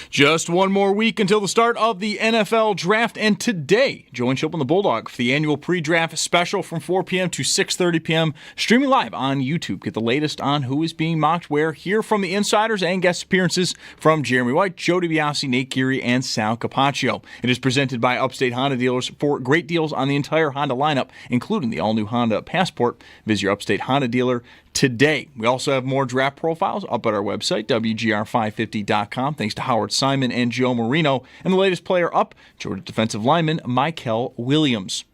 Just one more week until the start of the NFL Draft, and today, join Schopp and the Bulldog for the annual pre-draft special from 4 p.m. to 6:30 p.m., streaming live on YouTube. Get the latest on who is being mocked where, hear from the insiders, and guest appearances from Jeremy White, Joe DiBiase, Nate Geary, and Sal Capaccio. It is presented by Upstate Honda Dealers for great deals on the entire Honda lineup, including the all-new Honda Passport. Visit your Upstate Honda dealer today. We also have more draft profiles up at our website, WGR550.com, thanks to Howard Simon and Joe Marino. And the latest player up, Georgia defensive lineman Mykel Williams.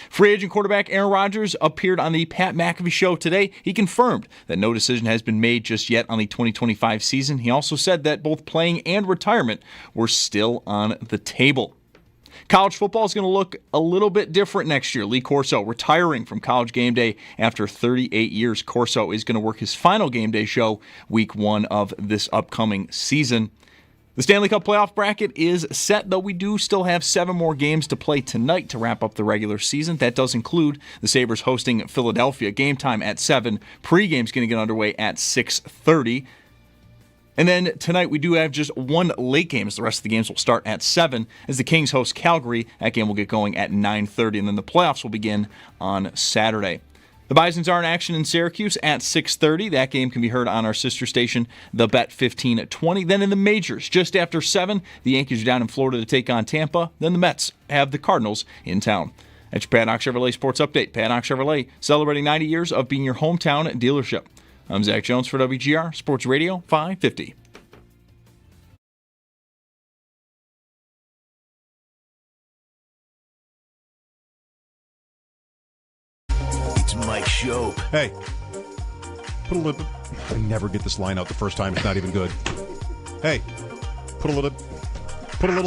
Free agent quarterback Aaron Rodgers appeared on the Pat McAfee Show today. He confirmed that no decision has been made just yet on the 2025 season. He also said that both playing and retirement were still on the table. College football is going to look a little bit different next year. Lee Corso retiring from College Game Day after 38 years. Corso is going to work his final game day show week 1 of this upcoming season. The Stanley Cup playoff bracket is set, though we do still have 7 more games to play tonight to wrap up the regular season. That does include the Sabres hosting Philadelphia. Game time at 7. Pre-game's going to get underway at 6:30. And then tonight we do have just one late game, as the rest of the games will start at 7 as the Kings host Calgary. That game will get going at 9:30, and then the playoffs will begin on Saturday. The Bisons are in action in Syracuse at 6:30. That game can be heard on our sister station, The Bet 1520. Then in the majors, just after 7, the Yankees are down in Florida to take on Tampa. Then the Mets have the Cardinals in town. That's your Paddock Chevrolet Sports Update. Paddock Chevrolet, celebrating 90 years of being your hometown dealership. I'm Zach Jones for WGR Sports Radio 550. It's Mike Schopp. Hey, put a little. I never get this line out the first time. It's not even good. Hey, put a little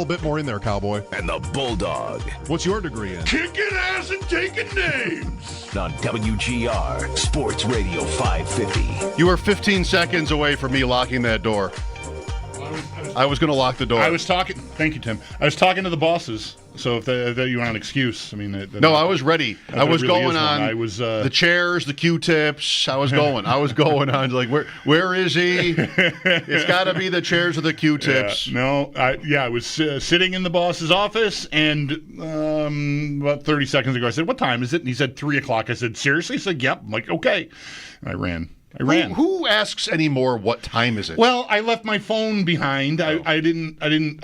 bit more in there, cowboy. And the Bulldog. What's your degree in? Kicking ass and taking names. On WGR Sports Radio 550. You were 15 seconds away from me locking that door. I was going to lock the door. I was talking. Thank you, Tim. I was talking to the bosses. So if you want an excuse, I mean. No, I was ready. I was really going on. I was the chairs, the Q-tips. I was going on. Like, where is he? It's got to be the chairs or the Q-tips. I was sitting in the boss's office, and about 30 seconds ago, I said, "What time is it?" And he said 3:00. I said, "Seriously?" He said, "Yep." I'm like, "Okay." And I ran. Who asks anymore what time is it? Well, I left my phone behind. I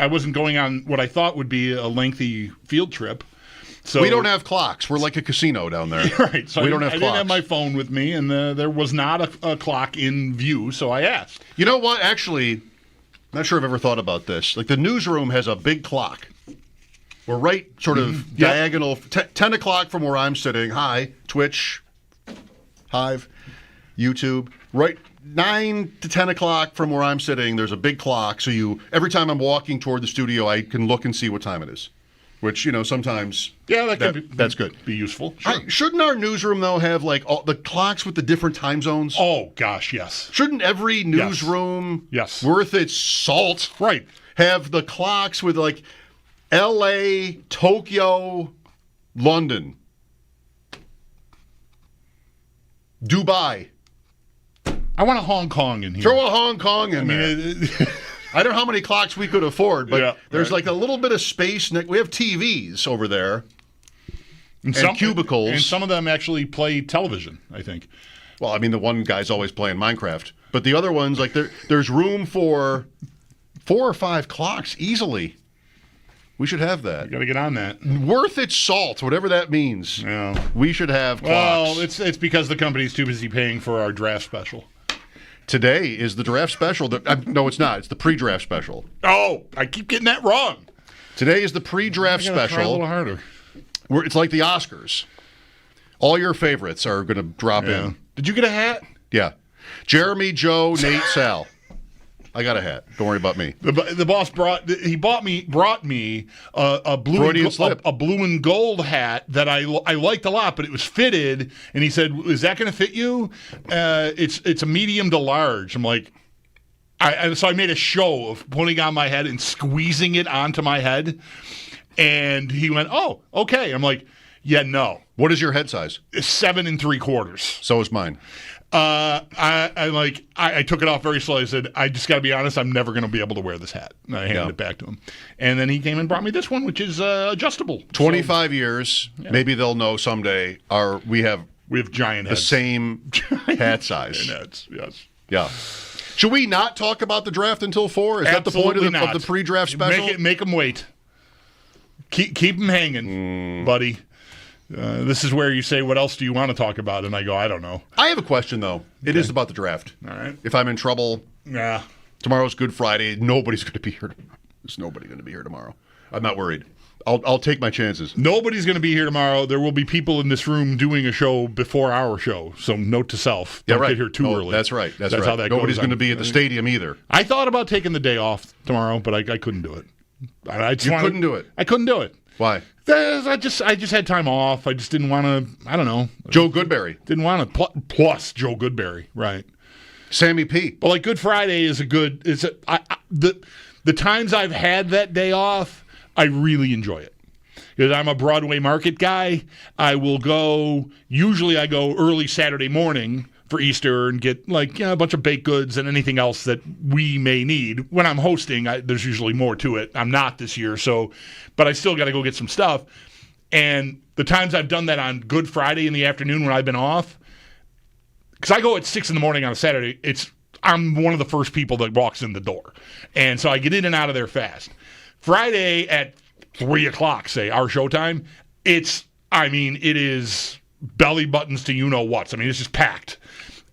wasn't going on what I thought would be a lengthy field trip. So we don't have clocks. We're like a casino down there. Right. So we don't have clocks. I didn't have my phone with me, and there was not a clock in view, so I asked. You know what? Actually, I'm not sure I've ever thought about this. Like, the newsroom has a big clock. We're right sort of diagonal, 10 o'clock from where I'm sitting. Hi, Twitch, Hive. YouTube, right 9 to 10 o'clock from where I'm sitting, there's a big clock, so every time I'm walking toward the studio, I can look and see what time it is, which, sometimes that's good. Be useful. Sure. Shouldn't our newsroom, though, have, like, all the clocks with the different time zones? Oh, gosh, yes. Shouldn't every newsroom worth its salt right have the clocks with, like, L.A., Tokyo, London, Dubai? I want a Hong Kong in here. Throw a Hong Kong in there. I don't know how many clocks we could afford, but there's like a little bit of space. We have TVs over there and cubicles. And some of them actually play television, I think. Well, I mean, the one guy's always playing Minecraft. But the other ones, like there's room for 4 or 5 clocks easily. We should have that. You got to get on that. Worth its salt, whatever that means. Yeah. We should have clocks. Well, it's because the company's too busy paying for our draft special. Today is the draft special. No, it's not. It's the pre-draft special. Oh, I keep getting that wrong. Today is the pre-draft special. Try a little harder. It's like the Oscars. All your favorites are going to drop in. Did you get a hat? Yeah. Jeremy, Joe, Nate, Sal. I got a hat. Don't worry about me. The boss brought me a blue and gold hat that I liked a lot, but it was fitted. And he said, "Is that going to fit you?" It's a medium to large. I'm like, so I made a show of putting on my head and squeezing it onto my head. And he went, "Oh, okay." I'm like, Yeah, no. What is your head size? 7 3/4. So is mine. I took it off very slowly. I said, I just got to be honest, I'm never going to be able to wear this hat. And I handed it back to him. And then he came and brought me this one, which is adjustable. 25 years. Yeah. Maybe they'll know someday. We have giant heads. The same hat size. Heads, yes. Yeah. Should we not talk about the draft until 4? Is Absolutely that the point of the pre-draft special? Make them wait. Keep them hanging, buddy. This is where you say, what else do you want to talk about? And I go, I don't know. I have a question, though. It is about the draft. All right. If I'm in trouble, tomorrow's Good Friday. Nobody's going to be here. There's nobody going to be here tomorrow. I'm not worried. I'll take my chances. Nobody's going to be here tomorrow. There will be people in this room doing a show before our show. So note to self. Don't get here too early. That's right. That's right. How that Nobody's goes. going to be at the stadium either. I thought about taking the day off tomorrow, but I couldn't do it. Couldn't do it? I couldn't do it. Why? I just had time off. I just didn't want to. I don't know. Joe Goodberry. Didn't want to. Plus Joe Goodberry, right? Sammy P. But like Good Friday is a good. The times I've had that day off, I really enjoy it. Because I'm a Broadway market guy. Usually I go early Saturday morning for Easter and get a bunch of baked goods and anything else that we may need. When I'm hosting, there's usually more to it. I'm not this year, but I still got to go get some stuff. And the times I've done that on Good Friday in the afternoon when I've been off, because I go at 6 in the morning on a Saturday, I'm one of the first people that walks in the door. And so I get in and out of there fast. Friday at 3 o'clock, say, our showtime, it is belly buttons to you-know-whats. It's just packed.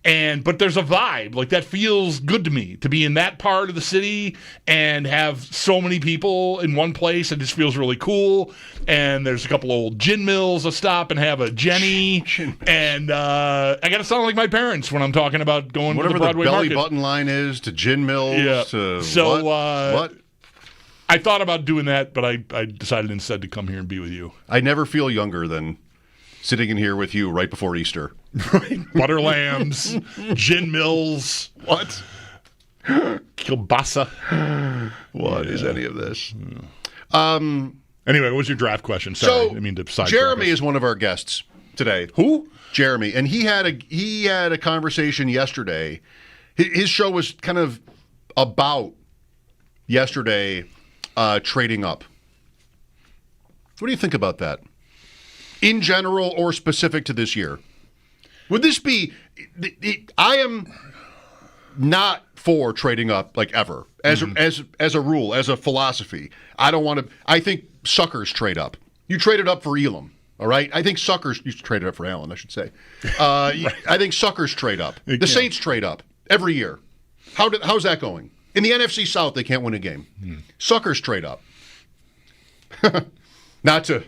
But there's a vibe. Like, that feels good to me, to be in that part of the city and have so many people in one place. It just feels really cool. And there's a couple old gin mills I stop and have a Jenny. And I got to sound like my parents when I'm talking about going to the Broadway Whatever the belly market. button line is, to gin mills, to what? I thought about doing that, but I decided instead to come here and be with you. I never feel younger than sitting in here with you right before Easter. Butter lambs, gin mills. What? Kielbasa. What is any of this? Anyway, what was your draft question? Sorry, I mean to sidetrack Jeremy us. is one of our guests today. Who? Jeremy, and he had a conversation yesterday. His show was kind of about yesterday trading up. What do you think about that? In general or specific to this year? Would this be... I am not for trading up like ever. As a rule, as a philosophy. I don't want to... I think suckers trade up. You traded up for Elam, all right? I think suckers... You traded up for Allen, I should say. Right. I think suckers trade up. The Saints trade up every year. How's that going? In the NFC South, they can't win a game. Suckers trade up. Not to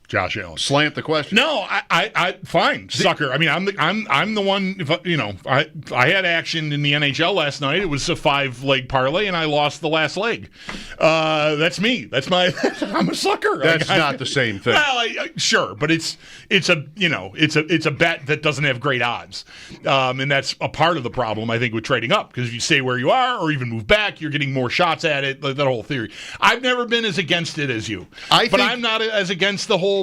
Josh Allen slant the question. No, I fine, sucker. I'm the one. If I had action in the NHL last night. It was a 5-leg parlay, and I lost the last leg. That's me. That's my. I'm a sucker. That's not the same thing. Well, sure, but it's a bet that doesn't have great odds, and that's a part of the problem I think with trading up, because if you stay where you are or even move back, you're getting more shots at it. That whole theory. I've never been as against it as you, but I'm not as against the whole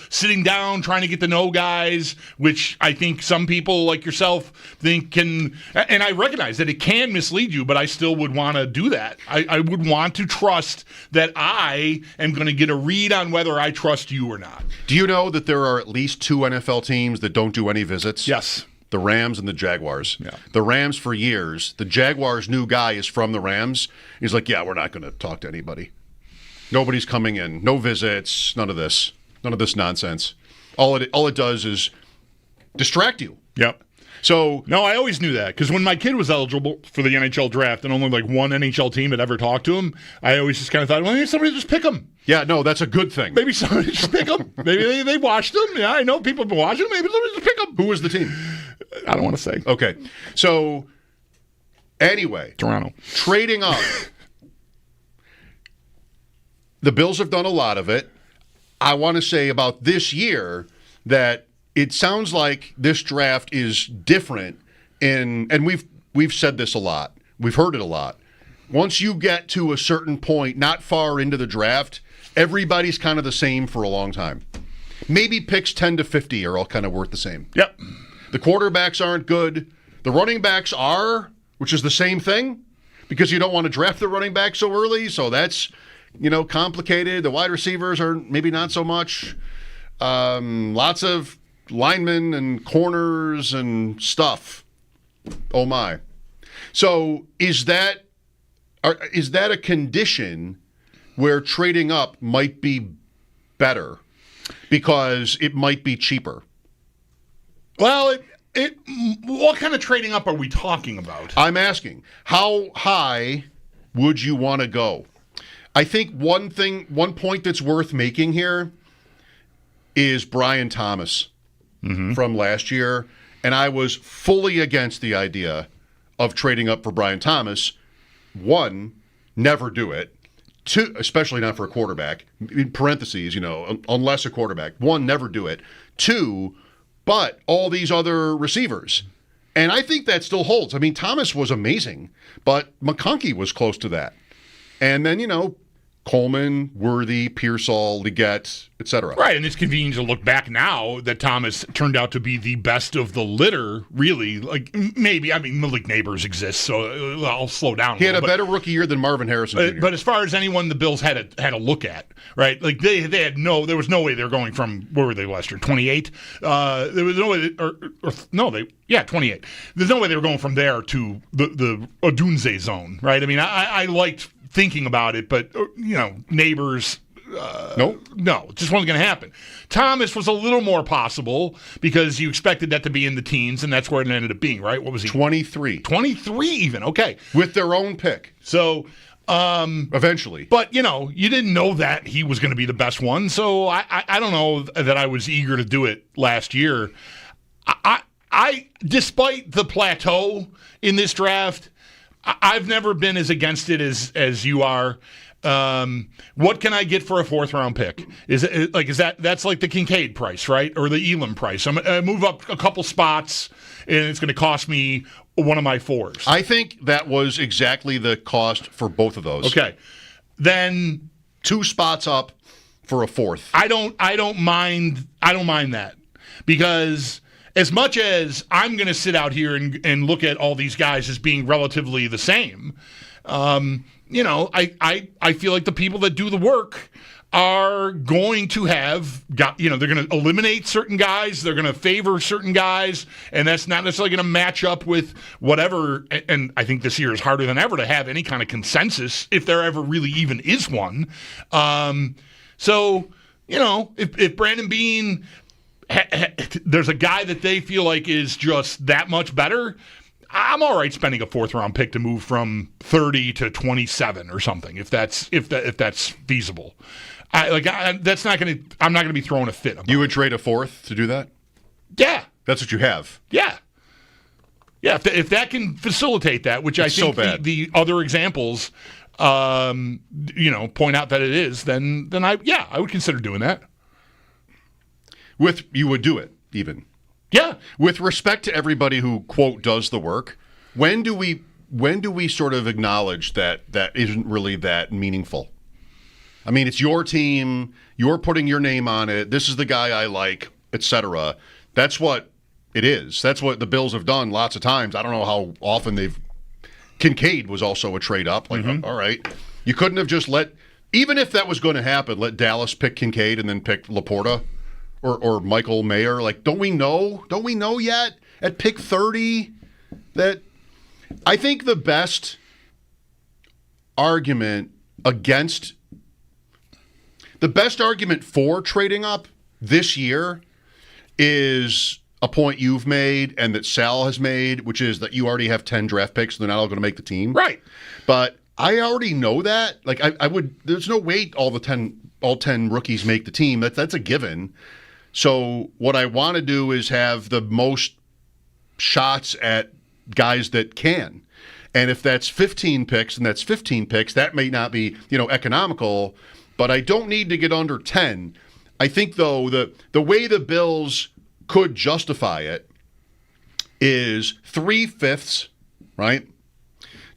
sitting down trying to get to know guys, which I think some people like yourself think can, and I recognize that it can mislead you, but I still would want to do that. I would want to trust that I am going to get a read on whether I trust you or not. Do you know that there are at least 2 NFL teams that don't do any visits? Yes. The Rams and the Jaguars. Yeah. The Rams for years. The Jaguars' new guy is from the Rams. He's like, yeah, we're not going to talk to anybody. Nobody's coming in. No visits. None of this. None of this nonsense. All it does is distract you. Yep. So no, I always knew that, because when my kid was eligible for the NHL draft and only like one NHL team had ever talked to him, I always just kind of thought, well, maybe somebody just pick him. Yeah, no, that's a good thing. Maybe somebody just pick him. Maybe they watched him. Yeah, I know people have been watching him. Maybe somebody just pick him. Who was the team? I don't want to say. Okay. So anyway, Toronto. Trading up. The Bills have done a lot of it. I want to say about this year that it sounds like this draft is different, and we've said this a lot. We've heard it a lot. Once you get to a certain point, not far into the draft, everybody's kind of the same for a long time. maybe picks 10 to 50 are all kind of worth the same. Yep. The quarterbacks aren't good. The running backs are, which is the same thing, because you don't want to draft the running back so early. So that's, complicated. The wide receivers are maybe not so much. Lots of linemen and corners and stuff. Oh my. So is that a condition where trading up might be better because it might be cheaper? Well, what kind of trading up are we talking about? I'm asking, how high would you want to go? I think one point that's worth making here is Brian Thomas from last year, and I was fully against the idea of trading up for Brian Thomas. One, never do it. Two, especially not for a quarterback. In parentheses, unless a quarterback. One, never do it. Two, but all these other receivers. And I think that still holds. I mean, Thomas was amazing, but McConkey was close to that. And then, Coleman, Worthy, Pearsall, Leggett, etc. Right, and it's convenient to look back now that Thomas turned out to be the best of the litter, really. Like, maybe, Malik Neighbors exists, so I'll slow down He had a better rookie year than Marvin Harrison Jr. But as far as anyone the Bills had to look at, right, like they had there was no way they were going from, where were they last year, 28? There was no way, 28. There's no way they were going from there to the Odunze zone, right? I liked thinking about it, but Neighbors, no, it just wasn't going to happen. Thomas was a little more possible because you expected that to be in the teens, and that's where it ended up being, right? What was he? 23 even, okay. With their own pick. So eventually. But, you didn't know that he was going to be the best one, so I don't know that I was eager to do it last year. I despite the plateau in this draft, I've never been as against it as you are. What can I get for a 4th round pick? That's like the Kincaid price, right? Or the Elam price. I move up a couple spots and it's going to cost me one of my 4s. I think that was exactly the cost for both of those. Okay. Then 2 spots up for a 4th. I don't mind that, because as much as I'm going to sit out here and look at all these guys as being relatively the same, I feel like the people that do the work are going to have they're going to eliminate certain guys, they're going to favor certain guys, and that's not necessarily going to match up with whatever. And I think this year is harder than ever to have any kind of consensus, if there ever really even is one. So if Brandon Beane, there's a guy that they feel like is just that much better, I'm all right spending a 4th round pick to move from 30 to 27 or something, if that's feasible. That's not going to. I'm not going to be throwing a fit about You would trade a 4th to do that? Yeah, that's what you have. Yeah. If that can facilitate that, which it's I think so bad. The other examples, point out that it is, then I would consider doing that. You would do it, even. Yeah. With respect to everybody who, quote, does the work, when do we sort of acknowledge that isn't really that meaningful? It's your team, you're putting your name on it, this is the guy I like, etc. That's what it is. That's what the Bills have done lots of times. I don't know how often Kincaid was also a trade up. All right. You couldn't have just even if that was going to happen, let Dallas pick Kincaid and then pick Laporta. Or Michael Mayer. Don't we know yet at pick 30 that I think the best argument for trading up this year is a point you've made and that Sal has made, which is that you already have 10 draft picks and they're not all going to make the team. Right. But I already know that. There's no way all 10 rookies make the team. That's a given. So what I want to do is have the most shots at guys that can. And if that's 15 picks and that's 15 picks, that may not be, economical, but I don't need to get under 10. I think, though, the way the Bills could justify it is 3/5, right?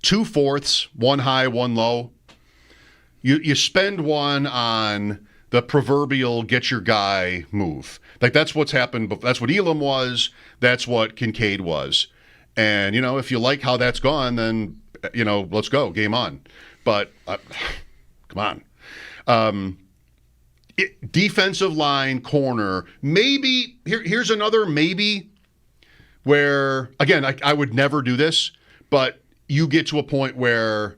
2/4, one high, one low. You spend one on the proverbial get your guy move. Like that's what's happened. That's what Elam was. That's what Kincaid was. And, if you like how that's gone, then, let's go. Game on. But come on. Defensive line, corner, maybe. Here's another maybe where, again, I would never do this, but you get to a point where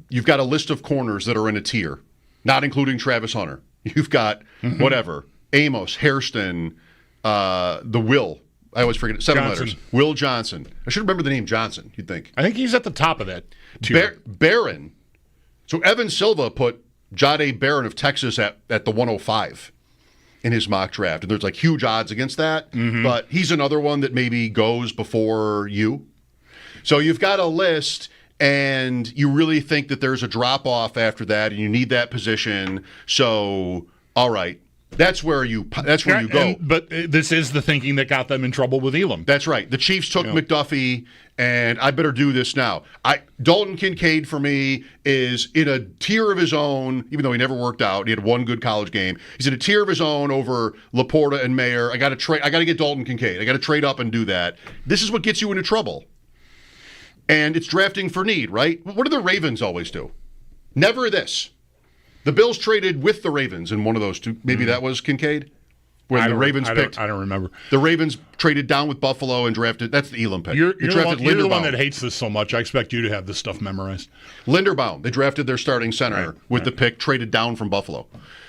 you've got a list of corners that are in a tier, not including Travis Hunter. You've got whatever, Amos, Hairston, the Will. I always forget it. 7 Johnson. letters. Will Johnson. I should remember the name Johnson, you'd think. I think he's at the top of that tier. Barron. So Evan Silva put Jade Barron of Texas at the 105 in his mock draft. And there's like huge odds against that. But he's another one that maybe goes before you. So you've got a list, and you really think that there's a drop-off after that, and you need that position. So, all right. That's where you go. But this is the thinking that got them in trouble with Elam. That's right. The Chiefs took McDuffie, and I better do this now. Dalton Kincaid, for me, is in a tier of his own, even though he never worked out. He had one good college game. He's in a tier of his own over Laporta and Mayer. I got to get Dalton Kincaid. I got to trade up and do that. This is what gets you into trouble. And it's drafting for need, right? What do the Ravens always do? Never this. The Bills traded with the Ravens in one of those two. Maybe that was Kincaid? When the Ravens picked. I don't remember. The Ravens traded down with Buffalo and drafted. That's the Elam pick. You're the one that hates this so much. I expect you to have this stuff memorized. Linderbaum. They drafted their starting center with the pick, traded down from Buffalo.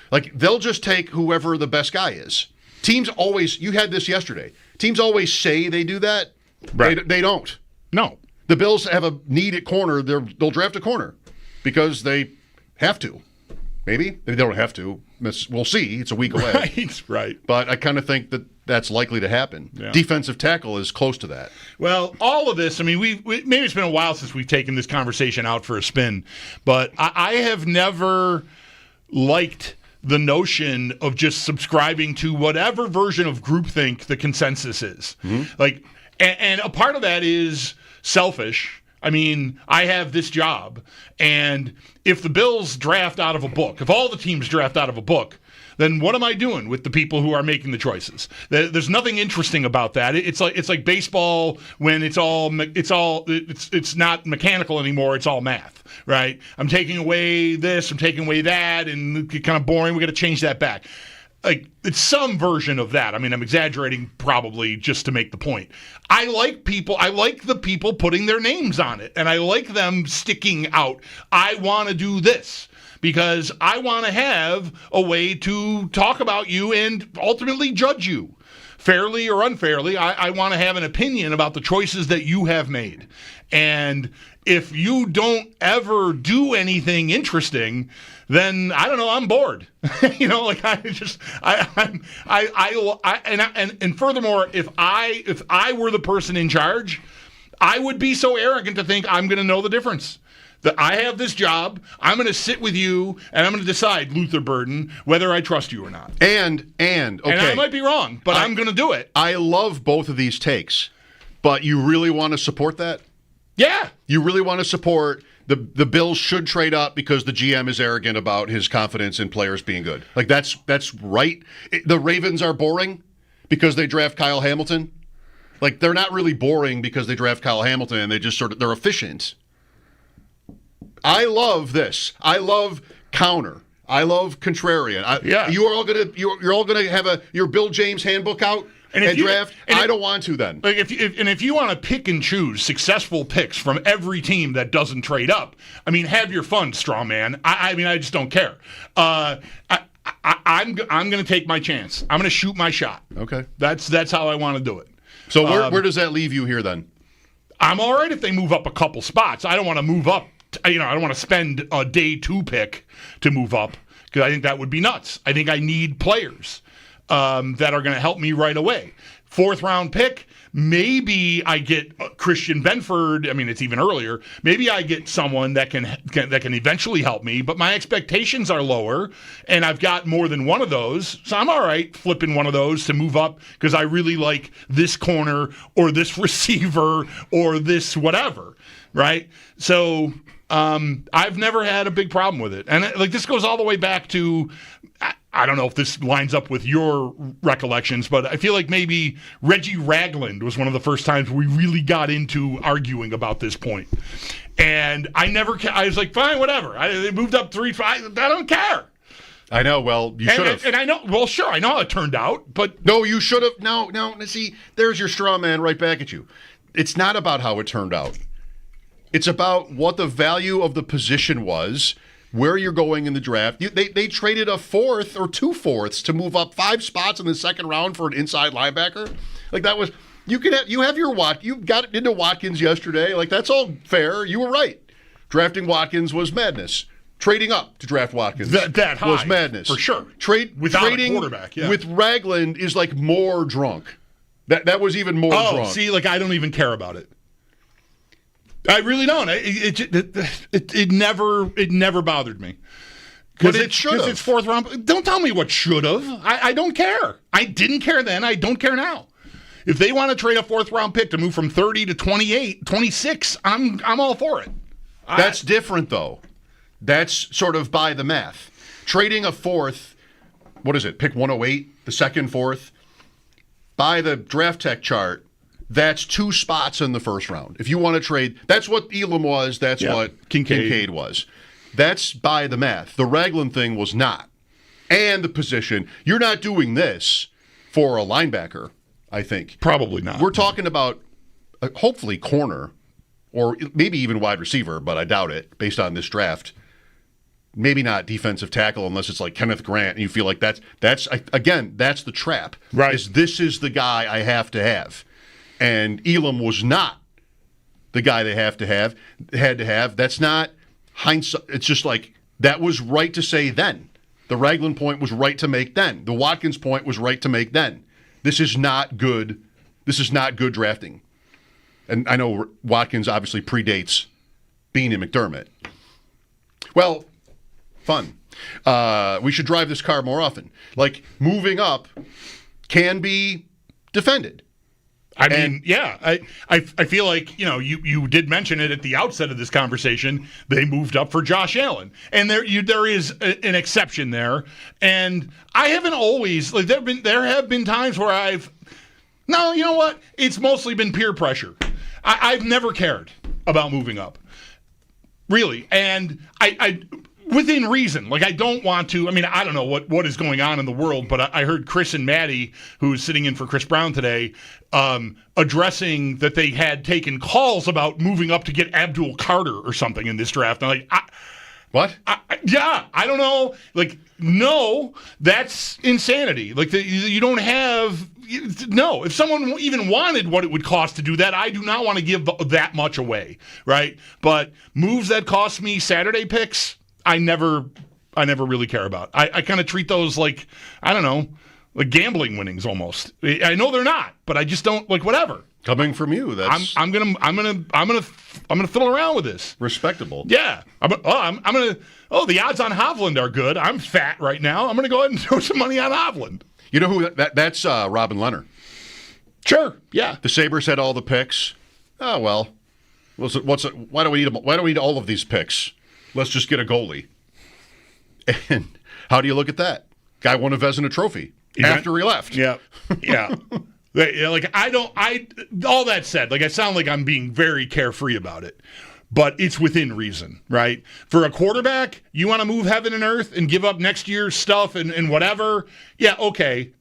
Like, they'll just take whoever the best guy is. Teams always, you had this yesterday. Teams always say they do that. Right. They don't. No. The Bills have a need at corner. They'll draft a corner because they have to. Maybe they don't have to. We'll see. It's a week away. Right. But I kind of think that that's likely to happen. Yeah. Defensive tackle is close to that. Well, all of this, I mean, maybe it's been a while since we've taken this conversation out for a spin, but I have never liked the notion of just subscribing to whatever version of groupthink the consensus is. Like, and a part of that is selfish. I mean, I have this job, and if the Bills draft out of a book, if all the teams draft out of a book, then what am I doing with the people who are making the choices? There's nothing interesting about that. It's like baseball when it's not mechanical anymore. It's all math, right? I'm taking away this, I'm taking away that, and it's kind of boring. We got to change that back. Like, it's some version of that. I mean, I'm exaggerating probably just to make the point. I like the people putting their names on it, and I like them sticking out. I want to do this because I want to have a way to talk about you and ultimately judge you. Fairly or unfairly, I want to have an opinion about the choices that you have made. And if you don't ever do anything interesting, then I don't know, I'm bored. And furthermore, if I were the person in charge, I would be so arrogant to think I'm going to know the difference. That I have this job, I'm going to sit with you, and I'm going to decide, Luther Burden, whether I trust you or not. And okay. And I might be wrong, but I'm going to do it. I love both of these takes, but you really want to support that? Yeah. You really want to support the Bills should trade up because the GM is arrogant about his confidence in players being good. Like, that's right. The Ravens are boring because they draft Kyle Hamilton. Like, they're not really boring because they draft Kyle Hamilton. They just they're efficient. I love this. I love counter. I love contrarian. You're all gonna have your Bill James handbook out and draft. I don't want to then. Like if you want to pick and choose successful picks from every team that doesn't trade up, I mean, have your fun, straw man. I mean, I just don't care. I'm going to take my chance. I'm going to shoot my shot. Okay. That's how I want to do it. So where does that leave you here then? I'm all right if they move up a couple spots. I don't want to move up. I don't want to spend a day 2 pick to move up because I think that would be nuts. I think I need players that are going to help me right away. 4th round pick, maybe I get Christian Benford. I mean, it's even earlier. Maybe I get someone that can eventually help me, but my expectations are lower, and I've got more than one of those. So I'm all right flipping one of those to move up because I really like this corner or this receiver or this whatever, right? So I've never had a big problem with it. And this goes all the way back to I don't know if this lines up with your recollections, but I feel like maybe Reggie Ragland was one of the first times we really got into arguing about this point. And I was like, fine, whatever. They moved up 3-5. I don't care. I know. Well, you should have. And I know. Well, sure, I know how it turned out, but No, you should have. No. See, there's your straw man right back at you. It's not about how it turned out. It's about what the value of the position was, where you're going in the draft. They traded a fourth or 2 fourths to move up 5 spots in the second round for an inside linebacker. Like that was. You have your you got into Watkins yesterday. Like that's all fair. You were right. Drafting Watkins was madness. Trading up to draft Watkins that high, was madness for sure. Without trading a quarterback, with Ragland is like more drunk. That was even more drunk. See, like I don't even care about it. I really don't. It never bothered me. But it should have. Because it's 4th round. Don't tell me what should have. I don't care. I didn't care then. I don't care now. If they want to trade a 4th round pick to move from 30 to 28, 26, I'm all for it. That's different though. That's sort of by the math. Trading a 4th, what is it? Pick 108, the second 4th. By the draft tech chart, that's 2 spots in the first round. If you want to trade, that's what Elam was. That's what Kincaid was. That's by the math. The Ragland thing was not. And the position. You're not doing this for a linebacker, I think. Probably not. We're talking about hopefully corner or maybe even wide receiver, but I doubt it based on this draft. Maybe not defensive tackle unless it's like Kenneth Grant and you feel like that's the trap. Right. This is the guy I have to have. And Elam was not the guy they had to have. That's not hindsight. It's just like that was right to say then. The Ragland point was right to make then. The Watkins point was right to make then. This is not good. This is not good drafting. And I know Watkins obviously predates Bean and McDermott. Well, fun. We should drive this car more often. Like, moving up can be defended. I mean, yeah. I feel like, you did mention it at the outset of this conversation. They moved up for Josh Allen. And there is an exception there. And I haven't always, like, there have been times where no, you know what? It's mostly been peer pressure. I've never cared about moving up. Really. And I within reason. Like, I don't want to. I mean, I don't know what is going on in the world, but I heard Chris and Maddie, who's sitting in for Chris Brown today, addressing that they had taken calls about moving up to get Abdul Carter or something in this draft. And I'm like, what? I don't know. Like, no, that's insanity. Like, you don't have. No, if someone even wanted what it would cost to do that, I do not want to give that much away, right? But moves that cost me Saturday picks, I never really care about. I kind of treat those like, I don't know, like gambling winnings almost. I know they're not, but I just don't, like, whatever. Coming from you, that's I'm gonna fiddle around with this. Respectable. Yeah. The odds on Hovland are good. I'm fat right now. I'm gonna go ahead and throw some money on Hovland. You know who that's Robin Leonard. Sure. Yeah. The Sabres had all the picks. Oh well. Why do we need all of these picks? Let's just get a goalie. And how do you look at that? Guy won a Vezina trophy after he left. Yeah. Yeah. Like, all that said, like, I sound like I'm being very carefree about it, but it's within reason, right? For a quarterback, you want to move heaven and earth and give up next year's stuff and whatever. Yeah. Okay.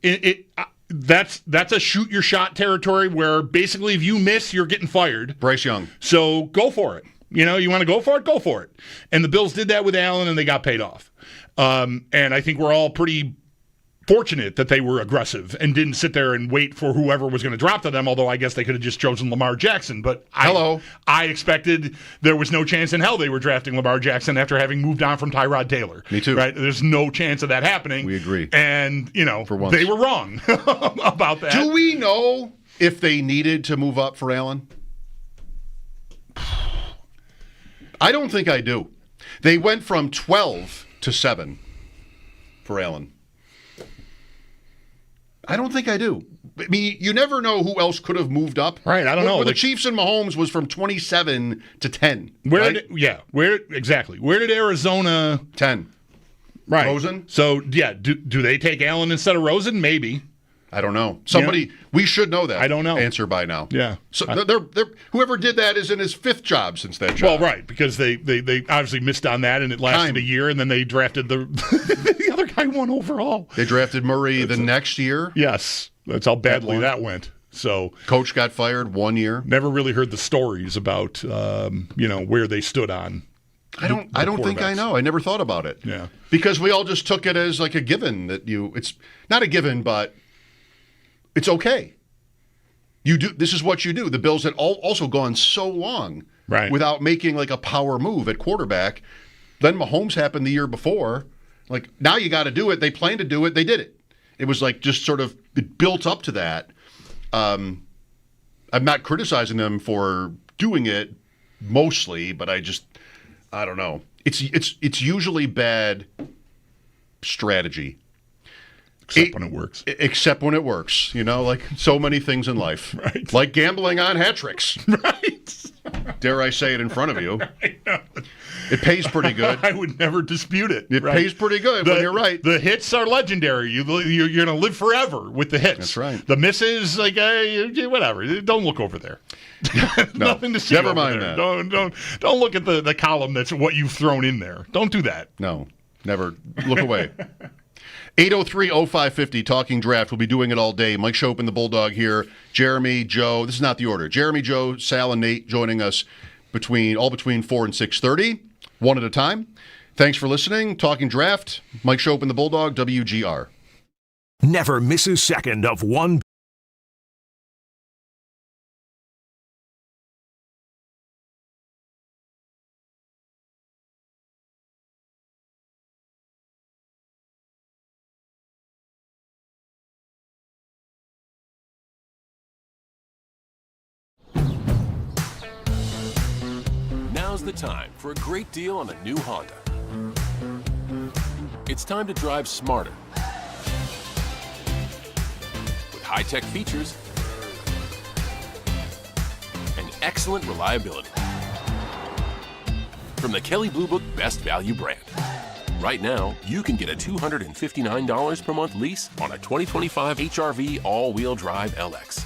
That's a shoot your shot territory where basically if you miss, you're getting fired. Bryce Young. So go for it. You want to go for it? Go for it. And the Bills did that with Allen, and they got paid off. And I think we're all pretty fortunate that they were aggressive and didn't sit there and wait for whoever was going to drop to them, although I guess they could have just chosen Lamar Jackson. But I expected there was no chance in hell they were drafting Lamar Jackson after having moved on from Tyrod Taylor. Me too. Right? There's no chance of that happening. We agree. And, for once, they were wrong about that. Do we know if they needed to move up for Allen? I don't think I do. They went from 12 to 7 for Allen. I don't think I do. I mean, you never know who else could have moved up. Right, I don't know. The Chiefs and Mahomes was from 27 to 10. Where did Arizona 10. Right. Rosen? So, yeah, do they take Allen instead of Rosen? Maybe. I don't know. Somebody, we should know that. I don't know. Answer by now. Yeah. So whoever did that is in his 5th job since that job. Well, right, because they obviously missed on that, and it lasted a year, and then they drafted the the other guy 1 overall. They drafted Murray the next year. Yes, that's how badly that went. So coach got fired 1 year. Never really heard the stories about where they stood on. I don't think I know. I never thought about it. Yeah, because we all just took it as like a given that it's not a given, but it's okay. You do. This is what you do. The Bills had also gone so long without making like a power move at quarterback. Then Mahomes happened the year before. Like, now you got to do it. They planned to do it. They did it. It was like just sort of it built up to that. I'm not criticizing them for doing it mostly, but I don't know. It's usually bad strategy. Except when it works. Except when it works, like so many things in life. Right. Like gambling on hat tricks. Right. Dare I say it in front of you. I know. It pays pretty good. I would never dispute it. It pays pretty good when you're right. The hits are legendary. You're going to live forever with the hits. That's right. The misses, like, whatever. Don't look over there. No, Nothing to see never over mind there. that. Don't look at the column that's what you've thrown in there. Don't do that. No, never. Look away. 803-0550, Talking Draft. We'll be doing it all day. Mike Schopp and the Bulldog here. Jeremy, Joe. This is not the order. Jeremy, Joe, Sal, and Nate joining us between 4 and 6:30, one at a time. Thanks for listening. Talking Draft. Mike Schopp and the Bulldog, WGR. Never miss a second of one. Now's the time for a great deal on a new Honda. It's time to drive smarter with high-tech features and excellent reliability from the Kelley Blue Book Best Value brand. Right now, you can get a $259 per month lease on a 2025 HR-V all-wheel drive LX.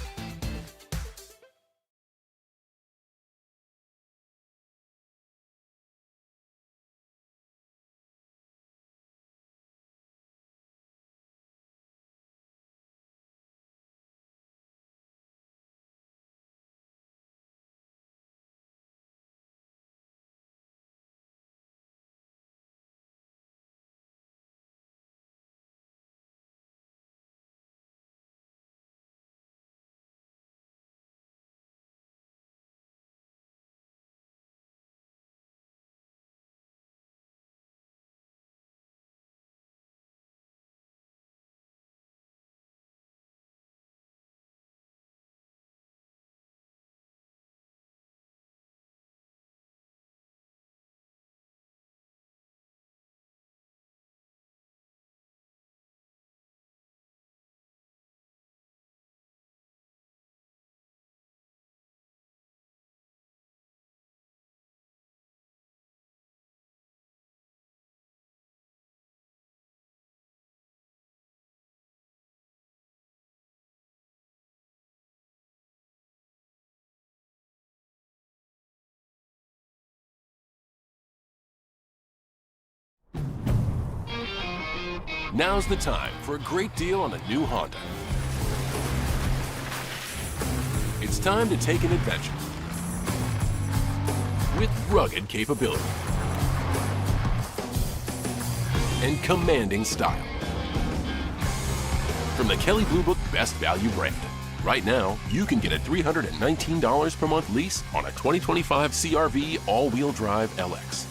Now's the time for a great deal on a new Honda. It's time to take an adventure with rugged capability and commanding style. From the Kelley Blue Book Best Value brand. Right now, you can get a $319 per month lease on a 2025 CR-V all-wheel drive LX.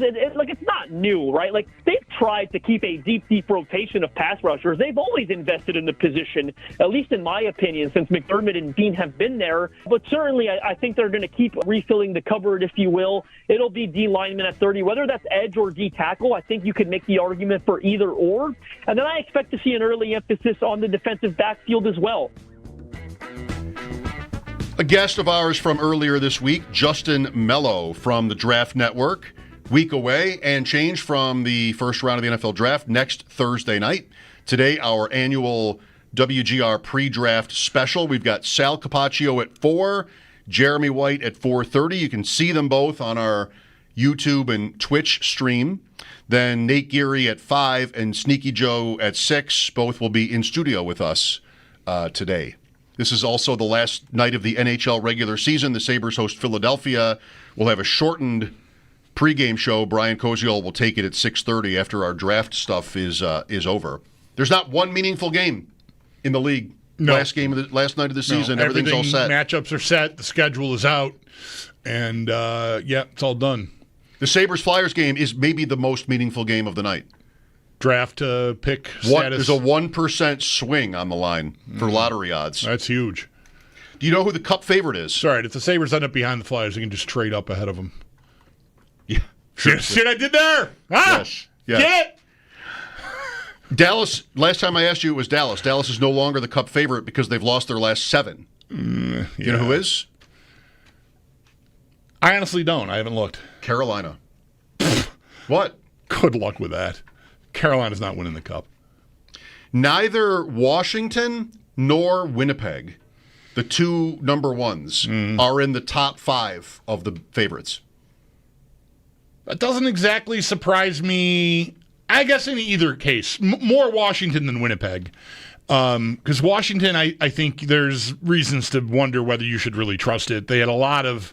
it's not new, right? Like, they've tried to keep a deep rotation of pass rushers. They've always invested in the position, at least in my opinion, since McDermott and Dean have been there. But certainly, I think they're going to keep refilling the cupboard, if you will. It'll be D lineman at 30, whether that's edge or D tackle. I think you could make the argument for either or. And then I expect to see an early emphasis on the defensive backfield as well. A guest of ours from earlier this week, Justin Mello from the Draft Network. Week away and change from the first round of the NFL Draft next Thursday night. Today, our annual WGR pre-draft special. We've got Sal Capaccio at 4, Jeremy White at 4:30. You can see them both on our YouTube and Twitch stream. Then Nate Geary at 5 and Sneaky Joe at 6. Both will be in studio with us today. This is also the last night of the NHL regular season. The Sabres host Philadelphia. We'll have a shortened pregame show. Brian Koziol will take it at 6:30 after our draft stuff is over. There's not one meaningful game in the league. No. Last night of the season, everything's all set. Matchups are set. The schedule is out. And, it's all done. The Sabres-Flyers game is maybe the most meaningful game of the night. Draft pick status. There's a 1% swing on the line for lottery odds. That's huge. Do you know who the Cup favorite is? Sorry, if the Sabres end up behind the Flyers, they can just trade up ahead of them. Yeah. Sure. Shit I did there. Ah! Yes. Get it! Dallas, last time I asked you, it was Dallas. Dallas is no longer the Cup favorite because they've lost their last 7. You know who is? I honestly don't. I haven't looked. Carolina. What? Good luck with that. Carolina's not winning the Cup. Neither Washington nor Winnipeg, the two number ones, are in the top 5 of the favorites. That doesn't exactly surprise me. I guess in either case, more Washington than Winnipeg. Because Washington, I think there's reasons to wonder whether you should really trust it. They had a lot of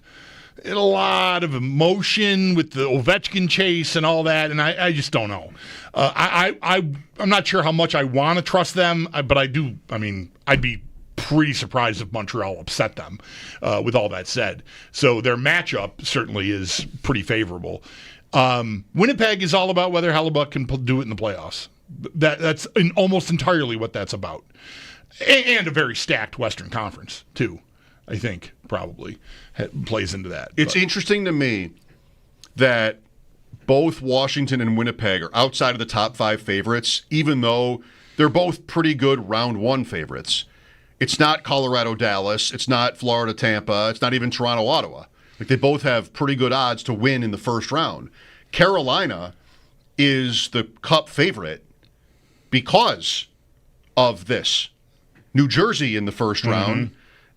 emotion with the Ovechkin chase and all that, and I just don't know. I'm not sure how much I want to trust them, but I do. I mean, I'd be pretty surprised if Montreal upset them, with all that said. So their matchup certainly is pretty favorable. Winnipeg is all about whether Hellebuck can do it in the playoffs. That's almost entirely what that's about. And a very stacked Western Conference, too, I think, probably plays into that. It's interesting to me that both Washington and Winnipeg are outside of the top 5 favorites, even though they're both pretty good round 1 favorites. It's not Colorado-Dallas. It's not Florida-Tampa. It's not even Toronto-Ottawa. Like, they both have pretty good odds to win in the first round. Carolina is the Cup favorite because of this. New Jersey in the first round,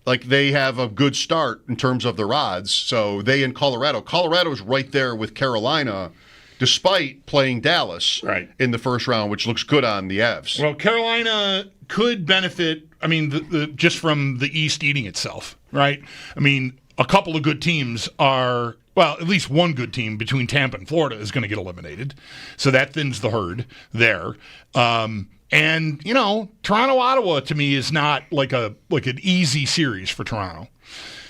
like, they have a good start in terms of their odds. So they and Colorado. Colorado's right there with Carolina, despite playing Dallas in the first round, which looks good on the Avs. Well, Carolina could benefit, I mean, just from the East eating itself, right? I mean, a couple of good teams are, well, at least one good team between Tampa and Florida is going to get eliminated. So that thins the herd there. And, you know, Toronto-Ottawa to me is not like an easy series for Toronto.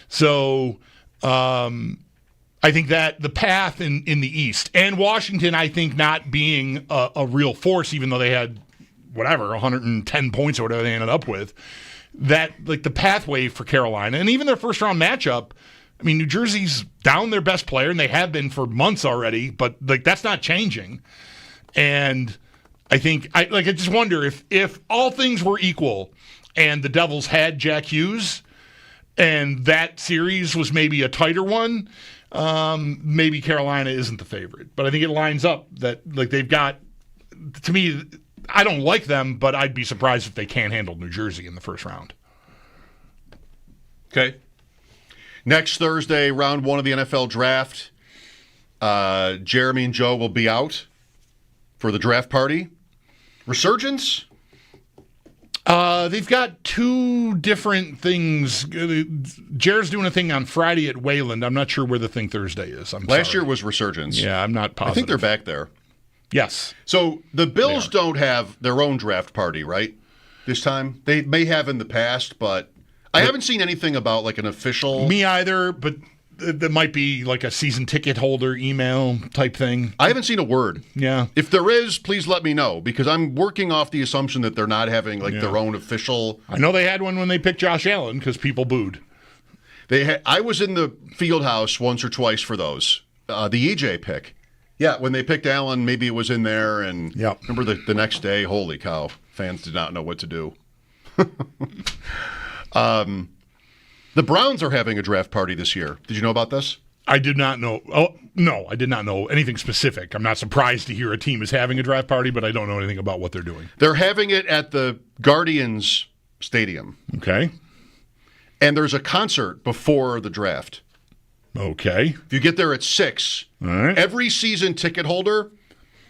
So I think that the path in the East, and Washington, I think, not being a real force, even though they had, 110 points or whatever they ended up with, that, like, the pathway for Carolina, and even their first-round matchup, I mean, New Jersey's down their best player, and they have been for months already, but, like, that's not changing. And I think, I just wonder if all things were equal and the Devils had Jack Hughes and that series was maybe a tighter one, maybe Carolina isn't the favorite. But I think it lines up that, like, they've got, to me, I don't like them, but I'd be surprised if they can't handle New Jersey in the first round. Okay. Next Thursday, round 1 of the NFL draft. Jeremy and Joe will be out for the draft party. Resurgence? They've got 2 different things. Jared's doing a thing on Friday at Wayland. I'm not sure where the thing Thursday is. Last year was Resurgence. Yeah, I'm not positive. I think they're back there. Yes. So the Bills don't have their own draft party, right? This time? They may have in the past, but I haven't seen anything about, like, an official. Me either, but that might be like a season ticket holder email type thing. I haven't seen a word. Yeah. If there is, please let me know, because I'm working off the assumption that they're not having their own official. I know they had one when they picked Josh Allen because people booed. I was in the field house once or twice for those. The EJ pick. Yeah, when they picked Allen, maybe it was in there. And remember the next day, holy cow, fans did not know what to do. The Browns are having a draft party this year. Did you know about this? I did not know. Oh, no, I did not know anything specific. I'm not surprised to hear a team is having a draft party, but I don't know anything about what they're doing. They're having it at the Guardians Stadium. Okay. And there's a concert before the draft. Okay. If you get there at 6, every season ticket holder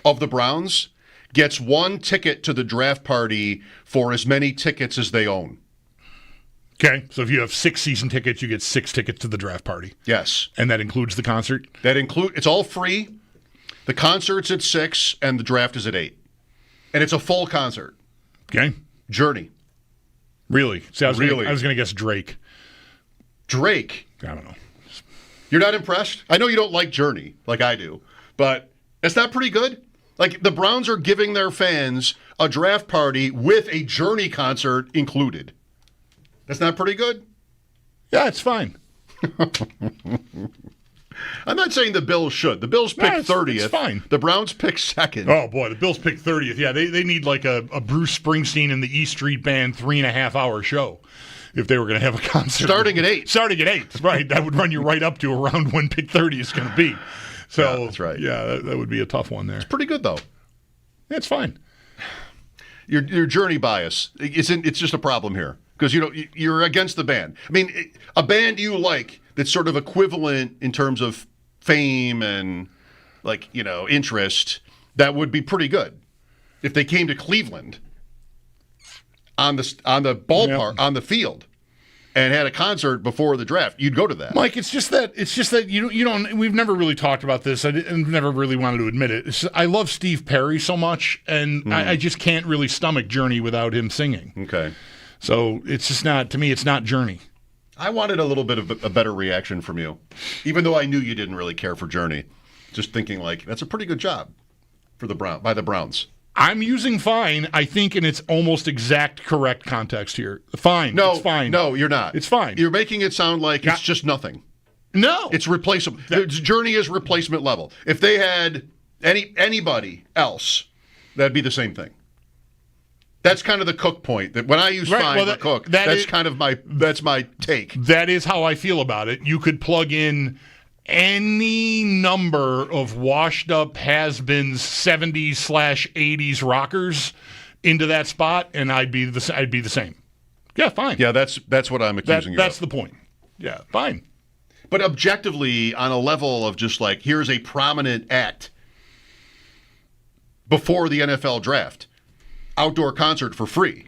of the Browns gets one ticket to the draft party for as many tickets as they own. Okay, so if you have 6 season tickets, you get 6 tickets to the draft party. Yes. And that includes the concert? It's all free. The concert's at 6, and the draft is at 8. And it's a full concert. Okay. Journey. Really? See, I was going to guess Drake. Drake? I don't know. You're not impressed? I know you don't like Journey, like I do, but it's not pretty good? Like, the Browns are giving their fans a draft party with a Journey concert included. That's not pretty good? Yeah, it's fine. I'm not saying the Bills should. The Bills picked 30th. It's fine. The Browns picked 2nd. Oh, boy, the Bills picked 30th. Yeah, they need like a Bruce Springsteen and the E Street Band 3.5-hour show if they were going to have a concert. Starting at 8. Starting at 8, right. That would run you right up to around when pick 30 is going to be. So, yeah, that's right. Yeah, that would be a tough one there. It's pretty good, though. Yeah, it's fine. Your Journey bias, it's just a problem here. Because you're against the band. I mean, a band you like that's sort of equivalent in terms of fame and interest, that would be pretty good if they came to Cleveland on the ballpark, on the field, and had a concert before the draft. You'd go to that. Mike, it's just that you don't. We've never really talked about this. I've never really wanted to admit it. I love Steve Perry so much, and I just can't really stomach Journey without him singing. Okay. So it's just not, to me, it's not Journey. I wanted a little bit of a better reaction from you, even though I knew you didn't really care for Journey. Just thinking that's a pretty good job by the Browns. I'm using fine, I think, in its almost exact correct context here. Fine. No, it's fine. No, you're not. It's fine. You're making it sound like it's just nothing. No. It's replaceable. Journey is replacement level. If they had anybody else, that'd be the same thing. That's kind of the Cook point. That when I use fine for Cook, that's my take. That is how I feel about it. You could plug in any number of washed up has-beens 70s/80s rockers into that spot, and I'd be the same. Yeah, fine. Yeah, that's what I'm accusing you of. That's the point. Yeah, fine. But objectively, on a level of just here's a prominent act before the NFL draft. Outdoor concert for free.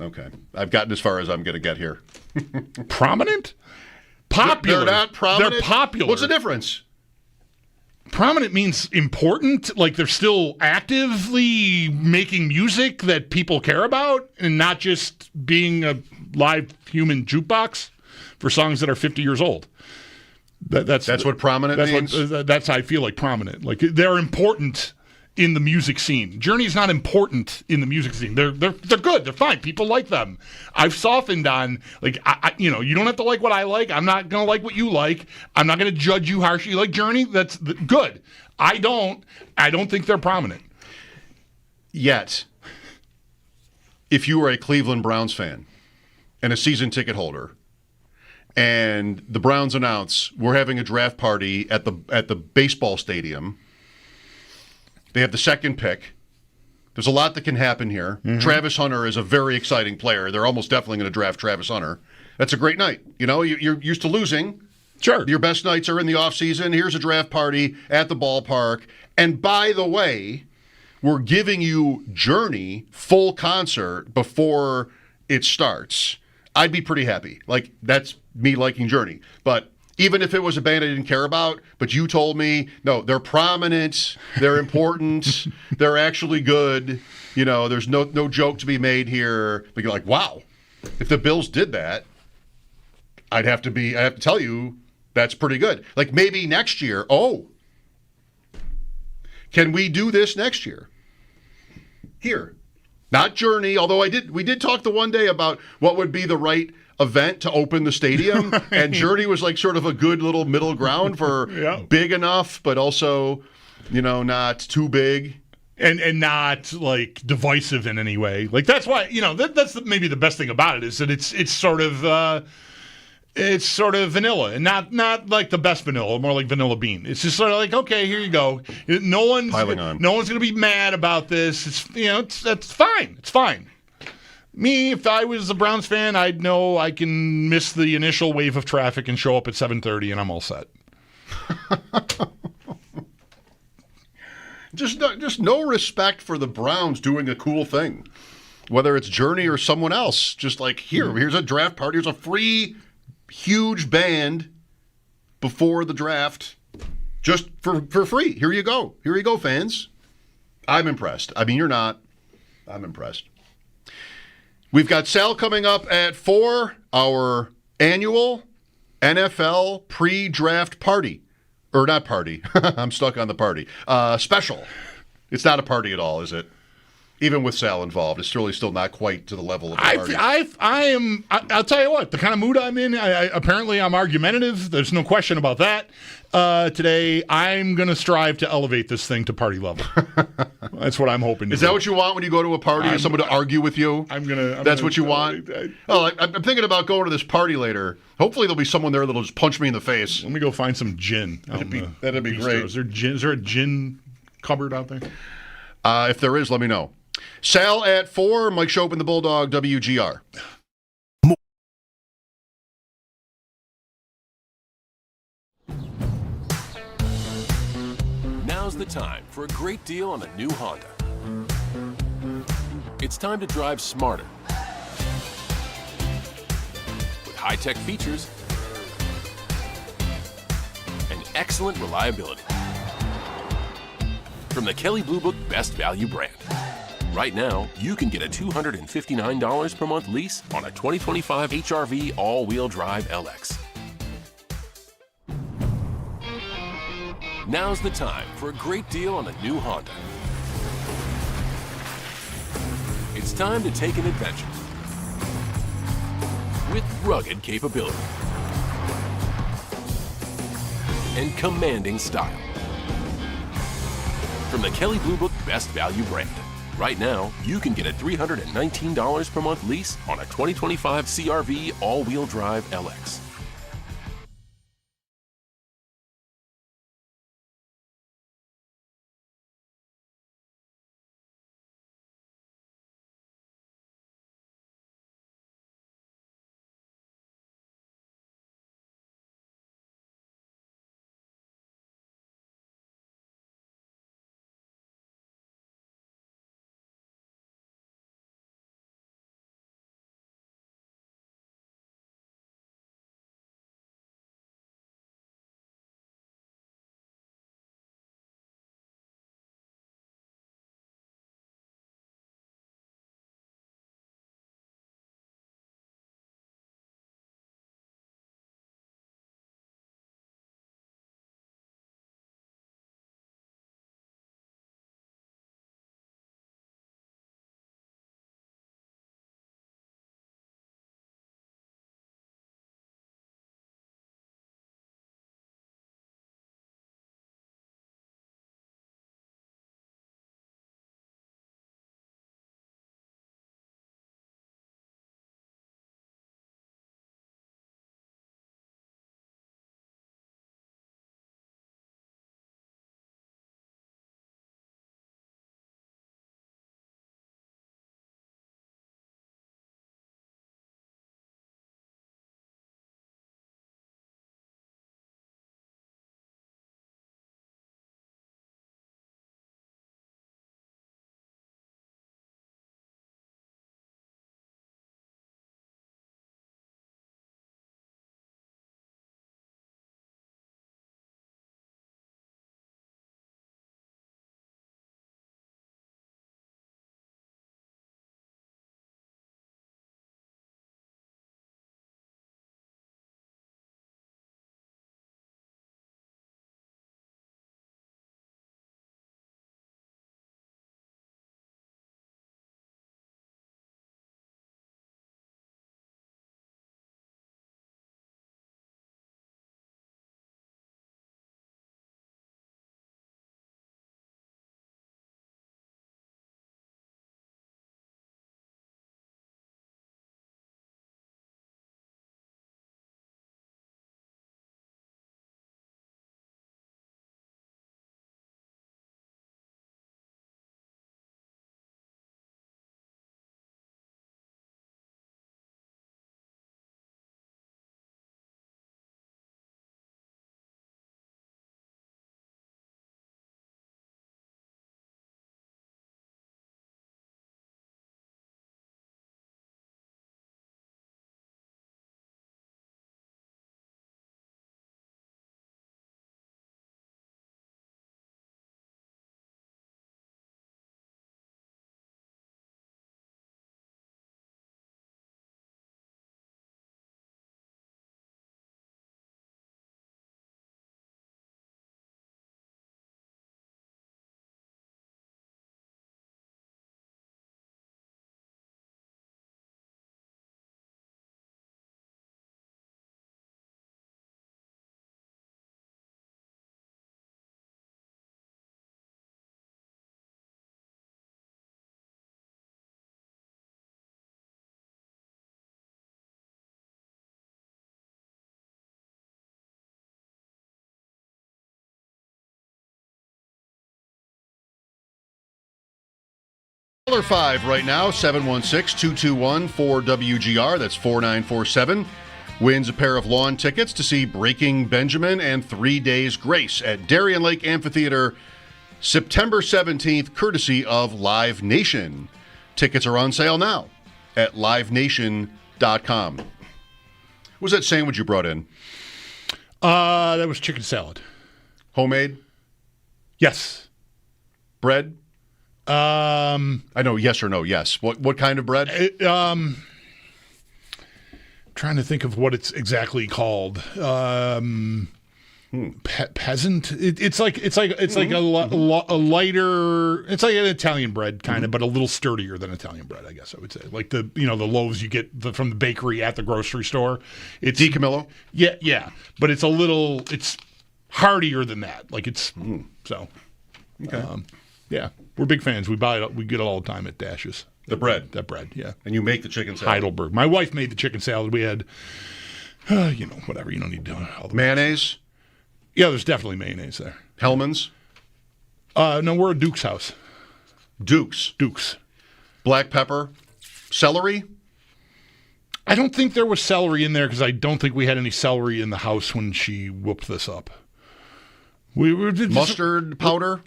Okay. I've gotten as far as I'm going to get here. Prominent? Popular. They're not prominent? They're popular. What's the difference? Prominent means important, like they're still actively making music that people care about and not just being a live human jukebox for songs that are 50 years old. That's what prominent means? That's how I feel like prominent. Like they're important in the music scene. Journey is not important in the music scene. They're good. They're fine. People like them. I've softened on you don't have to like what I like. I'm not gonna like what you like. I'm not gonna judge you harshly. You like Journey? That's good. I don't think they're prominent. Yet, if you were a Cleveland Browns fan and a season ticket holder, and the Browns announce we're having a draft party at the baseball stadium. They have the 2nd pick. There's a lot that can happen here. Mm-hmm. Travis Hunter is a very exciting player. They're almost definitely going to draft Travis Hunter. That's a great night. You're used to losing. Sure. Your best nights are in the offseason. Here's a draft party at the ballpark. And by the way, we're giving you Journey full concert before it starts. I'd be pretty happy. That's me liking Journey. But even if it was a band I didn't care about, but you told me, no, they're prominent, they're important, they're actually good, there's no joke to be made here. But you're like, wow, if the Bills did that, I have to tell you that's pretty good. Like maybe next year. Oh, can we do this next year? Here, not Journey. Although we did talk the one day about what would be the right event to open the stadium, right. And Journey was like sort of a good little middle ground for big enough, but also, not too big. And not like divisive in any way. Like that's why that's maybe the best thing about it is that it's sort of vanilla and not like the best vanilla, more like vanilla bean. It's just sort of like, okay, here you go. No one's gonna be mad about this. That's fine. It's fine. Me, if I was a Browns fan, I'd know I can miss the initial wave of traffic and show up at 7:30, and I'm all set. Just no respect for the Browns doing a cool thing, whether it's Journey or someone else. Just like here's a draft party. Here's a free, huge band before the draft, just for free. Here you go, fans. I'm impressed. I mean, you're not. I'm impressed. We've got Sal coming up at 4, our annual NFL pre-draft party. Or not party. I'm stuck on the party. Special. It's not a party at all, is it? Even with Sal involved, it's really still not quite to the level of the party. I'll tell you what, the kind of mood I'm in, apparently I'm argumentative. There's no question about that. Today, I'm going to strive to elevate this thing to party level. That's what I'm hoping to Is that what you want when you go to a party? Is someone to argue with you? That's what you want? Well, I'm thinking about going to this party later. Hopefully there'll be someone there that'll just punch me in the face. Let me go find some gin. That'd be great. Is there a gin cupboard out there? If there is, let me know. Sal at 4, Mike Schopp and the Bulldog, WGR. Now's the time for a great deal on a new Honda. It's time to drive smarter with high-tech features and excellent reliability from the Kelley Blue Book Best Value brand. Right now, you can get a $259 per month lease on a 2025 HR-V all-wheel drive LX. Now's the time for a great deal on a new Honda. It's time to take an adventure with rugged capability and commanding style. From the Kelley Blue Book Best Value brand. Right now, you can get a $319 per month lease on a 2025 CR-V all-wheel drive LX. $5 right now, 716-221-4WGR. That's 4947. Wins a pair of lawn tickets to see Breaking Benjamin and 3 Days Grace at Darien Lake Amphitheater, September 17th, courtesy of Live Nation. Tickets are on sale now at livenation.com. What was that sandwich you brought in? That was chicken salad. Homemade? Yes. Bread? I know, yes or no, yes. What kind of bread? Trying to think of what it's exactly called. Peasant. It's like a lighter. It's like an Italian bread kind of, but a little sturdier than Italian bread, I guess I would say. Like the loaves you get from the bakery at the grocery store. It's DiCamillo? Yeah, but it's it's heartier than that. Like it's so. Okay. Yeah, we're big fans. We buy it. We get it all the time at Dash's. The bread. That bread, yeah. And you make the chicken salad. Heidelberg. My wife made the chicken salad. We had, whatever. You don't need to do all the mayonnaise? Yeah, there's definitely mayonnaise there. Hellman's? No, we're at Duke's house. Duke's. Black pepper? Celery? I don't think there was celery in there because I don't think we had any celery in the house when she whooped this up. Mustard powder?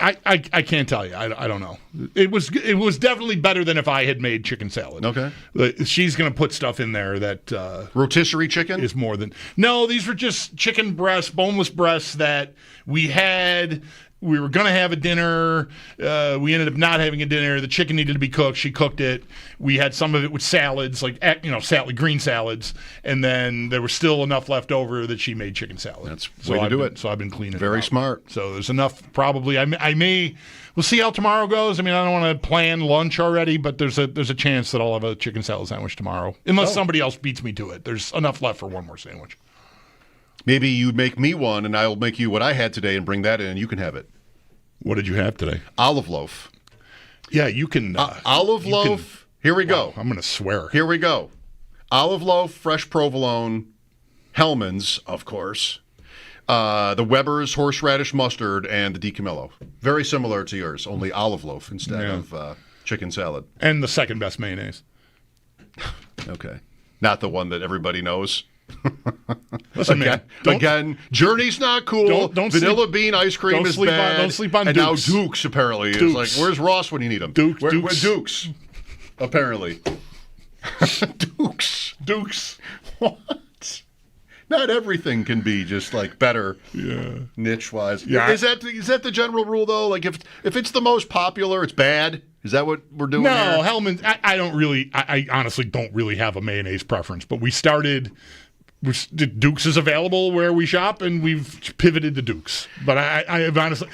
I can't tell you. I don't know. It was definitely better than if I had made chicken salad. Okay. She's going to put stuff in there that rotisserie chicken is more than. No, these were just chicken breasts, boneless breasts that we had. We were going to have a dinner. We ended up not having a dinner. The chicken needed to be cooked. She cooked it. We had some of it with salads, green salads, and then there was still enough left over that she made chicken salad. That's the way to do it. So I've been cleaning it Very up. smart. So there's enough probably. We'll see how tomorrow goes. I mean, I don't want to plan lunch already, but there's a chance that I'll have a chicken salad sandwich tomorrow. Unless somebody else beats me to it. There's enough left for one more sandwich. Maybe you make me one, and I'll make you what I had today and bring that in, and you can have it. What did you have today? Olive loaf. Yeah, you can. Olive loaf. Here we go. I'm going to swear. Here we go. Olive loaf, fresh provolone, Hellman's, of course, the Weber's horseradish mustard, and the DiCamillo. Very similar to yours, only olive loaf instead of chicken salad. And the second best mayonnaise. Okay. Not the one that everybody knows. Listen, again, Journey's not cool. Don't Vanilla bean ice cream is bad. Don't sleep on and Dukes. Now Dukes apparently is like, where's Ross when you need him? Dukes. Dukes. Apparently. Dukes. What? Not everything can be just like better, niche wise. Yeah. Is that the general rule though? Like if it's the most popular, it's bad. Is that what we're doing? No, here? Hellman's. I honestly don't really have a mayonnaise preference, but Dukes is available where we shop, and we've pivoted to Dukes. But I have honestly,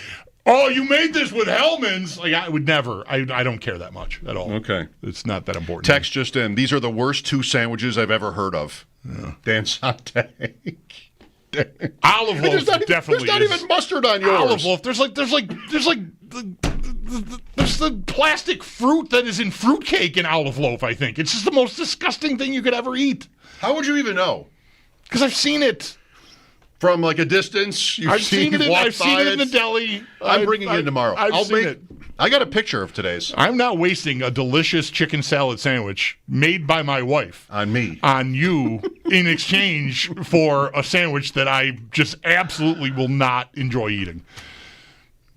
you made this with Hellman's? Like I would never. I don't care that much at all. Okay, it's not that important. Text just in. These are the worst two sandwiches I've ever heard of. Dan Sante. Olive loaf definitely. There's not even mustard on yours. Olive loaf. There's the plastic fruit that is in fruitcake in olive loaf. I think it's just the most disgusting thing you could ever eat. How would you even know? Because I've seen it from like a distance. I've seen it in the deli. I'm bringing it in tomorrow. I'll make it. I got a picture of today's. I'm not wasting a delicious chicken salad sandwich made by my wife on you in exchange for a sandwich that I just absolutely will not enjoy eating.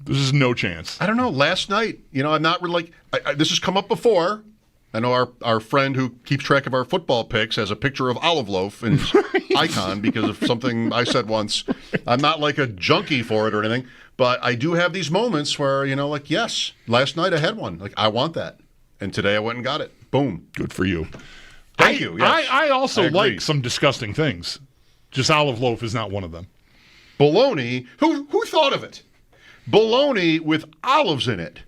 This is no chance. I don't know. Last night, I'm not really this has come up before. I know our friend who keeps track of our football picks has a picture of olive loaf in his icon because of something I said once. I'm not like a junkie for it or anything, but I do have these moments where, yes, last night I had one. Like, I want that. And today I went and got it. Boom. Good for you. Thank you. Yes. I also like some disgusting things. Just olive loaf is not one of them. Bologna. Who thought of it? Bologna with olives in it.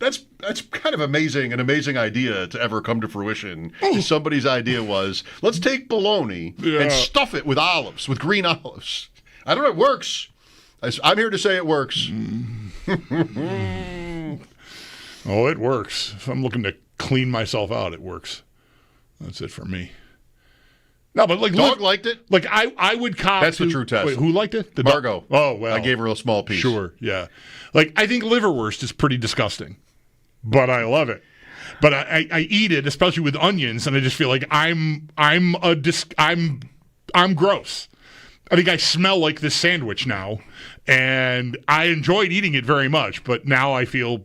That's kind of amazing, an amazing idea to ever come to fruition. Somebody's idea was, let's take bologna and stuff it with olives, with green olives. I don't know, it works. I'm here to say it works. Oh, it works. If I'm looking to clean myself out, it works. That's it for me. No, but Dog liked it. Like I would cop. That's the true test. Wait, who liked it? Margot. Oh well, I gave her a small piece. Sure, yeah. Like I think liverwurst is pretty disgusting. but I love it. But I eat it, especially with onions, and I just feel like I'm gross. I think I smell like this sandwich now, and I enjoyed eating it very much. But now I feel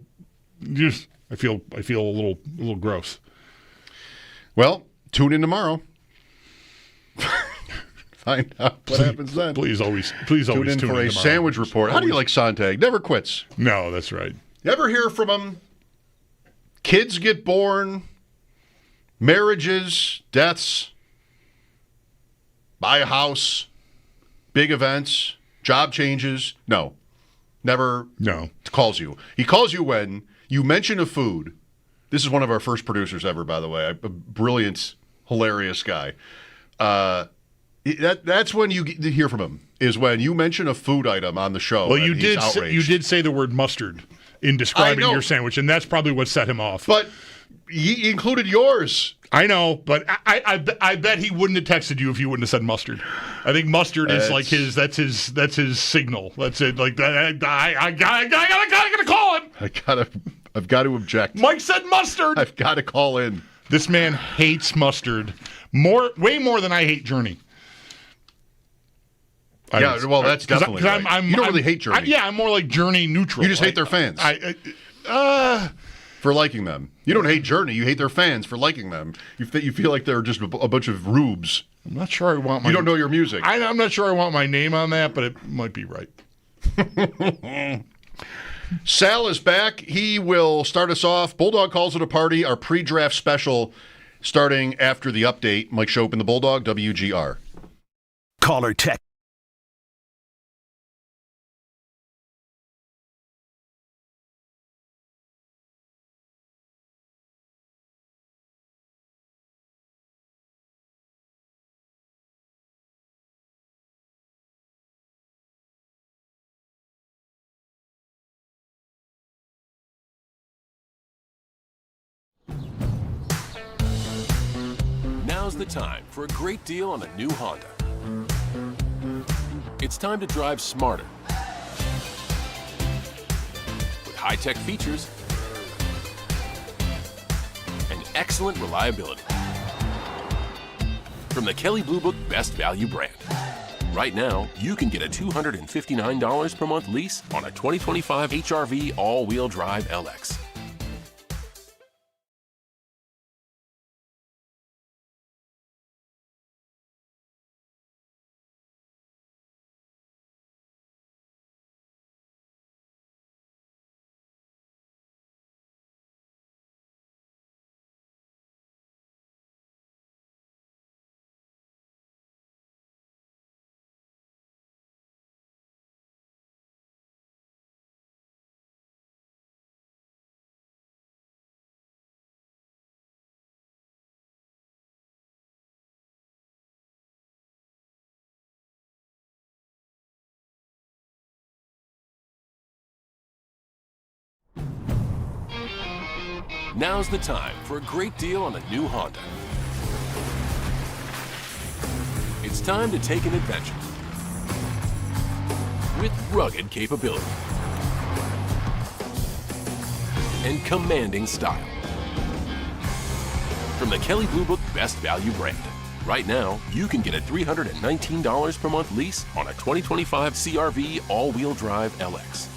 a little gross. Well, tune in tomorrow. Find out what happens then. Please always tune in for a tomorrow. sandwich report. How do you like Sontag? Never quits. No, that's right. You ever hear from him? Kids get born, marriages, deaths, buy a house, big events, job changes. No, never. No. Calls you. He calls you when you mention a food. This is one of our first producers ever, by the way. A brilliant, hilarious guy. That's when you hear from him, is when you mention a food item on the show. Well, you did say the word mustard in describing your sandwich, and that's probably what set him off. But he included yours. I know, but I bet he wouldn't have texted you if you wouldn't have said mustard. I think mustard is like his signal. That's it. Like I gotta call him. I've got to object. Mike said mustard. I've got to call in. This man hates mustard way more than I hate Journey. Yeah, well, that's definitely right. You don't really hate Journey. I'm more like Journey neutral. You just hate their fans for liking them. You don't hate Journey. You hate their fans for liking them. You feel like they're just a bunch of rubes. I'm not sure I want my... You don't know your music. I'm not sure I want my name on that, but it might be right. Sal is back. He will start us off. Bulldog Calls It a Party, our pre-draft special, starting after the update. Mike Schopp and the Bulldog, WGR. Caller tech. Now's the time for a great deal on a new Honda. It's time to drive smarter with high-tech features and excellent reliability from the Kelley Blue Book Best Value brand. Right now, you can get a $259 per month lease on a 2025 HR-V all-wheel drive LX. Now's the time for a great deal on a new Honda. It's time to take an adventure with rugged capability and commanding style. From the Kelley Blue Book Best Value brand. Right now, you can get a $319 per month lease on a 2025 CR-V all-wheel drive LX.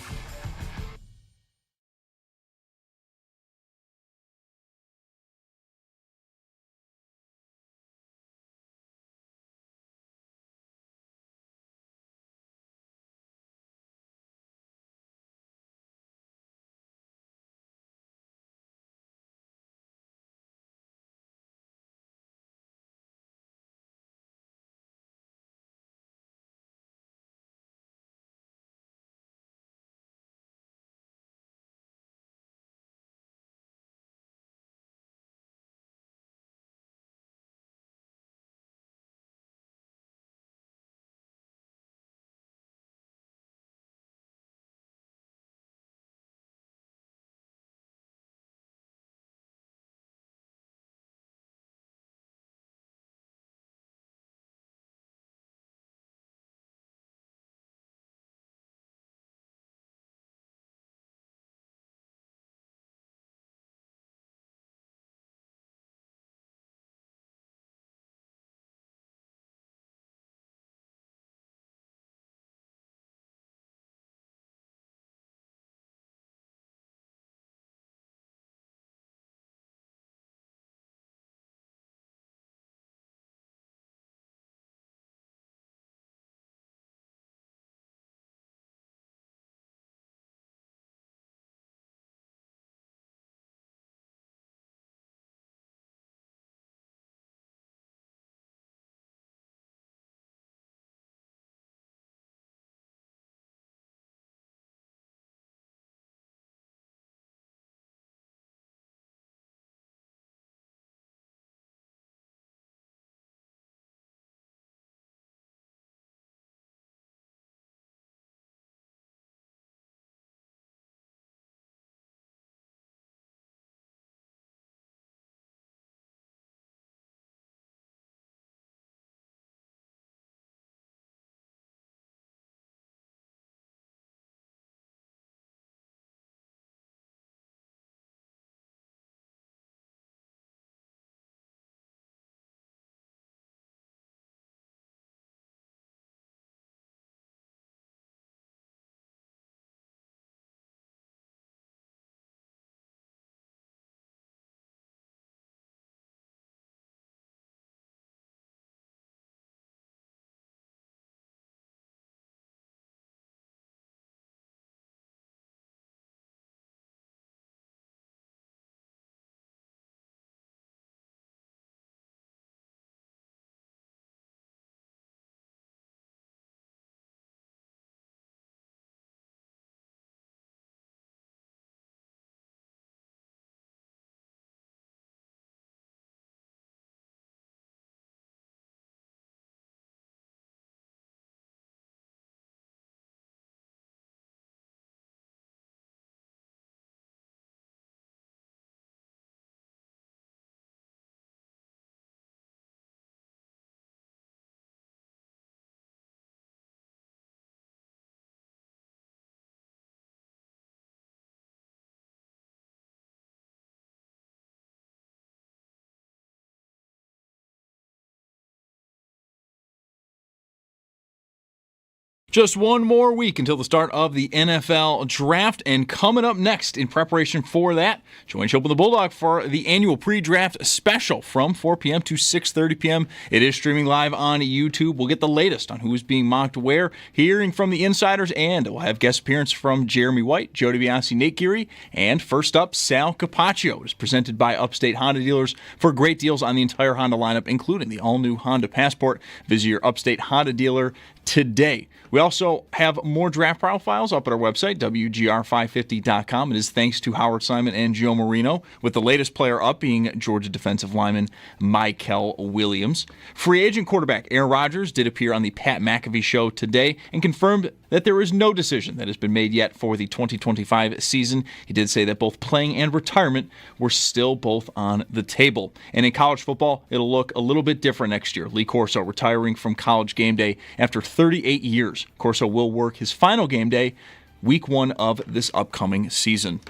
Just one more week until the start of the NFL Draft, and coming up next in preparation for that, join Schopp and the Bulldog for the annual pre-draft special from 4 p.m. to 6:30 p.m. It is streaming live on YouTube. We'll get the latest on who is being mocked where, hearing from the insiders, and we'll have guest appearance from Jeremy White, Joe DiBiase, Nate Geary, and first up, Sal Capaccio. It is presented by Upstate Honda Dealers for great deals on the entire Honda lineup, including the all-new Honda Passport. Visit your Upstate Honda Dealer today. We also have more draft profiles up at our website, WGR550.com. It is thanks to Howard Simon and Joe Marino, with the latest player up being Georgia defensive lineman Michael Williams. Free agent quarterback Aaron Rodgers did appear on the Pat McAfee show today and confirmed that there is no decision that has been made yet for the 2025 season. He did say that both playing and retirement were still both on the table. And in college football, it'll look a little bit different next year. Lee Corso retiring from College Game Day after 38 years. Corso will work his final game day week 1 of this upcoming season.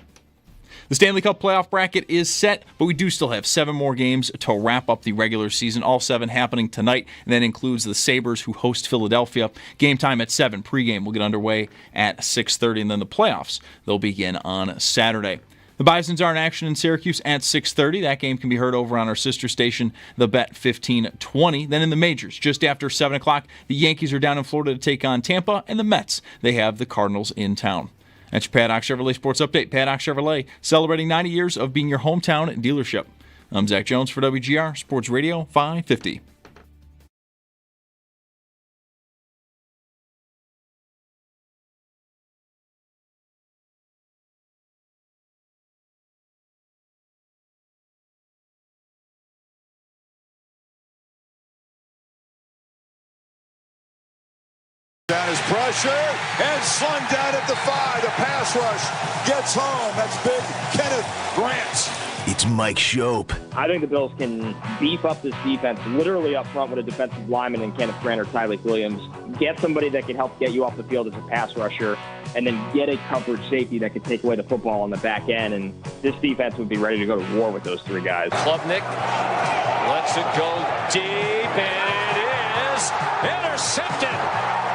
The Stanley Cup playoff bracket is set, but we do still have 7 more games to wrap up the regular season, all 7 happening tonight, and that includes the Sabres, who host Philadelphia. Game time at 7. Pregame will get underway at 6:30, and then the playoffs, they'll begin on Saturday. The Bisons are in action in Syracuse at 6:30. That game can be heard over on our sister station, the Bet 1520. Then in the majors, just after 7 o'clock, the Yankees are down in Florida to take on Tampa, and the Mets, they have the Cardinals in town. That's your Paddock Chevrolet Sports Update. Paddock Chevrolet, celebrating 90 years of being your hometown dealership. I'm Zach Jones for WGR Sports Radio 550. Down his pressure and slung down at the 5. The pass rush gets home. That's big Kenneth Grant. It's Mike Schopp. I think the Bills can beef up this defense literally up front with a defensive lineman in Kenneth Grant or Tyreek Williams. Get somebody that can help get you off the field as a pass rusher, and then get a coverage safety that can take away the football on the back end. And this defense would be ready to go to war with those 3 guys. Klubnik lets it go deep, and it is intercepted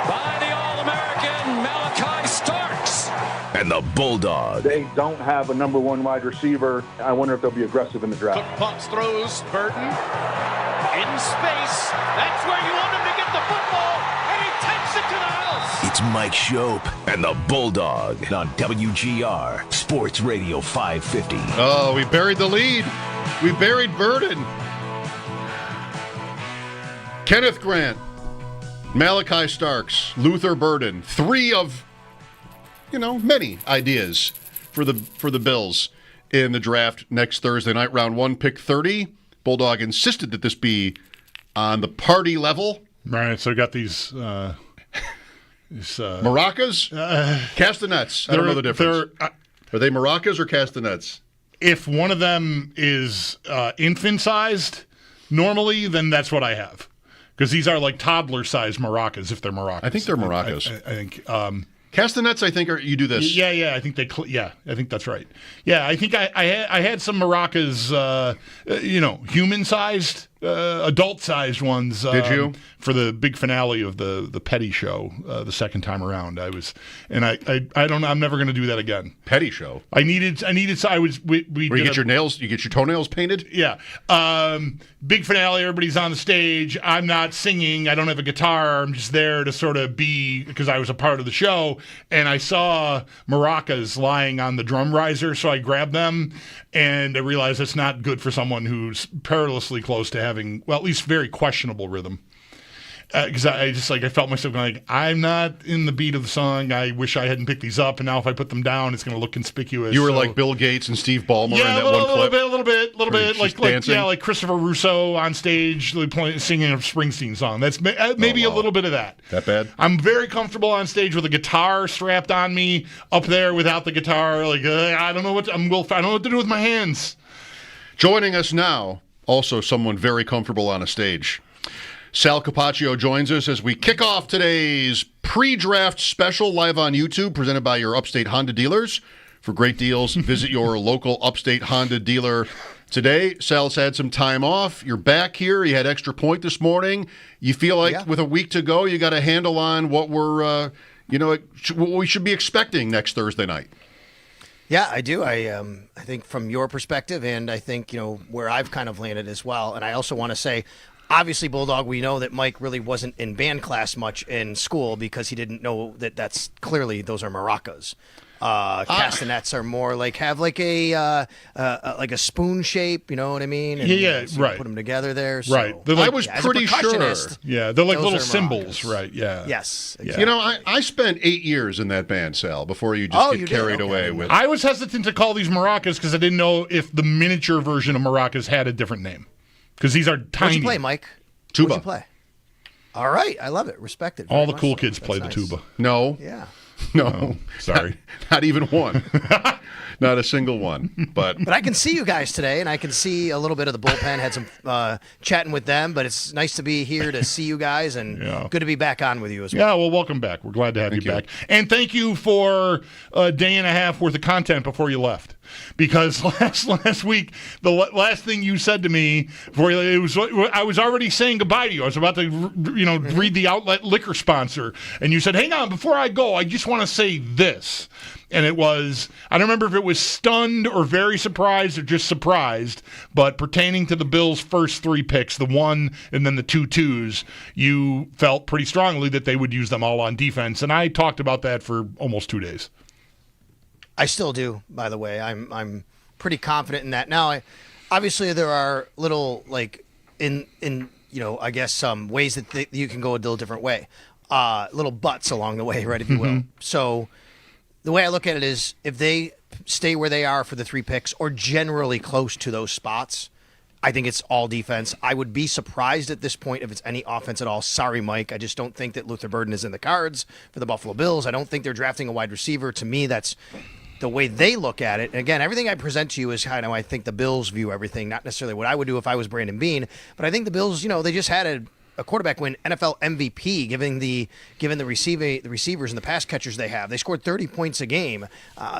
by the All-American Malachi Starks. And the Bulldog. They don't have a number 1 wide receiver. I wonder if they'll be aggressive in the draft. Cook pumps, throws, Burton in space. That's where you want him to get the football, and he takes it to the house. It's Mike Schopp and the Bulldog on WGR Sports Radio 550. Oh, we buried the lead. We buried Burden. Kenneth Grant, Malachi Starks, Luther Burden, 3 of, many ideas for the Bills in the draft next Thursday night, round 1, pick 30. Bulldog insisted that this be on the party level. Right, so we got these maracas, castanets. I don't know the difference. Are they maracas or castanets? If one of them is infant-sized, normally, then that's what I have. Because these are like toddler-sized maracas, if they're maracas. I think they're maracas. I think castanets. I think you do this. Yeah. I think I think that's right. Yeah, I think I had some maracas, human-sized, adult-sized ones. Did you? For the big finale of the Petty show the second time around, I don't know. I'm never going to do that again. Petty show. I needed. So I was. We Where you get your nails. You get your toenails painted. Yeah. Big finale. Everybody's on the stage. I'm not singing. I don't have a guitar. I'm just there to sort of be, because I was a part of the show. And I saw maracas lying on the drum riser, so I grabbed them, and I realized it's not good for someone who's perilously close to having, well, at least very questionable rhythm. Because I felt myself going like, I'm not in the beat of the song. I wish I hadn't picked these up, and now if I put them down, it's going to look conspicuous. You were like Bill Gates and Steve Ballmer in that one clip. A little bit, like Christopher Russo on stage singing a Springsteen song. That's maybe a little bit of that. That bad? I'm very comfortable on stage with a guitar strapped on me. Up there without the guitar, I don't know what to do with my hands. Joining us now, also someone very comfortable on a stage. Sal Capaccio joins us as we kick off today's pre-draft special live on YouTube, presented by your Upstate Honda Dealers. For great deals, visit your local Upstate Honda Dealer Today, Sal's had some time off. You're back here. You had extra point this morning. You feel like with a week to go, you got a handle on what we're, what we should be expecting next Thursday night. Yeah, I do. I think from your perspective, and I think, where I've kind of landed as well. And I also want to say, obviously, Bulldog, we know that Mike really wasn't in band class much in school because he didn't know that those are maracas. Castanets are more have a spoon shape, you know what I mean? And, right. Put them together there. So, right. I was pretty sure. Yeah, they're like little cymbals, right? Yeah. Yes. Exactly. I spent 8 years in that band, Sal, before you just get carried away with. I was hesitant to call these maracas because I didn't know if the miniature version of maracas had a different name. Because these are tiny. What'd you play, Mike? Tuba. What'd you play? All right. I love it. Respect it. All the cool kids play the tuba. No. Yeah. No. Oh, sorry. Not even one. Not a single one. But I can see you guys today, and I can see a little bit of the bullpen. Had some chatting with them, but it's nice to be here to see you guys, and good to be back on with you as well. Yeah, well, welcome back. We're glad to have you back. And thank you for a day and a half worth of content before you left. Because last week, the last thing you said to me, I was already saying goodbye to you. I was about to, read the outlet liquor sponsor, and you said, "Hang on, before I go, I just want to say this." And it was, I don't remember if it was stunned or very surprised or just surprised, but pertaining to the Bills' first 3 picks, the 1 and then the 2 twos, you felt pretty strongly that they would use them all on defense. And I talked about that for almost 2 days. I still do, by the way. I'm pretty confident in that. Now, obviously there are little I guess some ways that you can go a little different way. Little butts along the way, right, if you will. So the way I look at it is if they stay where they are for the 3 picks or generally close to those spots, I think it's all defense. I would be surprised at this point if it's any offense at all. Sorry, Mike. I just don't think that Luther Burden is in the cards for the Buffalo Bills. I don't think they're drafting a wide receiver. To me, that's the way they look at it. And again, everything I present to you is kind of how I think the Bills view everything, not necessarily what I would do if I was Brandon Beane. But I think the Bills, they just had a quarterback win NFL MVP, given the receivers and the pass catchers they have. They scored 30 points a game.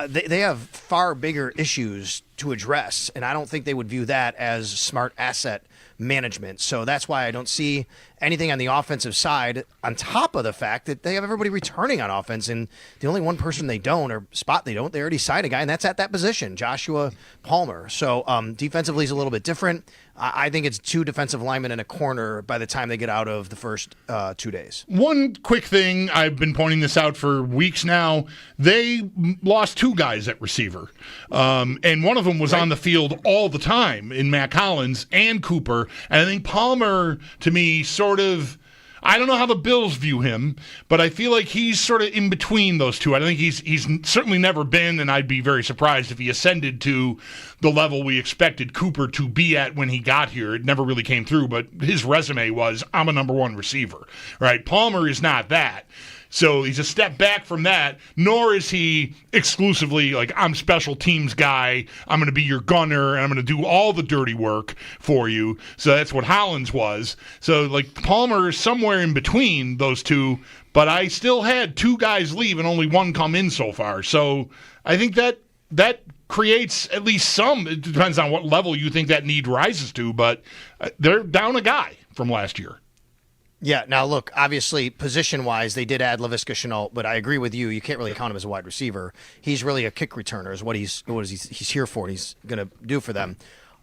They have far bigger issues to address, and I don't think they would view that as smart asset management. So that's why I don't see anything on the offensive side, on top of the fact that they have everybody returning on offense, and the only one person they don't, or spot they don't, they already signed a guy, and that's at that position, Joshua Palmer. So defensively is a little bit different. I think it's 2 defensive linemen and a corner by the time they get out of the first 2 days. One quick thing, I've been pointing this out for weeks now. They lost 2 guys at receiver, and one of them was on the field all the time in Matt Collins and Cooper. And I think Palmer, to me, sort of, I don't know how the Bills view him, but I feel like he's sort of in between those 2. I think he's certainly never been, and I'd be very surprised if he ascended to the level we expected Cooper to be at when he got here. It never really came through, but his resume was, I'm a number 1 receiver, right? Palmer is not that. So he's a step back from that, nor is he exclusively I'm special teams guy, I'm going to be your gunner, and I'm going to do all the dirty work for you. So that's what Hollins was. So Palmer is somewhere in between those 2, but I still had 2 guys leave and only 1 come in so far. So I think that creates at least some, it depends on what level you think that need rises to, but they're down a guy from last year. Yeah, now look, obviously, position-wise, they did add Laviska Shenault, but I agree with you. You can't really count him as a wide receiver. He's really a kick returner is what he's here for, and he's going to do for them.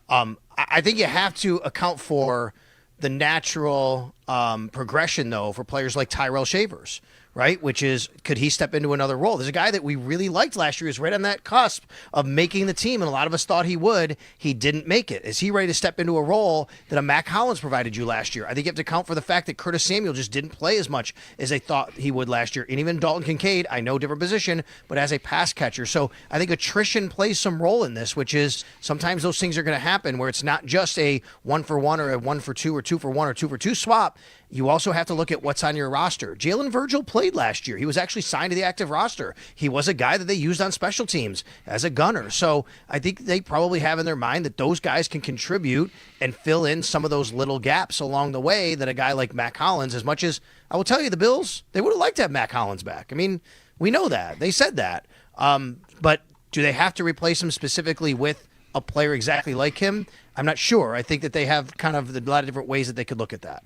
I think you have to account for the natural progression, though, for players like Tyrell Shavers, right? Which is, could he step into another role? There's a guy that we really liked last year who's right on that cusp of making the team, and a lot of us thought he would. He didn't make it. Is he ready to step into a role that a Mac Hollins provided you last year? I think you have to account for the fact that Curtis Samuel just didn't play as much as they thought he would last year. And even Dalton Kincaid, I know different position, but as a pass catcher. So I think attrition plays some role in this, which is sometimes those things are going to happen where it's not just a 1-for-1 or a 1-for-2 or 2-for-1 or 2-for-2 swap. You also have to look at what's on your roster. Jalen Virgil played last year. He was actually signed to the active roster. He was a guy that they used on special teams as a gunner. So I think they probably have in their mind that those guys can contribute and fill in some of those little gaps along the way that a guy like Mac Hollins, as much as I will tell you the Bills, they would have liked to have Mac Hollins back. I mean, we know that. They said that. But do they have to replace him specifically with a player exactly like him? I'm not sure. I think that they have kind of a lot of different ways that they could look at that.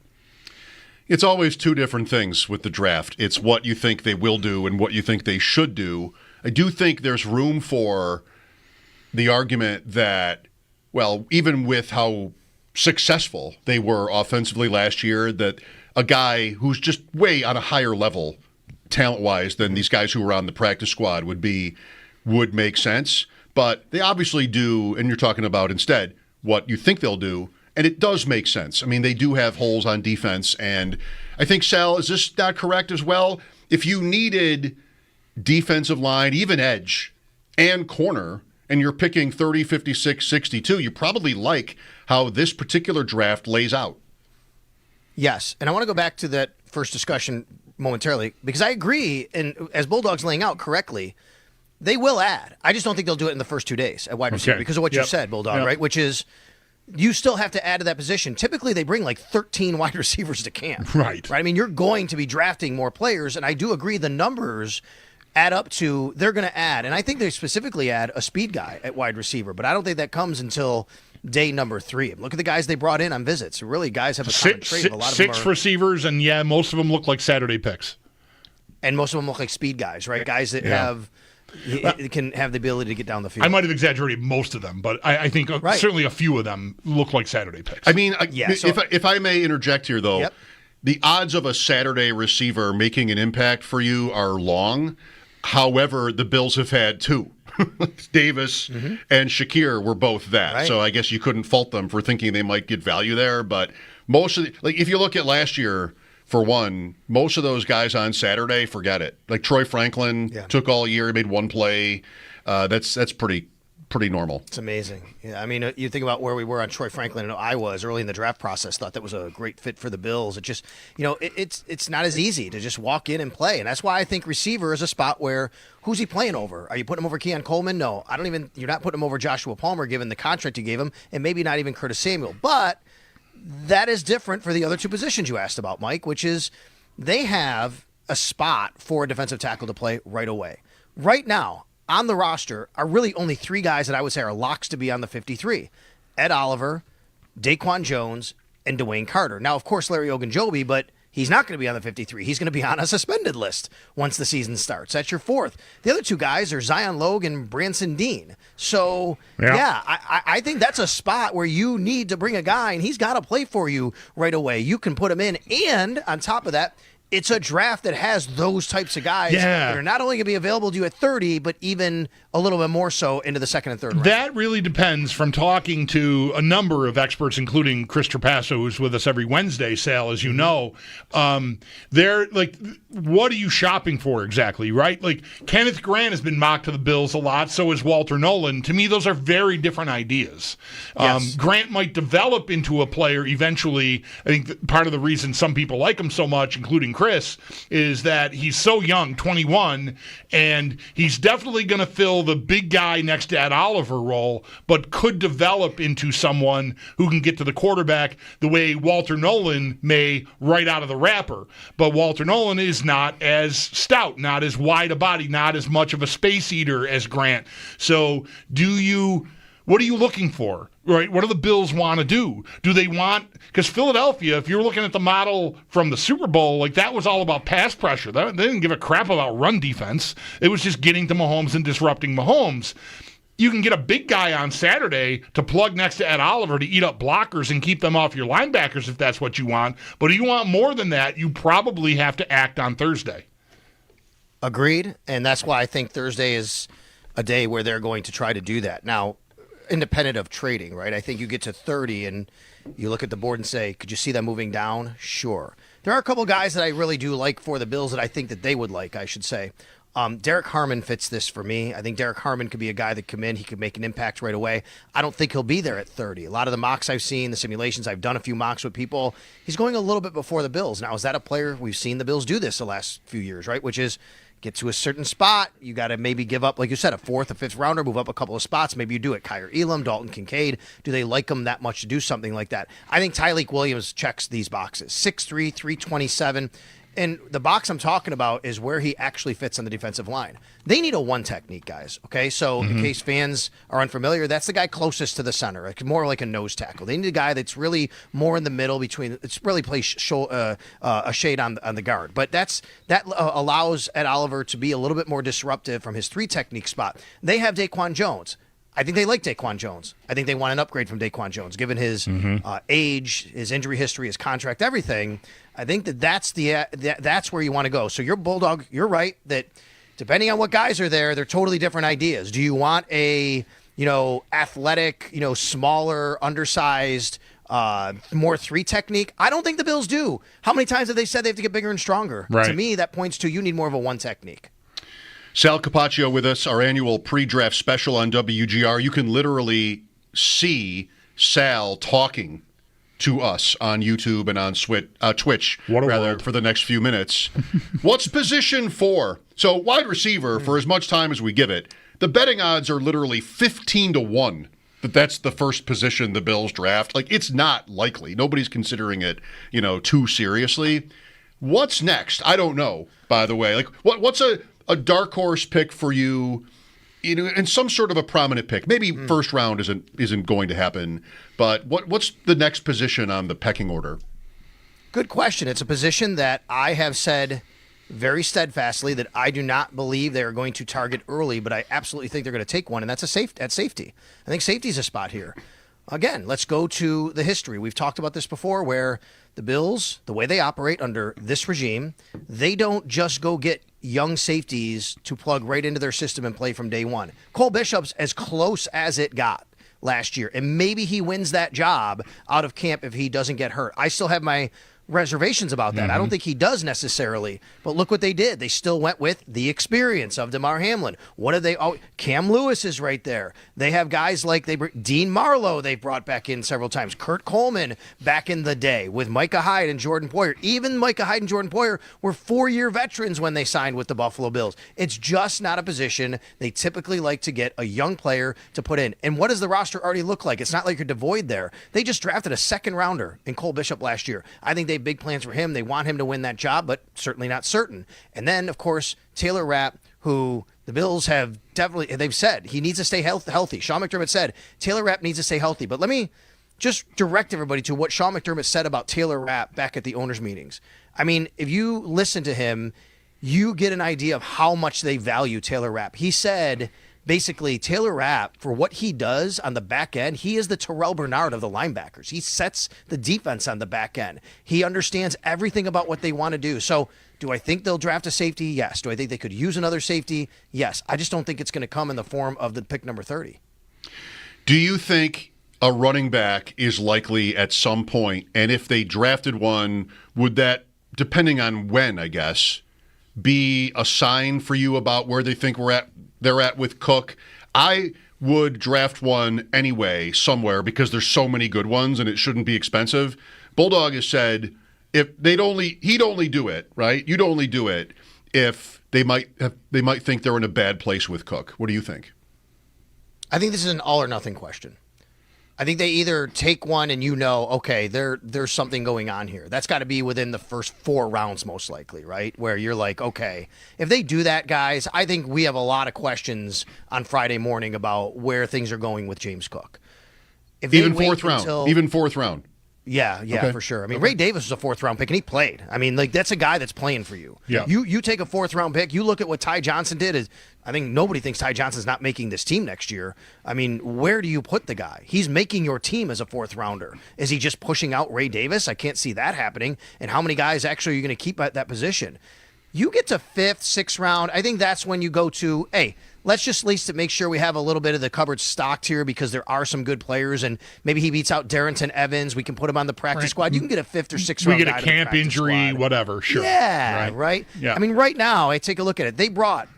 It's always two different things with the draft. It's what you think they will do and what you think they should do. I do think there's room for the argument that, well, even with how successful they were offensively last year, that a guy who's just way on a higher level talent-wise than these guys who were on the practice squad would make sense. But they obviously do, and you're talking about instead what you think they'll do, and it does make sense. I mean, they do have holes on defense, and I think, Sal, is this not correct as well? If you needed defensive line, even edge, and corner, and you're picking 30, 56, 62, you probably like how this particular draft lays out. Yes, and I want to go back to that first discussion momentarily, because I agree, and as Bulldog's laying out correctly, they will add. I just don't think they'll do it in the first 2 days at wide receiver because of what you said, Bulldog, right? Which is you still have to add to that position. Typically, they bring like 13 wide receivers to camp. Right. I mean, you're going to be drafting more players, and I do agree the numbers add up to they're going to add. And I think they specifically add a speed guy at wide receiver, but I don't think that comes until day number 3. Look at the guys they brought in on visits. Really, guys have a common trait. A lot of six receivers, and most of them look like Saturday picks. And most of them look like speed guys, right? Guys that can have the ability to get down the field. I might have exaggerated most of them, but I think certainly a few of them look like Saturday picks. I mean, if I may interject here, though, the odds of a Saturday receiver making an impact for you are long. However, the Bills have had 2. Davis and Shakir were both that. Right. So I guess you couldn't fault them for thinking they might get value there. But most of if you look at last year, for one, most of those guys on Saturday, forget it. Like Troy Franklin took all year, he made one play. That's pretty normal. It's amazing. Yeah, I mean, you think about where we were on Troy Franklin, and I was early in the draft process, thought that was a great fit for the Bills. It just, it's not as easy to just walk in and play. And that's why I think receiver is a spot where, who's he playing over? Are you putting him over Keon Coleman? No, you're not putting him over Joshua Palmer, given the contract you gave him, and maybe not even Curtis Samuel. But that is different for the other 2 positions you asked about, Mike, which is they have a spot for a defensive tackle to play right away. Right now, on the roster are really only 3 guys that I would say are locks to be on the 53. Ed Oliver, Daquan Jones, and Dwayne Carter. Now, of course, Larry Ogunjobi, but he's not going to be on the 53. He's going to be on a suspended list once the season starts. That's your 4th. The other 2 guys are Zion Logue and Branson Dean. So, I think that's a spot where you need to bring a guy, and he's got to play for you right away. You can put him in, and on top of that, it's a draft that has those types of guys that are not only going to be available to you at 30, but even a little bit more so into the 2nd and 3rd round. That really depends. From talking to a number of experts, including Chris Trapasso, who's with us every Wednesday, Sal, as you know. They're like, what are you shopping for exactly, right? Like, Kenneth Grant has been mocked to the Bills a lot, so is Walter Nolan. To me, those are very different ideas. Grant might develop into a player eventually. I think part of the reason some people like him so much, including Chris, is that he's so young, 21, and he's definitely going to fill the big guy next to Ed Oliver role, but could develop into someone who can get to the quarterback the way Walter Nolan may right out of the wrapper. But Walter Nolan is not as stout, not as wide a body, not as much of a space eater as Grant. So what are you looking for? Right? What do the Bills want to do? Do they want, because Philadelphia, if you're looking at the model from the Super Bowl, like that was all about pass pressure. They didn't give a crap about run defense. It was just getting to Mahomes and disrupting Mahomes. You can get a big guy on Saturday to plug next to Ed Oliver to eat up blockers and keep them off your linebackers if that's what you want. But if you want more than that, you probably have to act on Thursday. Agreed. And that's why I think Thursday is a day where they're going to try to do that. Now, independent of trading, right? I think you get to 30 and you look at the board and say, could you see that moving down? Sure. There are a couple guys that I really do like for the Bills that I think that they would like, I should say. Derek Harmon fits this for me. I think Derek Harmon could be a guy that come in. He could make an impact right away. I don't think he'll be there at 30. A lot of the mocks I've seen, the simulations, I've done a few mocks with people. He's going a little bit before the Bills. Now, is that a player? We've seen the Bills do this the last few years, right? Which is get to a certain spot. You got to maybe give up, like you said, a 4th, a 5th rounder, move up a couple of spots. Maybe you do it. Kyer Elam, Dalton Kincaid. Do they like him that much to do something like that? I think Tyleik Williams checks these boxes. 6'3", 327. And the box I'm talking about is where he actually fits on the defensive line. They need a one technique, guys. Okay, so in case fans are unfamiliar, that's the guy closest to the center, like more like a nose tackle. They need a guy that's really more in the middle between. It's really plays a shade on the guard, but that allows Ed Oliver to be a little bit more disruptive from his 3 technique spot. They have Daquan Jones. I think they like Daquan Jones. I think they want an upgrade from Daquan Jones, given his age, his injury history, his contract, everything. I think that's where you want to go. So your Bulldog, you're right that depending on what guys are there, they're totally different ideas. Do you want a athletic, smaller, undersized, more 3 technique? I don't think the Bills do. How many times have they said they have to get bigger and stronger? Right. To me, that points to you need more of a 1 technique. Sal Capaccio with us, our annual pre-draft special on WGR. You can literally see Sal talking to us on YouTube and on Twitch for the next few minutes. What's position 4? So wide receiver, for as much time as we give it, the betting odds are literally 15-1 that's the first position the Bills draft. Like, it's not likely. Nobody's considering it, too seriously. What's next? I don't know, by the way. Like, what's a dark horse pick for you, and some sort of a prominent pick? Maybe first round isn't going to happen, but what's the next position on the pecking order? Good question. It's a position that I have said very steadfastly that I do not believe they are going to target early, but I absolutely think they're going to take one, and that's at safety. I think safety's a spot here. Again, let's go to the history. We've talked about this before, where the Bills, the way they operate under this regime, they don't just go get young safeties to plug right into their system and play from day one. Cole Bishop's as close as it got last year, and maybe he wins that job out of camp if he doesn't get hurt. I still have my reservations about that. I don't think he does necessarily, but look what they did. They still went with the experience of DeMar Hamlin. What are they? Oh, Cam Lewis is right there. They have guys like Dean Marlowe they've brought back in several times. Kurt Coleman back in the day with Micah Hyde and Jordan Poyer. Even Micah Hyde and Jordan Poyer were 4-year veterans when they signed with the Buffalo Bills. It's just not a position they typically like to get a young player to put in. And what does the roster already look like? It's not like you're devoid there. They just drafted a 2nd rounder in Cole Bishop last year. I think they have big plans for him. They want him to win that job, but certainly not certain. And then, of course, Taylor Rapp, who the Bills have they've said he needs to stay healthy. Sean McDermott said Taylor Rapp needs to stay healthy. But let me just direct everybody to what Sean McDermott said about Taylor Rapp back at the owners' meetings. I mean, if you listen to him, you get an idea of how much they value Taylor Rapp. He said, basically, Taylor Rapp, for what he does on the back end, he is the Terrell Bernard of the linebackers. He sets the defense on the back end. He understands everything about what they want to do. So do I think they'll draft a safety? Yes. Do I think they could use another safety? Yes. I just don't think it's going to come in the form of the pick number 30. Do you think a running back is likely at some point, and if they drafted one, would that, depending on when, I guess, be a sign for you about where they think they're at with Cook? I would draft one anyway somewhere because there's so many good ones and it shouldn't be expensive. Bulldog has said he'd only do it, right? You'd only do it if they might think they're in a bad place with Cook. What do you think? I think this is an all or nothing question. I think they either take one and okay, there's something going on here. That's got to be within the first 4 rounds most likely, right? Where you're like, okay, if they do that, guys, I think we have a lot of questions on Friday morning about where things are going with James Cook. Even 4th round. Yeah, okay. For sure. I mean, Ray Davis was a 4th-round pick, and he played. I mean, that's a guy that's playing for you. Yeah. You take a 4th-round pick, you look at what Ty Johnson did. I think nobody thinks Ty Johnson's not making this team next year. I mean, where do you put the guy? He's making your team as a 4th-rounder. Is he just pushing out Ray Davis? I can't see that happening. And how many guys actually are you going to keep at that position? You get to 5th, 6th round, I think that's when you go to, hey, let's just at least make sure we have a little bit of the cupboard stocked here because there are some good players, and maybe he beats out Darrington Evans. We can put him on the practice squad. You can get a 5th or 6th round. We get a camp injury, squad. Whatever, sure. Yeah, right? Yeah. I mean, right now, I take a look at it. They brought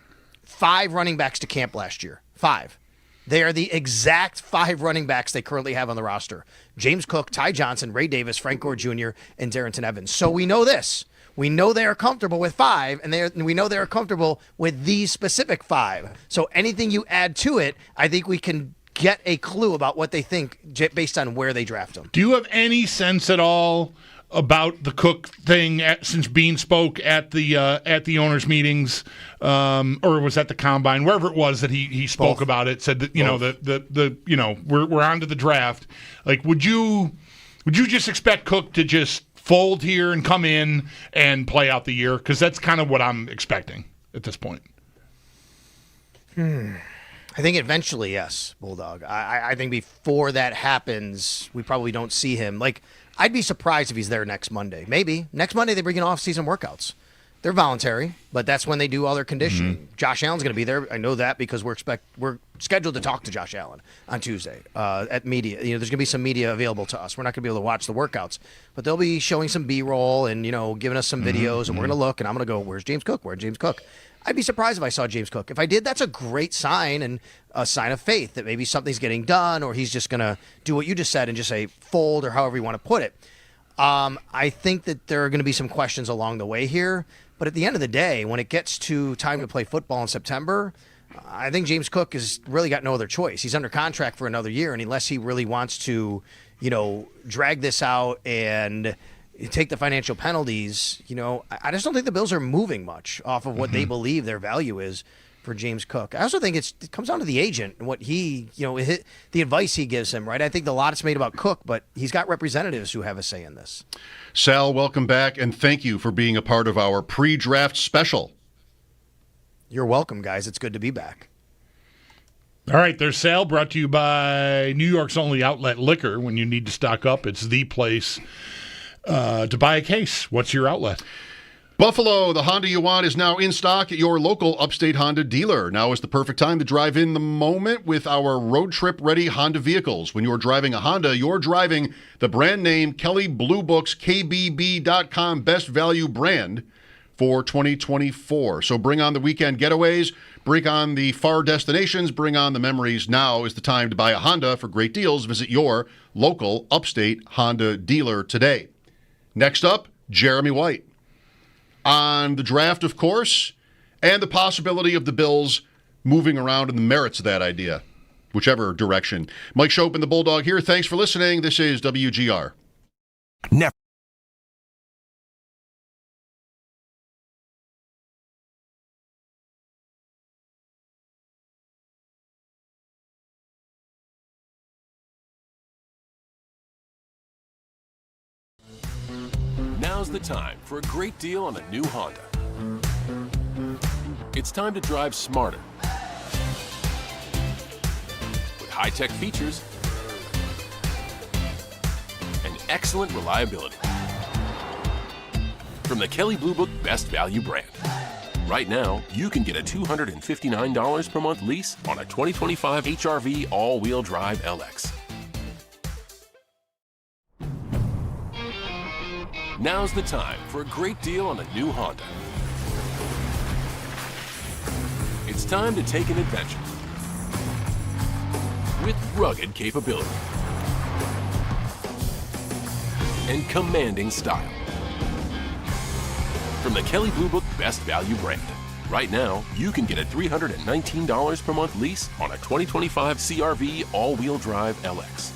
5 running backs to camp last year. 5. They are the exact 5 running backs they currently have on the roster. James Cook, Ty Johnson, Ray Davis, Frank Gore Jr., and Darrington Evans. So we know this. We know they are comfortable with 5, and we know they are comfortable with these specific 5. So anything you add to it, I think we can get a clue about what they think based on where they draft them. Do you have any sense at all about the Cook thing since Bean spoke at the owners' meetings, or was at the combine, wherever it was that he spoke about it. Said that we're on to the draft. Like, would you just expect Cook to just fold here and come in and play out the year? Because that's kind of what I'm expecting at this point. I think eventually, yes, Bulldog. I think before that happens, we probably don't see him. Like, I'd be surprised if he's there next Monday. Maybe. Next Monday, they bring in off-season workouts. They're voluntary, but that's when they do all their conditioning. Mm-hmm. Josh Allen's going to be there. I know that because we're scheduled to talk to Josh Allen on Tuesday at media. There's going to be some media available to us. We're not going to be able to watch the workouts, but they'll be showing some B-roll and, giving us some videos, and we're going to look, and I'm going to go, where's James Cook? Where's James Cook? I'd be surprised if I saw James Cook. If I did, that's a great sign and a sign of faith that maybe something's getting done, or he's just going to do what you just said and just say fold, or however you want to put it. I think that there are going to be some questions along the way here, but at the end of the day, when it gets to time to play football in September, I think James Cook has really got no other choice. He's under contract for another year, and unless he really wants to, drag this out and take the financial penalties, I just don't think the Bills are moving much off of what they believe their value is for James Cook. I also think it comes down to the agent and what he, the advice he gives him, right? I think a lot is made about Cook, but he's got representatives who have a say in this. Sal, welcome back, and thank you for being a part of our pre-draft special. You're welcome, guys. It's good to be back. All right, there's Sal, brought to you by New York's only outlet liquor. When you need to stock up, it's the place to buy a case. What's your outlet? Buffalo, the Honda you want is now in stock at your local Upstate Honda dealer. Now is the perfect time to drive in the moment with our road trip ready Honda vehicles. When you're driving a Honda, you're driving the brand name Kelley Blue Book's KBB.com best value brand for 2024. So bring on the weekend getaways, bring on the far destinations, bring on the memories. Now is the time to buy a Honda for great deals. Visit your local Upstate Honda dealer today. Next up, Jeremy White. On the draft, of course, and the possibility of the Bills moving around and the merits of that idea, whichever direction. Mike Schopp and the Bulldog here. Thanks for listening. This is WGR. Never. Now's the time for a great deal on a new Honda. It's time to drive smarter with high-tech features and excellent reliability from the Kelley Blue Book Best Value brand. Right now, you can get a $259 per month lease on a 2025 HR-V all-wheel drive LX. Now's the time for a great deal on a new Honda. It's time to take an adventure with rugged capability and commanding style. From the Kelley Blue Book Best Value brand. Right now, you can get a $319 per month lease on a 2025 CR-V all-wheel drive LX.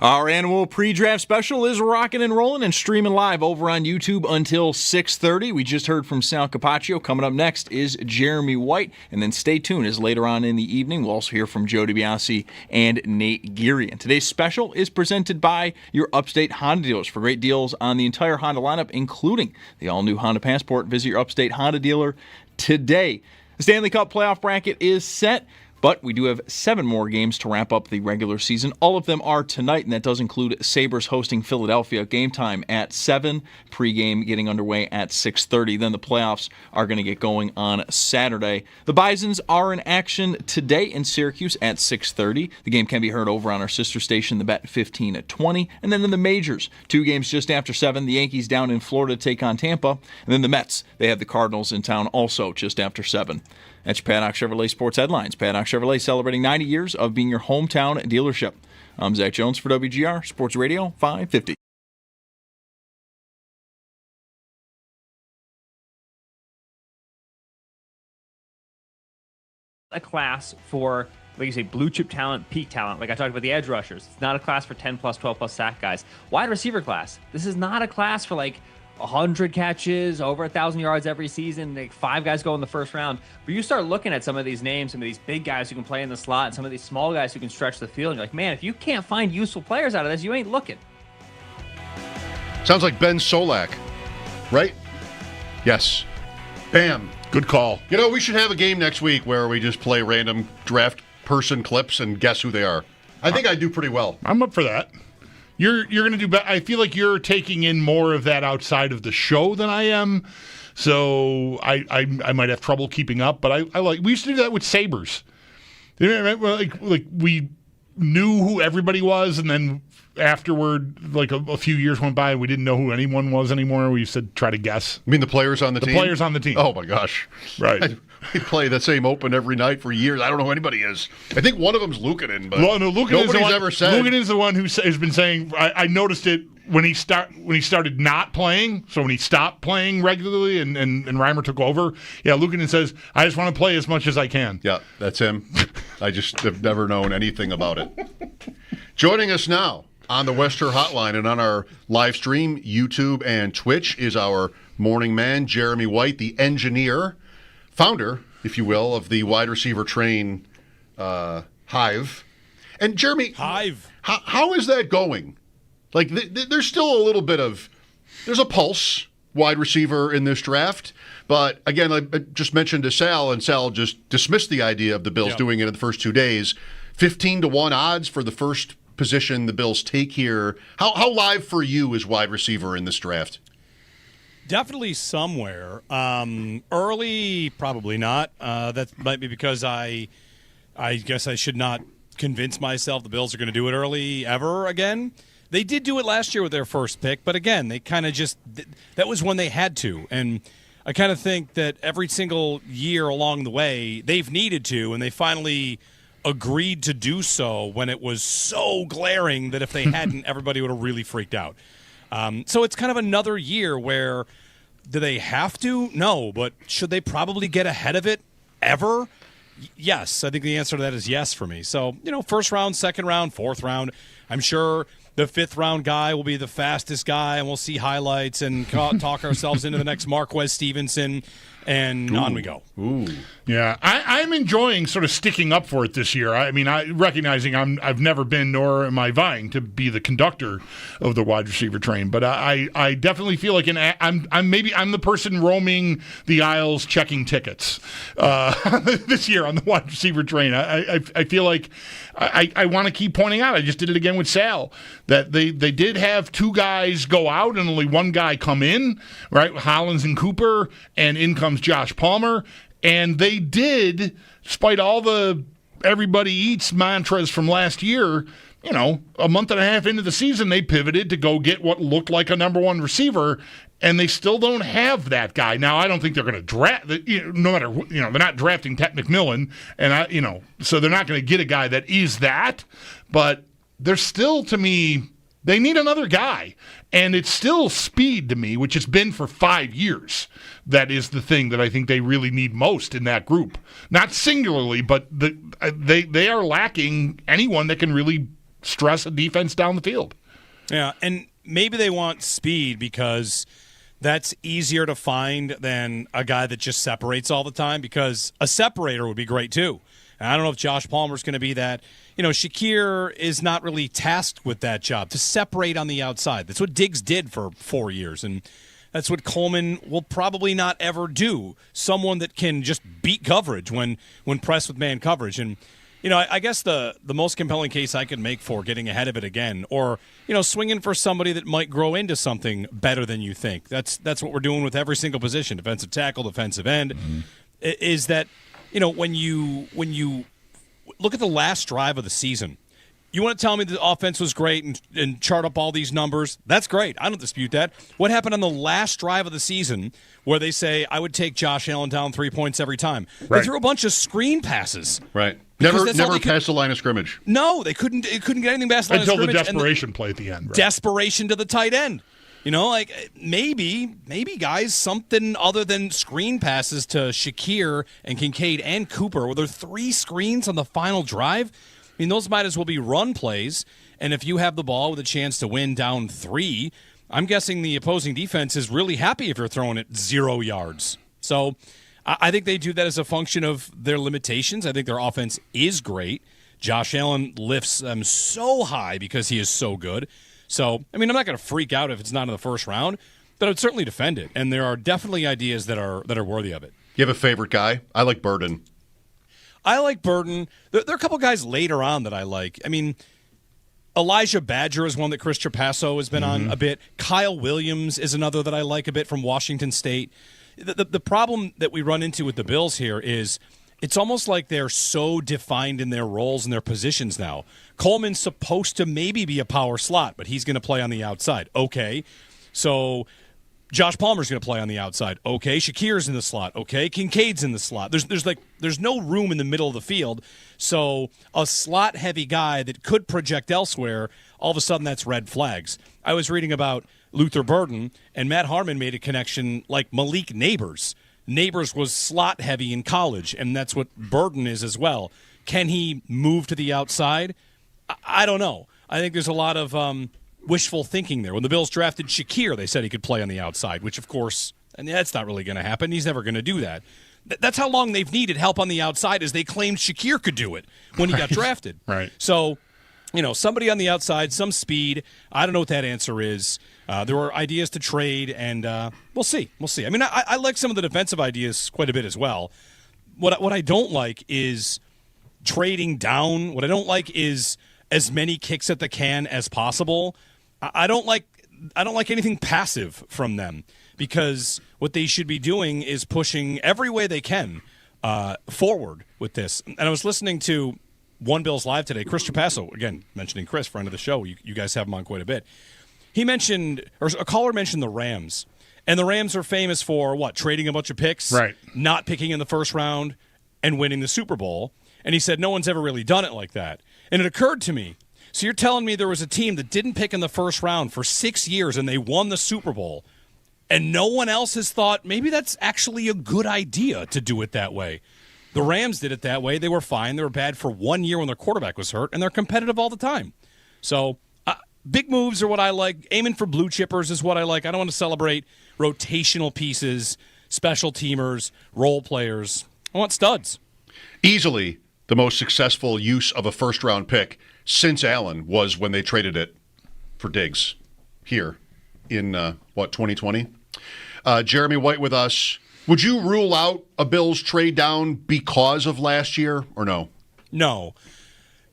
Our annual pre-draft special is rocking and rolling and streaming live over on YouTube until 6:30. We just heard from Sal Capaccio. Coming up next is Jeremy White. And then stay tuned, as later on in the evening, we'll also hear from Joe DiBiase and Nate Geary. And today's special is presented by Your Upstate Honda Dealers. For great deals on the entire Honda lineup, including the all-new Honda Passport, visit your Upstate Honda Dealer today. The Stanley Cup playoff bracket is set, but we do have 7 more games to wrap up the regular season. All of them are tonight, and that does include Sabres hosting Philadelphia. Game time at 7, pregame getting underway at 6:30. Then the playoffs are going to get going on Saturday. The Bisons are in action today in Syracuse at 6:30. The game can be heard over on our sister station, the Bet 15 at 20. And then in the majors, 2 games just after 7, the Yankees down in Florida take on Tampa. And then the Mets, they have the Cardinals in town also just after 7. That's your Paddock Chevrolet Sports Headlines. Paddock Chevrolet celebrating 90 years of being your hometown dealership. I'm Zach Jones for WGR Sports Radio 550. A class for, like you say, blue chip talent, peak talent. Like I talked about the edge rushers. It's not a class for 10 plus, 12 plus sack guys. Wide receiver class. This is not a class for like 100 catches, over 1,000 yards every season, like 5 guys go in the first round. But you start looking at some of these names, some of these big guys who can play in the slot, and some of these small guys who can stretch the field. And you're like, man, if you can't find useful players out of this, you ain't looking. Sounds like Ben Solak, right? Yes. Bam. Good call. You know, we should have a game next week where we just play random draft person clips and guess who they are. I think I do pretty well. I'm up for that. You're going to do better. I feel like you're taking in more of that outside of the show than I am, so I might have trouble keeping up. But I like. We used to do that with Sabres. Like we knew who everybody was, and then afterward, like a few years went by, and we didn't know who anyone was anymore. We used to try to guess. You mean the players on the team? The players on the team. Oh my gosh! Right. We play the same open every night for years. I don't know who anybody is. I think one of them's Lukanen, but nobody's ever said. Lukanen's the one who has been saying. I noticed it when he started not playing. So when he stopped playing regularly, and Reimer took over. Yeah, Lukanen says, "I just want to play as much as I can." Yeah, that's him. I just have never known anything about it. Joining us now on the Wester Hotline and on our live stream, YouTube and Twitch, is our morning man, Jeremy White, the engineer. Founder, if you will, of the wide receiver train Hive. And Jeremy, Hive. How is that going? Like, there's still a little bit of, there's a pulse wide receiver in this draft. But again, I just mentioned to Sal, and Sal just dismissed the idea of the Bills doing it in the first 2 days. 15-1 odds for the first position the Bills take here. How live for you is wide receiver in this draft? Definitely somewhere. Early, probably not. That might be because I guess I should not convince myself the Bills are going to do it early ever again. They did do it last year with their first pick, but again, they kind of just – that was when they had to. And I kind of think that every single year along the way, they've needed to, and they finally agreed to do so when it was so glaring that if they hadn't, everybody would have really freaked out. So it's kind of another year where do they have to? No, but should they probably get ahead of it ever? Yes, I think the answer to that is yes for me. So, first round, second round, fourth round, I'm sure the fifth round guy will be the fastest guy, and we'll see highlights and talk ourselves into the next Marquez Stevenson, and on we go. Ooh. Yeah, I'm enjoying sort of sticking up for it this year. I mean, recognizing I've never been, nor am I vying to be the conductor of the wide receiver train, but I definitely feel like I'm the person roaming the aisles checking tickets this year on the wide receiver train. I feel like I want to keep pointing out. I just did it again with Sal that they did have 2 guys go out and only 1 guy come in, right? Hollins and Cooper, and in comes Josh Palmer. And they did, despite all the everybody eats mantras from last year, a month and a half into the season, they pivoted to go get what looked like a number 1 receiver, and they still don't have that guy. Now, I don't think they're going to draft, no matter, they're not drafting Ted McMillan, and so they're not going to get a guy that is that, but they're still, to me, they need another guy. And it's still speed to me, which has been for 5 years. That is the thing that I think they really need most in that group. Not singularly, but they are lacking anyone that can really stress a defense down the field. Yeah, and maybe they want speed because that's easier to find than a guy that just separates all the time, because a separator would be great too. And I don't know if Josh Palmer's going to be that. Shakir is not really tasked with that job, to separate on the outside. That's what Diggs did for 4 years, and that's what Coleman will probably not ever do. Someone that can just beat coverage when pressed with man coverage. And I guess the most compelling case I could make for getting ahead of it again, or swinging for somebody that might grow into something better than you think. That's what we're doing with every single position: defensive tackle, defensive end. Is that when you look at the last drive of the season, you want to tell me the offense was great and chart up all these numbers? That's great. I don't dispute that. What happened on the last drive of the season where they say, I would take Josh Allen down 3 points every time? Right. They threw a bunch of screen passes. Right. Never past the line of scrimmage. No, they couldn't get anything past the line of scrimmage. Until the desperation play at the end. Right? Desperation to the tight end. Maybe guys, something other than screen passes to Shakir and Kincaid and Cooper. Were there 3 screens on the final drive? I mean, those might as well be run plays. And if you have the ball with a chance to win down 3, I'm guessing the opposing defense is really happy if you're throwing it 0 yards. So I think they do that as a function of their limitations. I think their offense is great. Josh Allen lifts them so high because he is so good. So, I'm not going to freak out if it's not in the first round, but I would certainly defend it. And there are definitely ideas that are worthy of it. You have a favorite guy? I like Burden. I like Burden. There are a couple guys later on that I like. Elijah Badger is one that Chris Trapasso has been on a bit. Kyle Williams is another that I like a bit from Washington State. The problem that we run into with the Bills here is it's almost like they're so defined in their roles and their positions now. Coleman's supposed to maybe be a power slot, but he's going to play on the outside. Okay. So Josh Palmer's going to play on the outside. Okay. Shakir's in the slot. Okay. Kincaid's in the slot. There's no room in the middle of the field. So a slot-heavy guy that could project elsewhere, all of a sudden that's red flags. I was reading about Luther Burden, and Matt Harmon made a connection like Malik Neighbors. Neighbors was slot-heavy in college, and that's what Burden is as well. Can he move to the outside? I don't know. I think there's a lot of wishful thinking there. When the Bills drafted Shakir, they said he could play on the outside, which, of course, and that's not really going to happen. He's never going to do that. That's how long they've needed help on the outside, is they claimed Shakir could do it when he got drafted. Right. So, somebody on the outside, some speed. I don't know what that answer is. There were ideas to trade, and we'll see. I like some of the defensive ideas quite a bit as well. What I don't like is trading down. What I don't like is as many kicks at the can as possible. I don't like anything passive from them, because what they should be doing is pushing every way they can forward with this. And I was listening to One Bills Live today. Chris Trapasso, again, mentioning Chris, friend of the show. You guys have him on quite a bit. He mentioned, or a caller mentioned the Rams. And the Rams are famous for, trading a bunch of picks, right, not picking in the first round, and winning the Super Bowl. And he said no one's ever really done it like that. And it occurred to me, so you're telling me there was a team that didn't pick in the first round for 6 years and they won the Super Bowl, and no one else has thought maybe that's actually a good idea to do it that way. The Rams did it that way. They were fine. They were bad for 1 year when their quarterback was hurt, and they're competitive all the time. So big moves are what I like. Aiming for blue chippers is what I like. I don't want to celebrate rotational pieces, special teamers, role players. I want studs. Easily the most successful use of a first-round pick since Allen was when they traded it for Diggs here in, 2020? Jeremy White with us. Would you rule out a Bills trade down because of last year, or no? No,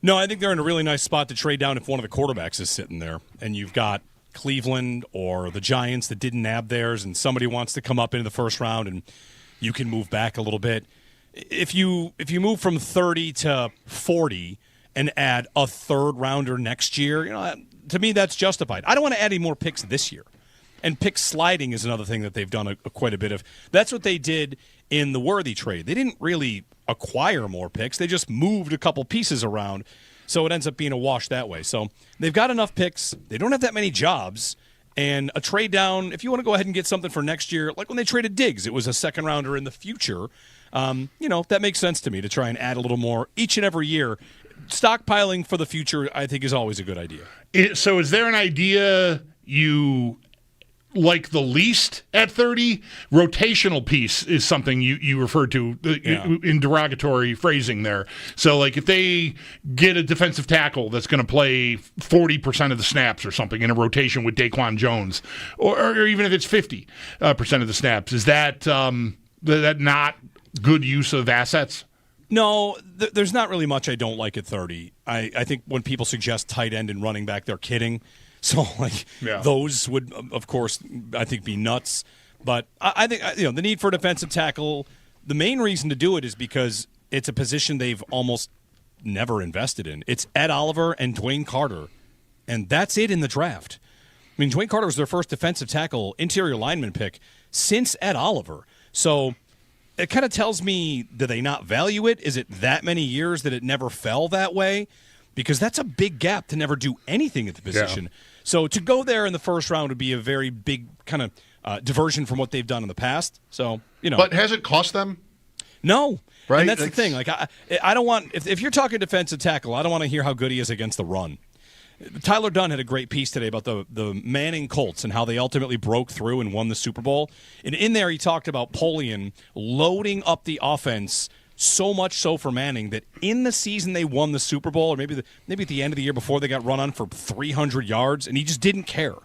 I think they're in a really nice spot to trade down if one of the quarterbacks is sitting there, and you've got Cleveland or the Giants that didn't nab theirs, and somebody wants to come up into the first round, and you can move back a little bit. If you move from 30 to 40 and add a third rounder next year, to me that's justified. I don't want to add any more picks this year. And pick sliding is another thing that they've done quite a bit of. That's what they did in the Worthy trade. They didn't really acquire more picks. They just moved a couple pieces around, so it ends up being a wash that way. So they've got enough picks. They don't have that many jobs. And a trade down, if you want to go ahead and get something for next year, like when they traded Diggs, it was a second rounder in the future. That makes sense to me to try and add a little more each and every year. stockpiling for the future, I think, is always a good idea. So is there an idea you like the least at 30? Rotational piece is something you referred to in derogatory phrasing there. So, like, if they get a defensive tackle that's going to play 40% of the snaps or something in a rotation with Daquan Jones, or even if it's 50% of the snaps, is that not good use of assets? No, there's not really much I don't like at 30. I think when people suggest tight end and running back, they're kidding. So, those would, of course, I think, be nuts. But I think, the need for a defensive tackle, the main reason to do it is because it's a position they've almost never invested in. It's Ed Oliver and Dwayne Carter, and that's it in the draft. I mean, Dwayne Carter was their first defensive tackle, interior lineman pick since Ed Oliver. So it kind of tells me, do they not value it? Is it that many years that it never fell that way? Because that's a big gap to never do anything at the position. Yeah. So to go there in the first round would be a very big kind of diversion from what they've done in the past. So, But has it cost them? No. Right? And that's the thing. Like, I don't want, if you're talking defensive tackle, I don't want to hear how good he is against the run. Tyler Dunn had a great piece today about the Manning Colts and how they ultimately broke through and won the Super Bowl. And in there he talked about Polian loading up the offense so much so for Manning that in the season they won the Super Bowl, or maybe at the end of the year before, they got run on for 300 yards, and he just didn't care.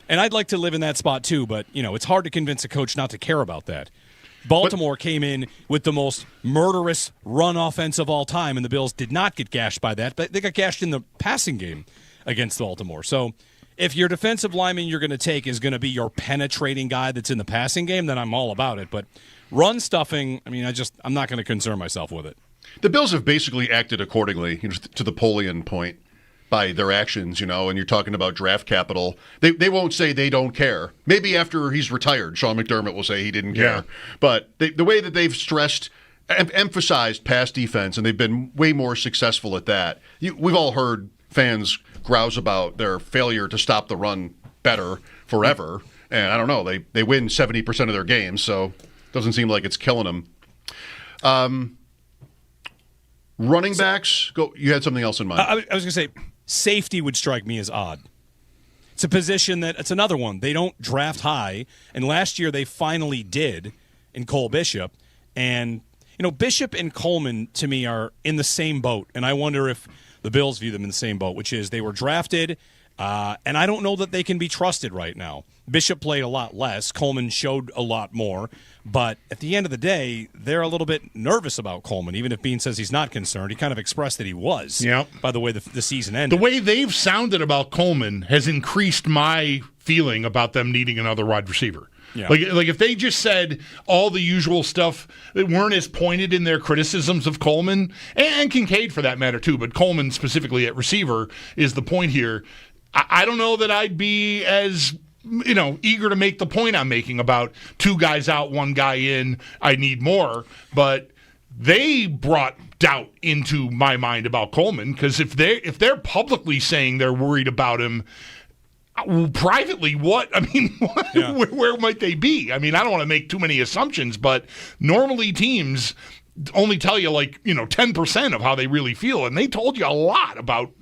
And I'd like to live in that spot too, but it's hard to convince a coach not to care about that. Baltimore came in with the most murderous run offense of all time, and the Bills did not get gashed by that, but they got gashed in the passing game against Baltimore. So if your defensive lineman you're going to take is going to be your penetrating guy that's in the passing game, then I'm all about it. But run stuffing, I'm not going to concern myself with it. The Bills have basically acted accordingly to the Polian point by their actions, and you're talking about draft capital. They won't say they don't care. Maybe after he's retired, Sean McDermott will say he didn't care. Yeah. But the way that they've emphasized pass defense, and they've been way more successful at that. We've all heard fans grouse about their failure to stop the run better forever. And I don't know, they win 70% of their games, so it doesn't seem like it's killing them. Running backs, go. You had something else in mind. I was going to say, safety would strike me as odd. It's a position it's another one. They don't draft high, and last year they finally did in Cole Bishop. And, Bishop and Coleman, to me, are in the same boat, and I wonder if the Bills view them in the same boat, which is they were drafted, and I don't know that they can be trusted right now. Bishop played a lot less. Coleman showed a lot more. But at the end of the day, they're a little bit nervous about Coleman, even if Bean says he's not concerned. He kind of expressed that he was, by the way the season ended. The way they've sounded about Coleman has increased my feeling about them needing another wide receiver. Yeah. Like if they just said all the usual stuff that weren't as pointed in their criticisms of Coleman, and Kincaid for that matter too, but Coleman specifically at receiver is the point here. I don't know that I'd be as eager to make the point I'm making about two guys out, one guy in, I need more. But they brought doubt into my mind about Coleman, because if they're publicly saying they're worried about him, privately, where might they be? I don't want to make too many assumptions, but normally teams only tell you 10% of how they really feel, and they told you a lot about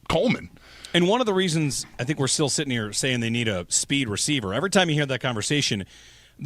Coleman. And one of the reasons I think we're still sitting here saying they need a speed receiver, every time you hear that conversation,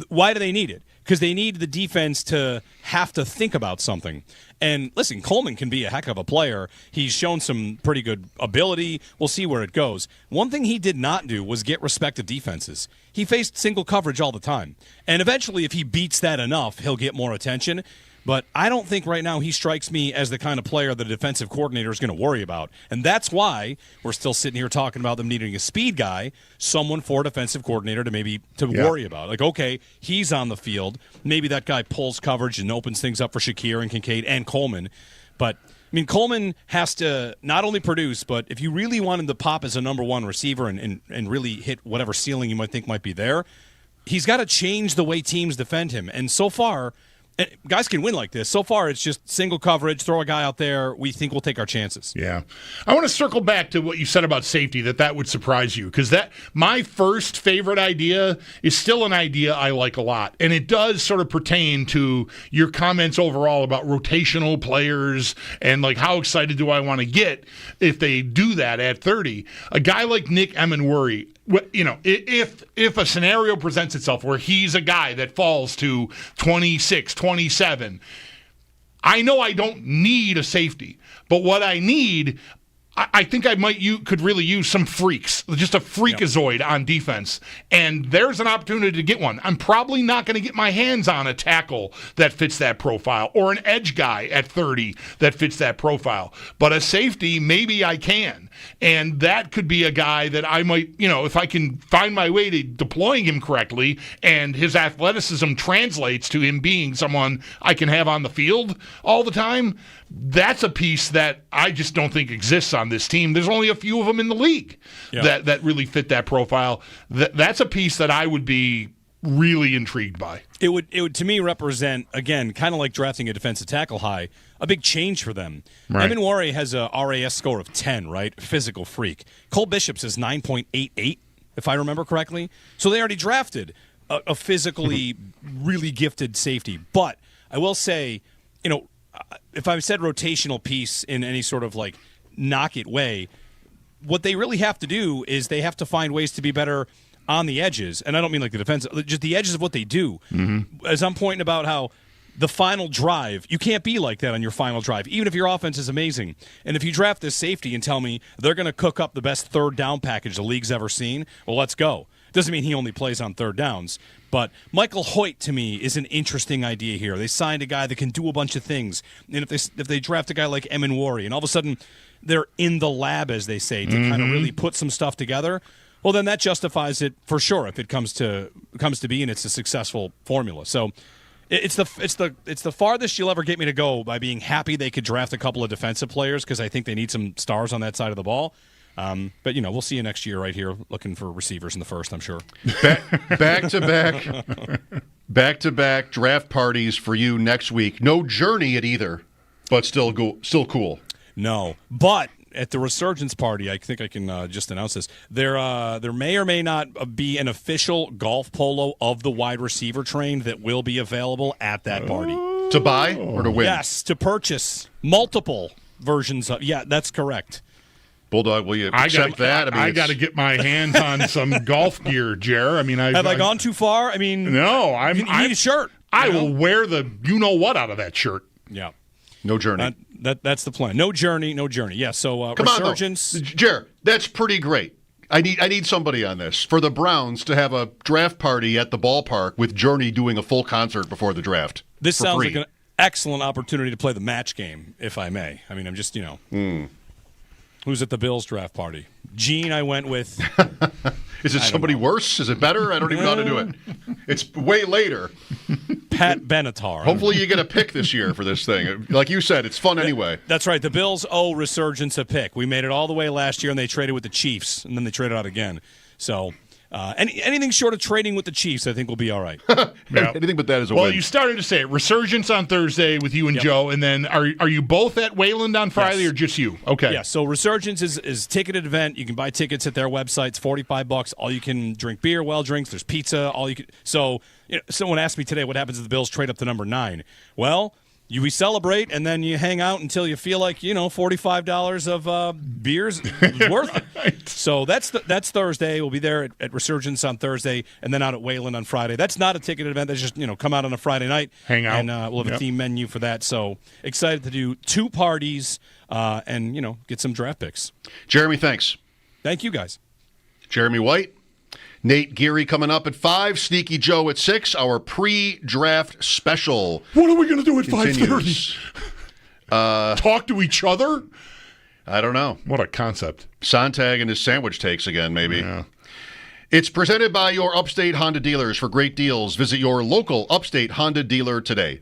why do they need it? Because they need the defense to have to think about something. And listen, Coleman can be a heck of a player. He's shown some pretty good ability. We'll see where it goes. One thing he did not do was get respect of defenses. He faced single coverage all the time. And eventually, if he beats that enough, he'll get more attention. But I don't think right now he strikes me as the kind of player the defensive coordinator is going to worry about. And that's why we're still sitting here talking about them needing a speed guy, someone for a defensive coordinator to worry about. Like, okay, he's on the field. Maybe that guy pulls coverage and opens things up for Shakir and Kincaid and Coleman. But, Coleman has to not only produce, but if you really want him to pop as a number one receiver and really hit whatever ceiling you might think might be there, he's got to change the way teams defend him. And so far, And guys can win like this. So far, it's just single coverage, throw a guy out there. We think we'll take our chances. Yeah. I want to circle back to what you said about safety, that would surprise you, because my first favorite idea is still an idea I like a lot. And it does sort of pertain to your comments overall about rotational players and like how excited do I want to get if they do that at 30. A guy like Nick Emenworry, you know, if a scenario presents itself where he's a guy that falls to 26, 27, I know I don't need a safety, but what I need, I think could really use some freaks, just a freakazoid on defense, and there's an opportunity to get one. I'm probably not going to get my hands on a tackle that fits that profile or an edge guy at 30 that fits that profile, but a safety, maybe I can, and that could be a guy that I might, you know, if I can find my way to deploying him correctly and his athleticism translates to him being someone I can have on the field all the time, that's a piece that I just don't think exists on this team. There's only a few of them in the league that really fit that profile. That's a piece that I would be really intrigued by. It would to me represent, again, kind of like drafting a defensive tackle high, a big change for them. Right. Emenworry has a RAS score of 10, right? Physical freak. Cole Bishop's is 9.88, if I remember correctly. So they already drafted a physically really gifted safety. But I will say, you know, if I said rotational piece in any sort of like knock it way, what they really have to do is they have to find ways to be better on the edges. And I don't mean like the defense, just the edges of what they do. Mm-hmm. As I'm pointing about how the final drive, you can't be like that on your final drive, even if your offense is amazing. And if you draft this safety and tell me they're going to cook up the best third down package the league's ever seen, well, let's go. Doesn't mean he only plays on third downs. But Michael Hoyt, to me, is an interesting idea here. They signed a guy that can do a bunch of things. And if they draft a guy like Emenworry, and all of a sudden they're in the lab, as they say, to kind of really put some stuff together, well, then that justifies it for sure if it comes to be and it's a successful formula. So it's the farthest you'll ever get me to go by being happy they could draft a couple of defensive players, because I think they need some stars on that side of the ball. But, you know, we'll see you next year right here looking for receivers in the first, I'm sure. Back-to-back draft parties for you next week. No Journey at either, but still cool. No, but at the Resurgence party, I think I can just announce this. There may or may not be an official golf polo of the wide receiver train that will be available at that party. To buy or to win? Yes, to purchase multiple versions of. Yeah, that's correct. Bulldog, will you accept that? I got to get my hands on some golf gear, Jer. I mean, have I gone too far? I mean, no. You need a shirt. I will wear the you-know-what out of that shirt. Yeah. No Journey. That's the plan. No Journey. Yeah, so Resurgence. On, Jer, that's pretty great. I need somebody on this. For the Browns to have a draft party at the ballpark with Journey doing a full concert before the draft. This sounds like an excellent opportunity to play the match game, if I may. I mean, I'm just, you know. Who's at the Bills draft party? Gene, I went with. Is it somebody worse? Is it better? I don't even know how to do it. It's way later. Pat Benatar. Hopefully you get a pick this year for this thing. Like you said, it's fun anyway. That's right. The Bills owe Resurgence a pick. We made it all the way last year, and they traded with the Chiefs, and then they traded out again. So anything short of trading with the Chiefs, I think will be all right. Yeah. Anything but that is a win. Well, you started to say it. Resurgence on Thursday with you and Joe, and then are you both at Wayland on Friday or just you? Okay. Yeah, so Resurgence is a ticketed event. You can buy tickets at their website. It's $45. All you can drink beer, well drinks. There's pizza. All you can. So someone asked me today what happens if the Bills trade up to number 9. Well, we celebrate, and then you hang out until you feel like, $45 of beers is worth it. Right. So that's Thursday. We'll be there at Resurgence on Thursday, and then out at Wayland on Friday. That's not a ticketed event. That's just, come out on a Friday night. Hang out. And we'll have a theme menu for that. So excited to do 2 parties and, get some draft picks. Jeremy, thanks. Thank you, guys. Jeremy White. Nate Geary coming up at 5. Sneaky Joe at 6. Our pre-draft special. What are we going to do at 5:30? Talk to each other? I don't know. What a concept. Sontag and his sandwich takes again, maybe. Yeah. It's presented by Your Upstate Honda Dealers. For great deals, visit your local Upstate Honda dealer today.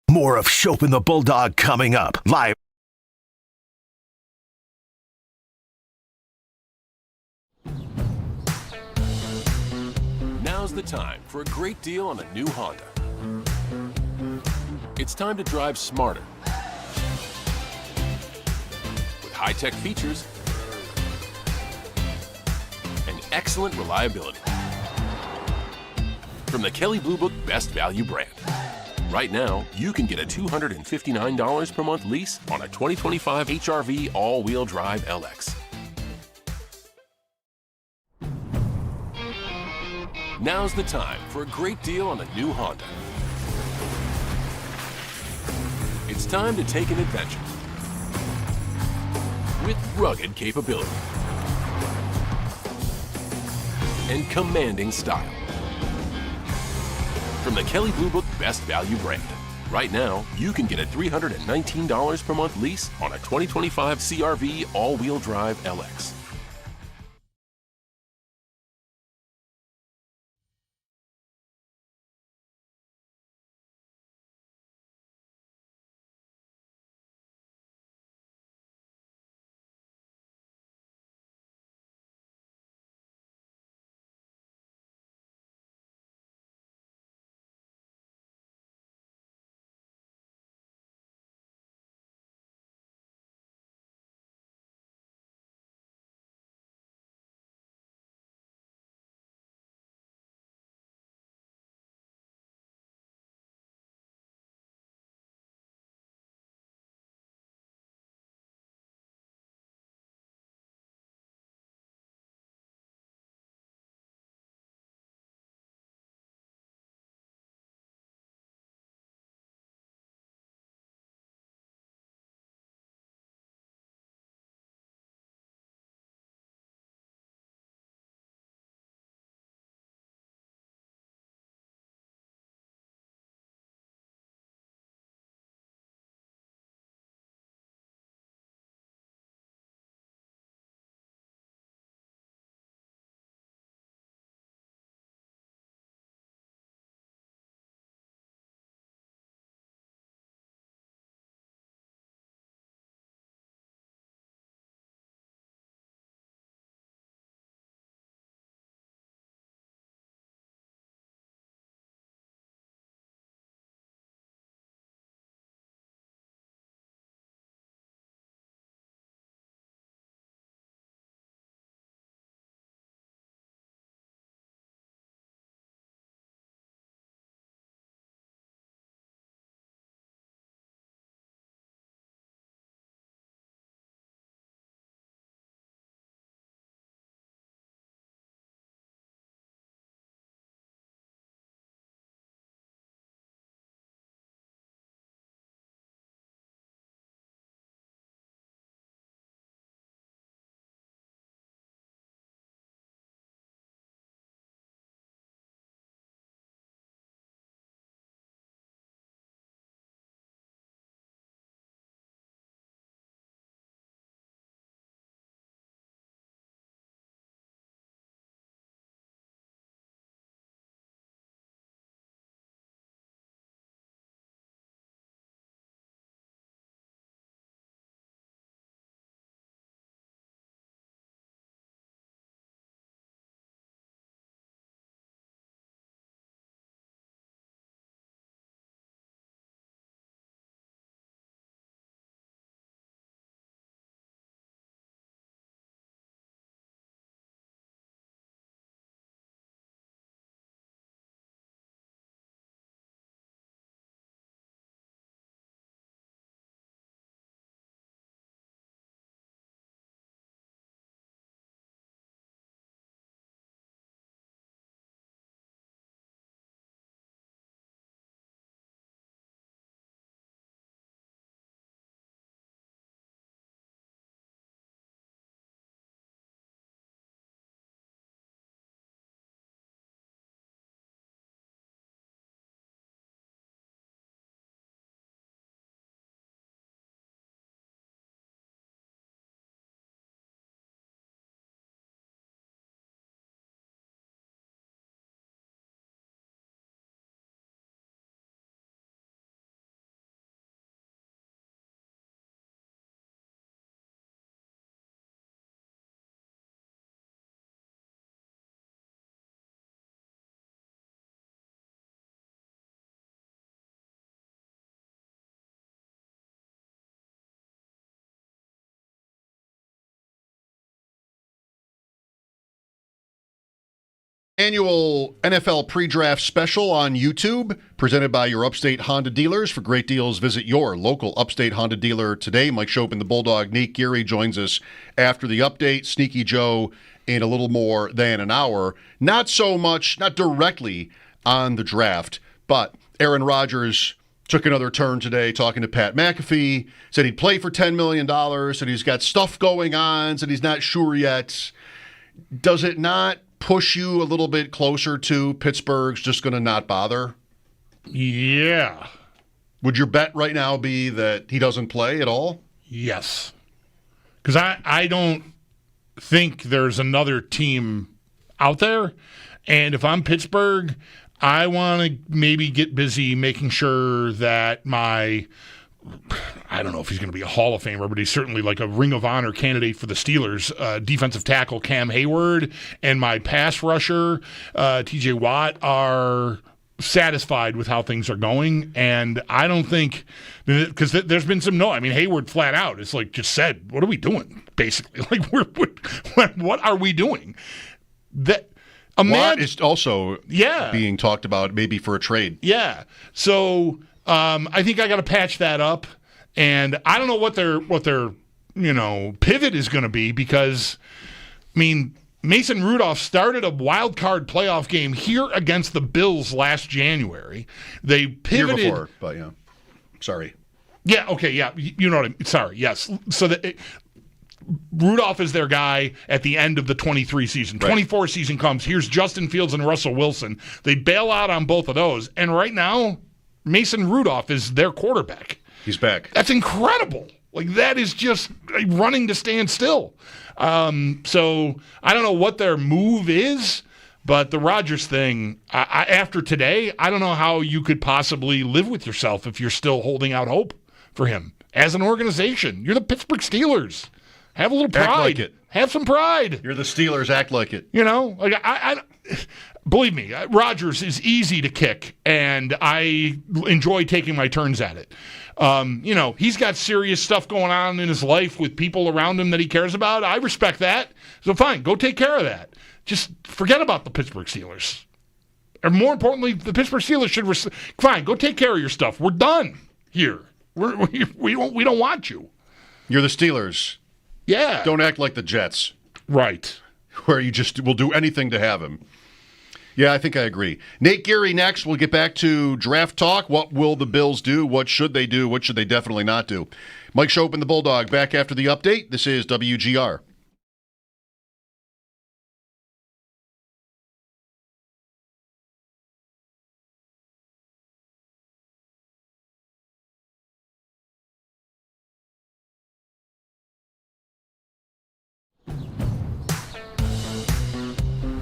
More of Schopp and the Bulldog coming up live. Now's the time for a great deal on a new Honda. It's time to drive smarter. With high-tech features and excellent reliability. From the Kelley Blue Book Best Value brand. Right now, you can get a $259 per month lease on a 2025 HR-V all-wheel drive LX. Now's the time for a great deal on a new Honda. It's time to take an adventure with rugged capability and commanding style. From the Kelley Blue Book Best Value brand. Right now, you can get a $319 per month lease on a 2025 CR-V all-wheel drive LX. Annual NFL pre-draft special on YouTube, presented by your Upstate Honda Dealers. For great deals, visit your local Upstate Honda dealer today. Mike Schopp and the Bulldog. Nate Geary joins us after the update. Sneaky Joe in a little more than an hour. Not so much, not directly on the draft, but Aaron Rodgers took another turn today talking to Pat McAfee, said he'd play for $10 million, said he's got stuff going on, said he's not sure yet. Does it not push you a little bit closer to Pittsburgh's just going to not bother? Yeah. Would your bet right now be that he doesn't play at all? Yes. Because I don't think there's another team out there. And if I'm Pittsburgh, I want to maybe get busy making sure that I don't know if he's going to be a Hall of Famer, but he's certainly like a Ring of Honor candidate for the Steelers. Defensive tackle Cam Hayward and my pass rusher, TJ Watt, are satisfied with how things are going. And I don't think, because there's been some I mean, Hayward flat out is like just said, what are we doing? Basically, like what are we doing? Watt is also being talked about maybe for a trade. Yeah. So I think I got to patch that up, and I don't know what their pivot is going to be, because I mean, Mason Rudolph started a wild card playoff game here against the Bills last January. They pivoted year before, but yeah, sorry. Yeah. Okay. Yeah. You know what I mean. Sorry. Yes. So that. Rudolph is their guy at the end of the 23 season. 24 season comes. Here's Justin Fields and Russell Wilson. They bail out on both of those. And right now, Mason Rudolph is their quarterback. He's back. That's incredible. Like, that is just running to stand still. So I don't know what their move is, but the Rodgers thing, after today, I don't know how you could possibly live with yourself if you're still holding out hope for him. As an organization, you're the Pittsburgh Steelers. Have a little pride. Act like it. Have some pride. You're the Steelers. Act like it. You know, like I believe me, Rodgers is easy to kick, and I enjoy taking my turns at it. He's got serious stuff going on in his life with people around him that he cares about. I respect that. So fine, go take care of that. Just forget about the Pittsburgh Steelers. Or more importantly, the Pittsburgh Steelers should fine, go take care of your stuff. We're done here. We don't want you. You're the Steelers. Yeah. Don't act like the Jets. Right. Where you just will do anything to have him. Yeah, I think I agree. Nate Geary next. We'll get back to draft talk. What will the Bills do? What should they do? What should they definitely not do? Mike Schopp and the Bulldog back after the update. This is WGR.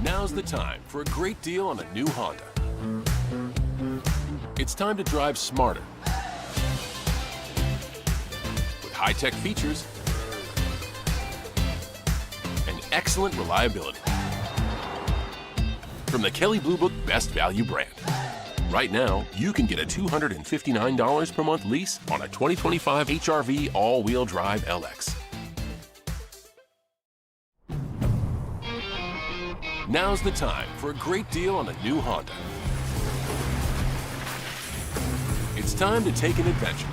Now's the time for a great deal on a new Honda. It's time to drive smarter with high-tech features and excellent reliability from the Kelley Blue Book Best Value brand. Right now, you can get a $259 per month lease on a 2025 HR-V all-wheel drive LX. Now's the time for a great deal on a new Honda. It's time to take an adventure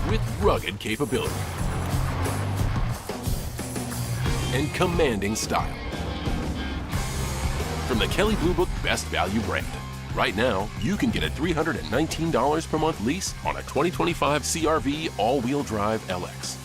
with rugged capability and commanding style. From the Kelley Blue Book Best Value brand. Right now, you can get a $319 per month lease on a 2025 CR-V all-wheel drive LX.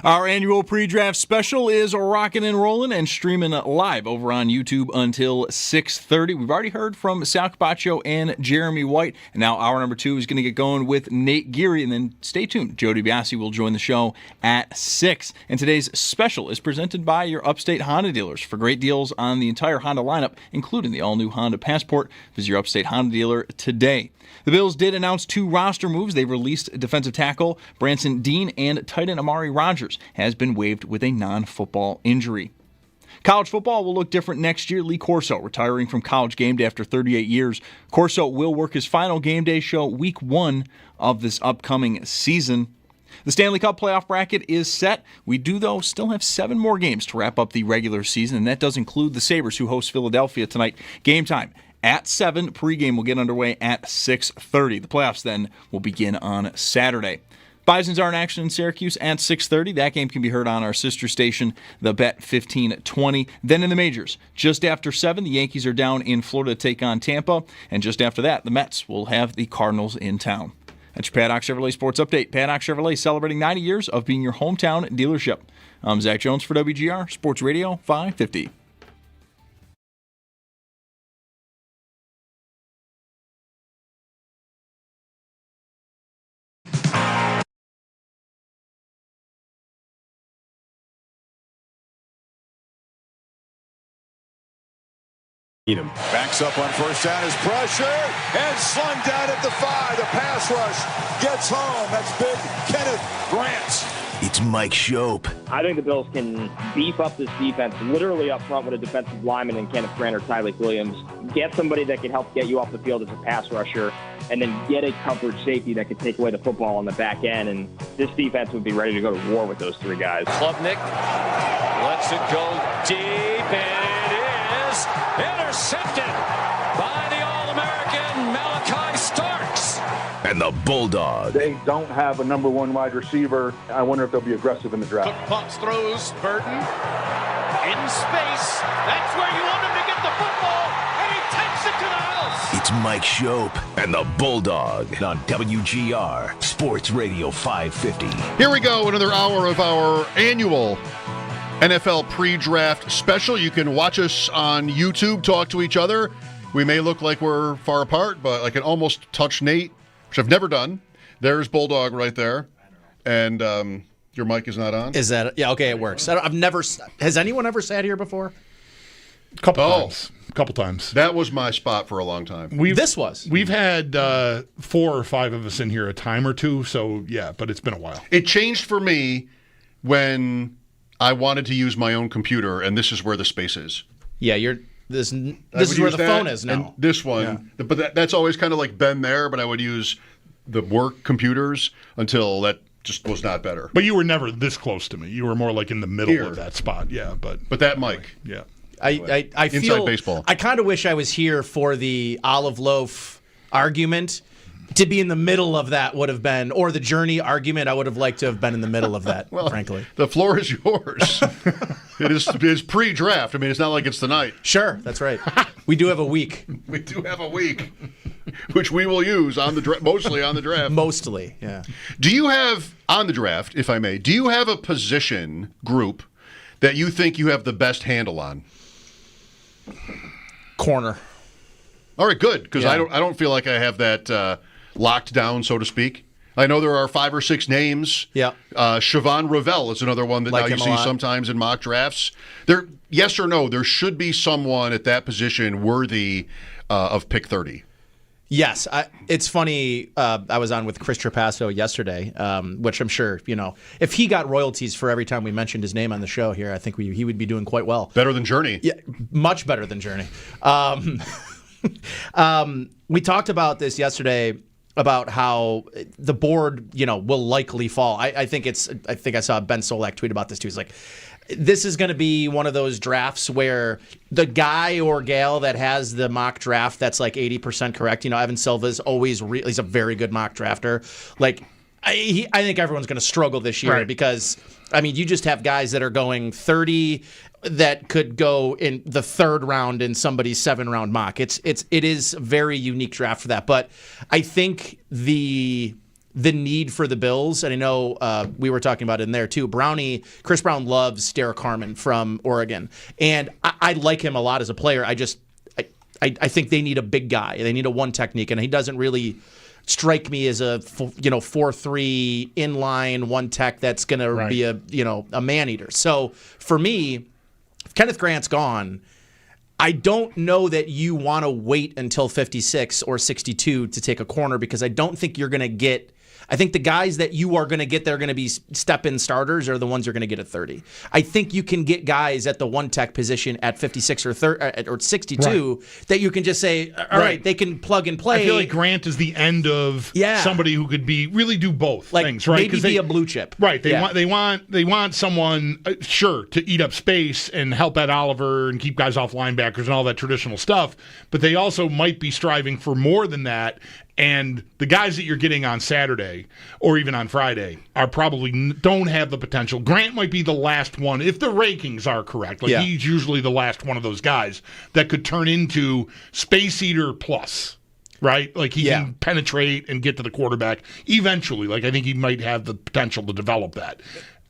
Our annual pre-draft special is rocking and rolling and streaming live over on YouTube until 6:30. We've already heard from Sal Capaccio and Jeremy White, and now hour number 2 is going to get going with Nate Geary, and then stay tuned. Joe DiBiase will join the show at 6. And today's special is presented by Your Upstate Honda Dealers. For great deals on the entire Honda lineup, including the all-new Honda Passport, visit Your Upstate Honda Dealer today. The Bills did announce 2 roster moves. They released defensive tackle Branson Dean, and tight end Amari Rodgers has been waived with a non-football injury. College football will look different next year. Lee Corso retiring from College Game Day after 38 years. Corso will work his final game day show week 1 of this upcoming season. The Stanley Cup playoff bracket is set. We do, though, still have 7 more games to wrap up the regular season, and that does include the Sabres, who host Philadelphia tonight. Game time at 7. Pregame will get underway at 6:30. The playoffs then will begin on Saturday. Bisons are in action in Syracuse at 6:30. That game can be heard on our sister station, the Bet 1520. Then in the majors, just after 7, the Yankees are down in Florida to take on Tampa. And just after that, the Mets will have the Cardinals in town. That's your Paddock Chevrolet Sports Update. Paddock Chevrolet celebrating 90 years of being your hometown dealership. I'm Zach Jones for WGR Sports Radio 550. Backs up on first down, is pressure, and slung down at the 5. The pass rush gets home. That's big Kenneth Grant. It's Mike Schopp. I think the Bills can beef up this defense literally up front with a defensive lineman in Kenneth Grant or Tyreek Williams. Get somebody that can help get you off the field as a pass rusher, and then get a coverage safety that can take away the football on the back end. And this defense would be ready to go to war with those 3 guys. Klubnik lets it go deep, and it is intercepted by the All-American Malachi Starks. And the Bulldog. They don't have a number 1 wide receiver. I wonder if they'll be aggressive in the draft. Cook pumps, throws, Burton in space. That's where you want him to get the football, and he takes it to the house. It's Mike Schopp and the Bulldog on WGR Sports Radio 550. Here we go, another hour of our annual NFL pre-draft special. You can watch us on YouTube, talk to each other. We may look like we're far apart, but I can almost touch Nate, which I've never done. There's Bulldog right there. And your mic is not on? Is that, yeah, okay, it works. I've never, has anyone ever sat here before? Couple times. That was my spot for a long time. We've had 4 or 5 of us in here a time or two, so yeah, but it's been a while. It changed for me when I wanted to use my own computer, and this is where the space is. Yeah, this is where the phone is now. And this one, yeah. But that's always kind of like been there, but I would use the work computers until that just was not better. But you were never this close to me. You were more like in the middle of that spot, yeah. But that mic. Yeah. I feel, inside baseball. I kind of wish I was here for the olive loaf argument. To be in the middle of that would have been, or the Journey argument, I would have liked to have been in the middle of that, well, frankly. The floor is yours. It's pre-draft. I mean, it's not like it's tonight. Sure, that's right. We do have a week. We do have a week, which we will use on the mostly on the draft. Mostly, yeah. Do you have, on the draft, if I may, do you have a position group that you think you have the best handle on? Corner. All right, good, because I don't feel like I have that locked down, so to speak. I know there are 5 or 6 names. Yeah. Siobhan Ravel is another one that now you see sometimes in mock drafts. Yes or no, there should be someone at that position worthy of pick 30. Yes. It's funny. I was on with Chris Trapasso yesterday, which I'm sure, if he got royalties for every time we mentioned his name on the show here, I think he would be doing quite well. Better than Journey. Yeah, much better than Journey. We talked about this yesterday, about how the board, will likely fall. I think I saw Ben Solak tweet about this too. He's like, this is going to be one of those drafts where the guy or gal that has the mock draft that's like 80% correct. Evan Silva's always he's a very good mock drafter. Like, I think everyone's going to struggle this year because, you just have guys that are going 30 that could go in the 3rd round in somebody's 7-round mock. It is a very unique draft for that. But I think the the need for the Bills, and I know we were talking about it in there too. Chris Brown loves Derek Harmon from Oregon, and I like him a lot as a player. I think they need a big guy. They need a one technique, and he doesn't really strike me as a 4-3 inline one tech that's going to be a man eater. So for me, if Kenneth Grant's gone, I don't know that you want to wait until 56 or 62 to take a corner, because I don't think you're going to get. I think the guys that you are going to get that are going to be step-in starters are the ones you're going to get at 30. I think you can get guys at the one tech position at 56 or 30, or 62 that you can just say, all right, they can plug and play. I feel like Grant is the end of somebody who could really do both things, right? Maybe be a blue chip. Right. They want someone to eat up space and help Ed Oliver and keep guys off linebackers and all that traditional stuff, but they also might be striving for more than that. And the guys that you're getting on Saturday or even on Friday are probably don't have the potential. Grant might be the last one, if the rankings are correct. He's usually the last one of those guys that could turn into space eater plus, right? Like he can penetrate and get to the quarterback eventually. Like I think he might have the potential to develop that.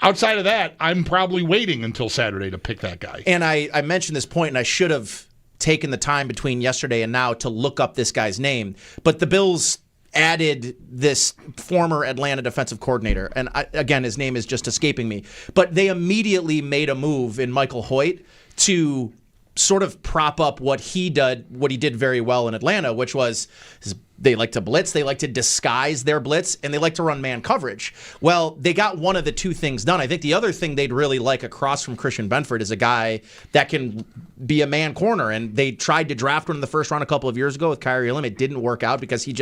Outside of that, I'm probably waiting until Saturday to pick that guy. And I mentioned this point, and I should have taken the time between yesterday and now to look up this guy's name. But the Bills added this former Atlanta defensive coordinator. And again, his name is just escaping me. But they immediately made a move in Michael Hoyt to sort of prop up what he did very well in Atlanta, which was they like to blitz, they like to disguise their blitz, and they like to run man coverage. Well, they got one of the two things done. I think the other thing they'd really like across from Christian Benford is a guy that can be a man corner, and they tried to draft one in the first round a couple of years ago with Kyrie Elam. It didn't work out because he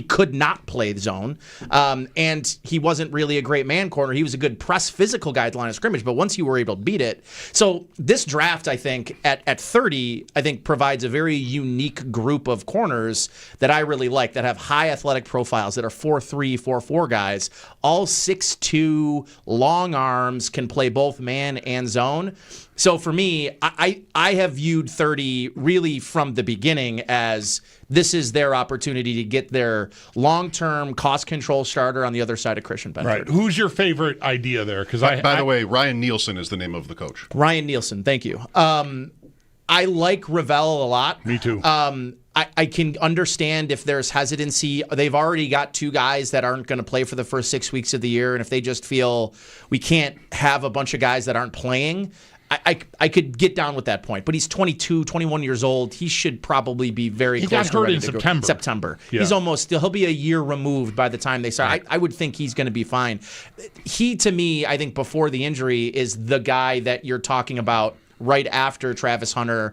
could not play the zone, and he wasn't really a great man corner. He was a good press physical guy at the line of scrimmage, but once you were able to beat it. So this draft, I think, at 30, I think provides a very unique group of corners that I really like, that have high athletic profiles, that are 4'3", 4'4" guys, all 6'2", long arms, can play both man and zone. So for me, I have viewed 30 really from the beginning as this is their opportunity to get their long-term cost control starter on the other side of Christian Benford. Right. Who's your favorite idea there? Because by the way, Ryan Nielsen is the name of the coach. Ryan Nielsen, thank you. I like Ravel a lot. Me too. I can understand if there's hesitancy. They've already got two guys that aren't going to play for the first 6 weeks of the year, and if they just feel we can't have a bunch of guys that aren't playing, I could get down with that point. But he's 22, 21 years old. He should probably be very close to ready. He got hurt in September. Yeah. He'll be a year removed by the time they start. Right. I would think he's going to be fine. He, to me, I think before the injury, is the guy that you're talking about right after Travis Hunter.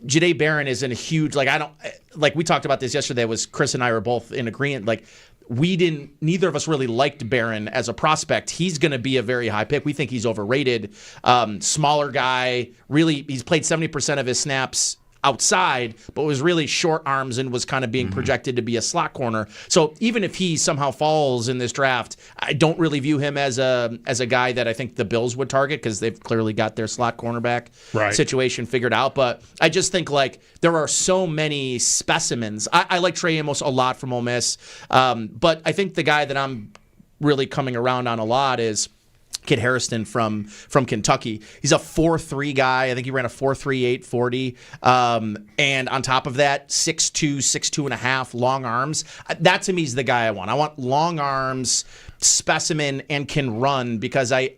Jahdae Barron isn't a huge, we talked about this yesterday, was Chris and I were both in agreement, neither of us really liked Barron as a prospect. He's going to be a very high pick. We think he's overrated. Smaller guy, really, he's played 70% of his snaps outside, but was really short arms and was kind of being projected to be a slot corner. So even if he somehow falls in this draft, I don't really view him as a guy that I think the Bills would target, because they've clearly got their slot cornerback situation figured out. But I just think there are so many specimens. I like Trey Amos a lot from Ole Miss, but I think the guy that I'm really coming around on a lot is Kid Harrison from Kentucky. He's a 4'3" guy. I think he ran a 4.38 40. And on top of that, 6'2", 6'2.5", long arms. That to me is the guy I want. I want long arms, specimen, and can run, because I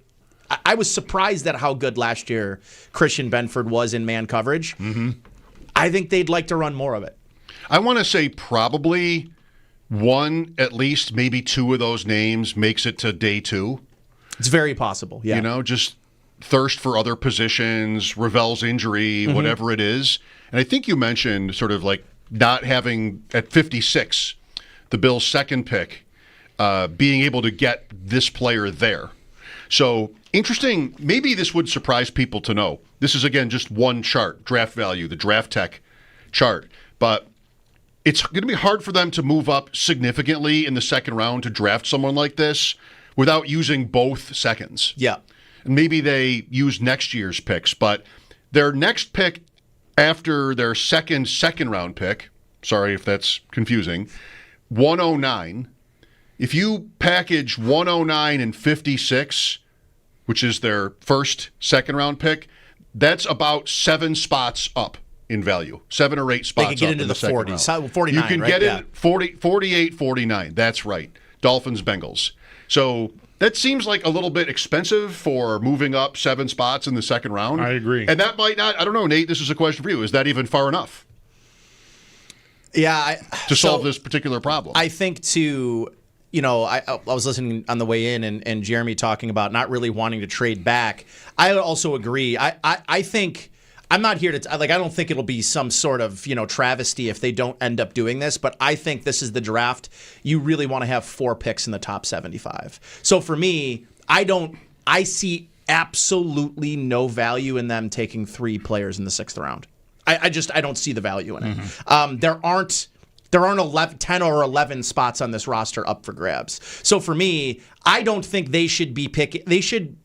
was surprised at how good last year Christian Benford was in man coverage. Mm-hmm. I think they'd like to run more of it. I want to say probably one, at least maybe two of those names makes it to day 2. It's very possible, yeah. Just thirst for other positions, Ravel's injury, whatever it is. And I think you mentioned sort of not having, at 56, the Bills' second pick, being able to get this player there. So, interesting, maybe this would surprise people to know. This is, again, just one chart, draft value, the draft tech chart. But it's going to be hard for them to move up significantly in the second round to draft someone like this without using both seconds. Yeah. And maybe they use next year's picks, but their next pick after their second round pick, sorry if that's confusing, 109, if you package 109 and 56, which is their first, second-round pick, that's about 7 spots up in value. 7 or 8 spots they could get up into in the second 40s. round. 49, you can right? get in 48, 49. That's right. Dolphins, Bengals. So that seems like a little bit expensive for moving up 7 spots in the second round. I agree. And that might not, I don't know, Nate, this is a question for you. Is that even far enough? Yeah. To solve this particular problem? I think I was listening on the way in and Jeremy talking about not really wanting to trade back. I also agree. I think I'm not here to I don't think it'll be some sort of travesty if they don't end up doing this, but I think this is the draft. You really want to have 4 picks in the top 75. So for me, I see absolutely no value in them taking 3 players in the 6th round. I don't see the value in it. Mm-hmm. There aren't 10 or 11 spots on this roster up for grabs. So for me, I don't think they should be picking. They should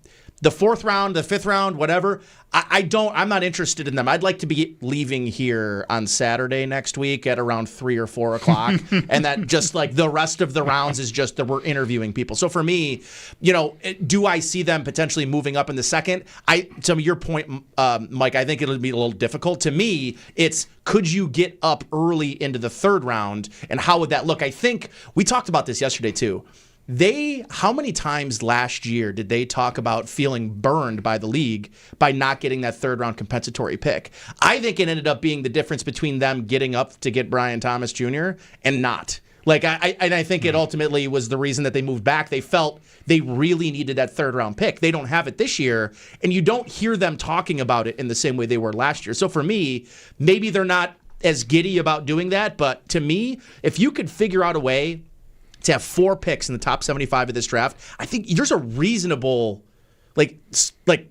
the 4th round, the 5th round, whatever. I'm not interested in them. I'd like to be leaving here on Saturday next week at around 3 or 4 o'clock, and that just like the rest of the rounds is just that we're interviewing people. So for me, do I see them potentially moving up in the 2nd? To your point, Mike, I think it'll be a little difficult. To me, it's could you get up early into the 3rd round, and how would that look? I think we talked about this yesterday too. How many times last year did they talk about feeling burned by the league by not getting that 3rd round compensatory pick? I think it ended up being the difference between them getting up to get Brian Thomas Jr. and not. I think it ultimately was the reason that they moved back. They felt they really needed that 3rd round pick. They don't have it this year, and you don't hear them talking about it in the same way they were last year. So for me, maybe they're not as giddy about doing that, but to me, if you could figure out a way to have 4 picks in the top 75 of this draft, I think there's a reasonable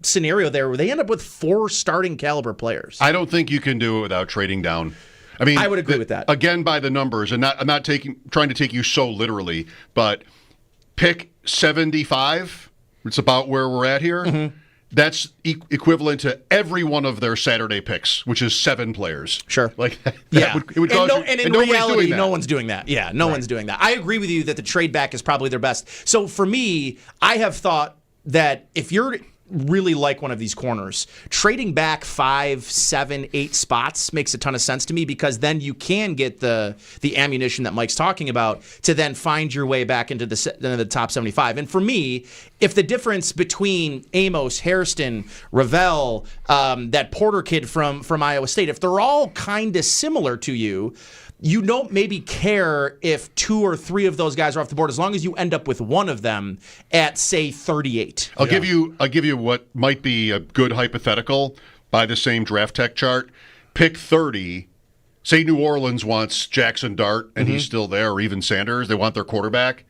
scenario there where they end up with 4 starting caliber players. I don't think you can do it without trading down. I mean, I would agree with that. Again, by the numbers, and I'm not trying to take you so literally, but pick 75. It's about where we're at here. Mm-hmm. That's equivalent to every one of their Saturday picks, which is 7 players. Sure. It would and in reality, no one's doing that. Yeah, no one's doing that. I agree with you that the trade back is probably their best. So for me, I have thought that if you're really like one of these corners, trading back 5, 7, 8 spots makes a ton of sense to me, because then you can get the ammunition that Mike's talking about to then find your way back into the top 75. And for me, if the difference between Amos, Hairston, Ravel, that Porter kid from Iowa State, if they're all kind of similar to you, you don't maybe care if 2 or 3 of those guys are off the board, as long as you end up with one of them at, say, 38. I'll give you what might be a good hypothetical by the same draft tech chart. Pick 30. Say New Orleans wants Jackson Dart, and he's still there, or even Sanders. They want their quarterback.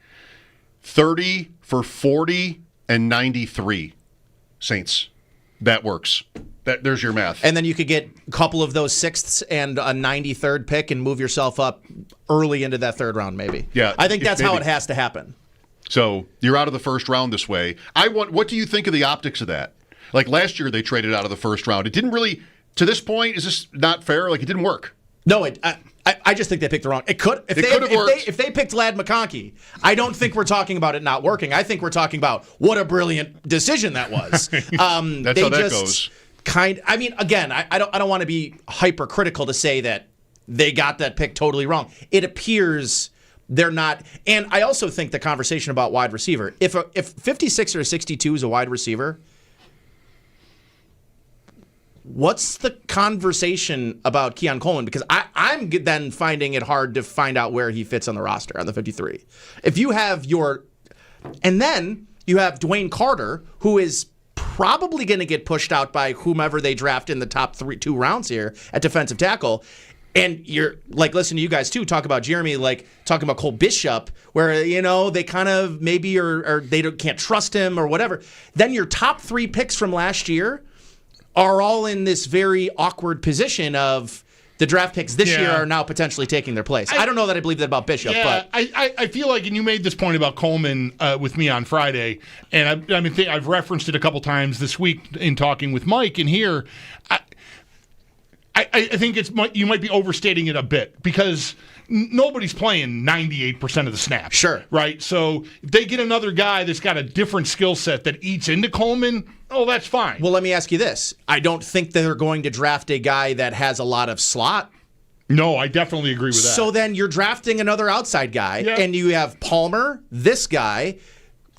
30 for 40 and 93. Saints. That works. There's your math. And then you could get a couple of those 6ths and a 93rd pick and move yourself up early into that 3rd round, maybe. Yeah, I think that's how it has to happen. So you're out of the 1st round this way. What do you think of the optics of that? Like last year, they traded out of the 1st round. It didn't really, to this point, is this not fair? Like it didn't work. No, I just think they picked the wrong. It could have worked. If they picked Ladd McConkey, I don't think we're talking about it not working. I think we're talking about what a brilliant decision that was. That's how that goes. Again, I don't want to be hypercritical to say that they got that pick totally wrong. It appears they're not. And I also think the conversation about wide receiver, if 56 or 62 is a wide receiver, what's the conversation about Keon Coleman? Because I'm then finding it hard to find out where he fits on the roster on the 53. If you have and then you have Dwayne Carter, who is probably going to get pushed out by whomever they draft in the top 2 rounds here at defensive tackle. And you're listen to you guys too talk about Jeremy, talking about Cole Bishop, where they kind of maybe or they can't trust him or whatever. Then your top 3 picks from last year are all in this very awkward position of the draft picks this year are now potentially taking their place. I don't know that I believe that about Bishop. Yeah, but I feel like, and you made this point about Coleman with me on Friday, and I've referenced it a couple times this week in talking with Mike, and here, I think you might be overstating it a bit because nobody's playing 98% of the snaps. Sure. Right? So if they get another guy that's got a different skill set that eats into Coleman, that's fine. Well, let me ask you this. I don't think they're going to draft a guy that has a lot of slot. No, I definitely agree with that. So then you're drafting another outside guy, and you have Palmer, this guy,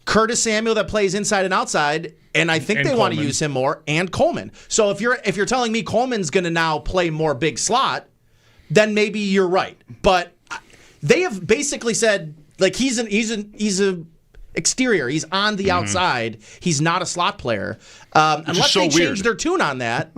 Curtis Samuel that plays inside and outside, and I think they want to use him more, and Coleman. So if you're telling me Coleman's going to now play more big slot, then maybe you're right. But they have basically said like he's a exterior. He's on the outside. He's not a slot player. Unless they change their tune on that.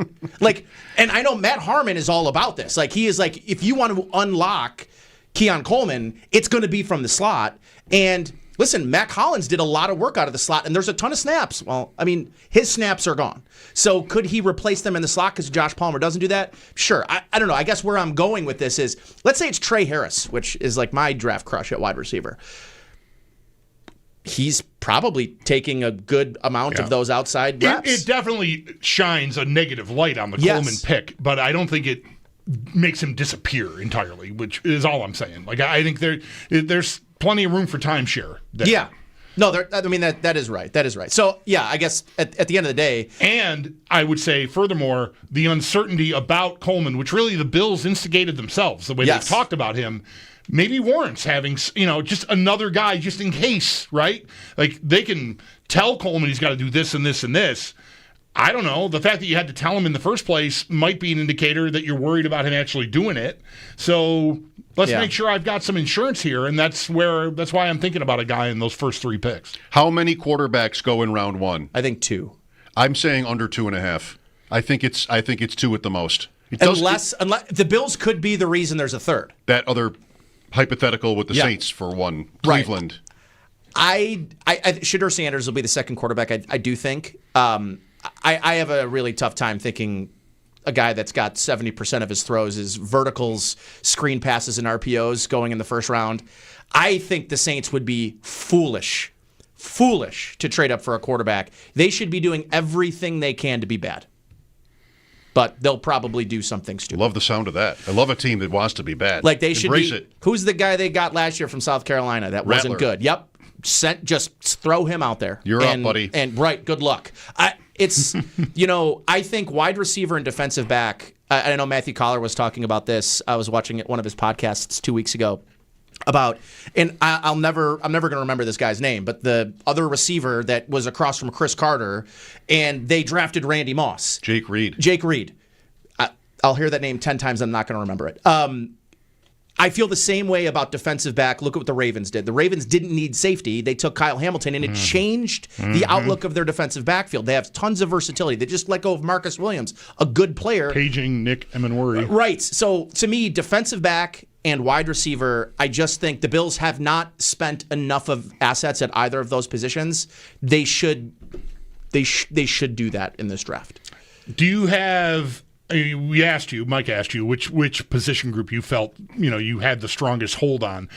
And I know Matt Harmon is all about this. Like he is like, if you want to unlock Keon Coleman, it's going to be from the slot. And listen, Mac Hollins did a lot of work out of the slot, and there's a ton of snaps. Well, I mean, his snaps are gone. So could he replace them in the slot because Josh Palmer doesn't do that? Sure. I don't know. I guess where I'm going with this is, let's say it's Trey Harris, which is like my draft crush at wide receiver. He's probably taking a good amount of those outside reps. It definitely shines a negative light on the Coleman pick, but I don't think it makes him disappear entirely, which is all I'm saying. Like I think there's plenty of room for timeshare there. Yeah. No, that is right. That is right. So, yeah, I guess at the end of the day. And I would say, furthermore, the uncertainty about Coleman, which really the Bills instigated themselves, the way they've talked about him, maybe warrants having, just another guy just in case, right? Like, they can tell Coleman he's got to do this and this and this. I don't know. The fact that you had to tell him in the first place might be an indicator that you're worried about him actually doing it. So let's make sure I've got some insurance here, and that's why I'm thinking about a guy in those first 3 picks. How many quarterbacks go in round 1? I think 2. I'm saying under 2.5. I think it's 2 at the most. Unless the Bills could be the reason there's a third. That other hypothetical with the Saints for one. Cleveland. I Shedeur Sanders will be the second quarterback. I do think. I have a really tough time thinking a guy that's got 70% of his throws is verticals, screen passes, and RPOs going in the first round. I think the Saints would be foolish to trade up for a quarterback. They should be doing everything they can to be bad. But they'll probably do something stupid. Love the sound of that. I love a team that wants to be bad. Like they should Embrace be. It. Who's the guy they got last year from South Carolina that wasn't good? Yep. Just throw him out there. You're up, buddy. And good luck. It's, I think wide receiver and defensive back, I know Matthew Collar was talking about this. I was watching one of his podcasts 2 weeks ago about, and I'm never going to remember this guy's name, but the other receiver that was across from Chris Carter, and they drafted Randy Moss. Jake Reed. I'll hear that name 10 times. I'm not going to remember it. I feel the same way about defensive back. Look at what the Ravens did. The Ravens didn't need safety. They took Kyle Hamilton, and it changed the outlook of their defensive backfield. They have tons of versatility. They just let go of Marcus Williams, a good player. Paging Nick Emenwari. Right. So, to me, defensive back and wide receiver, I just think the Bills have not spent enough of assets at either of those positions. They should do that in this draft. Do you have... Mike asked you which position group you felt you had the strongest hold on.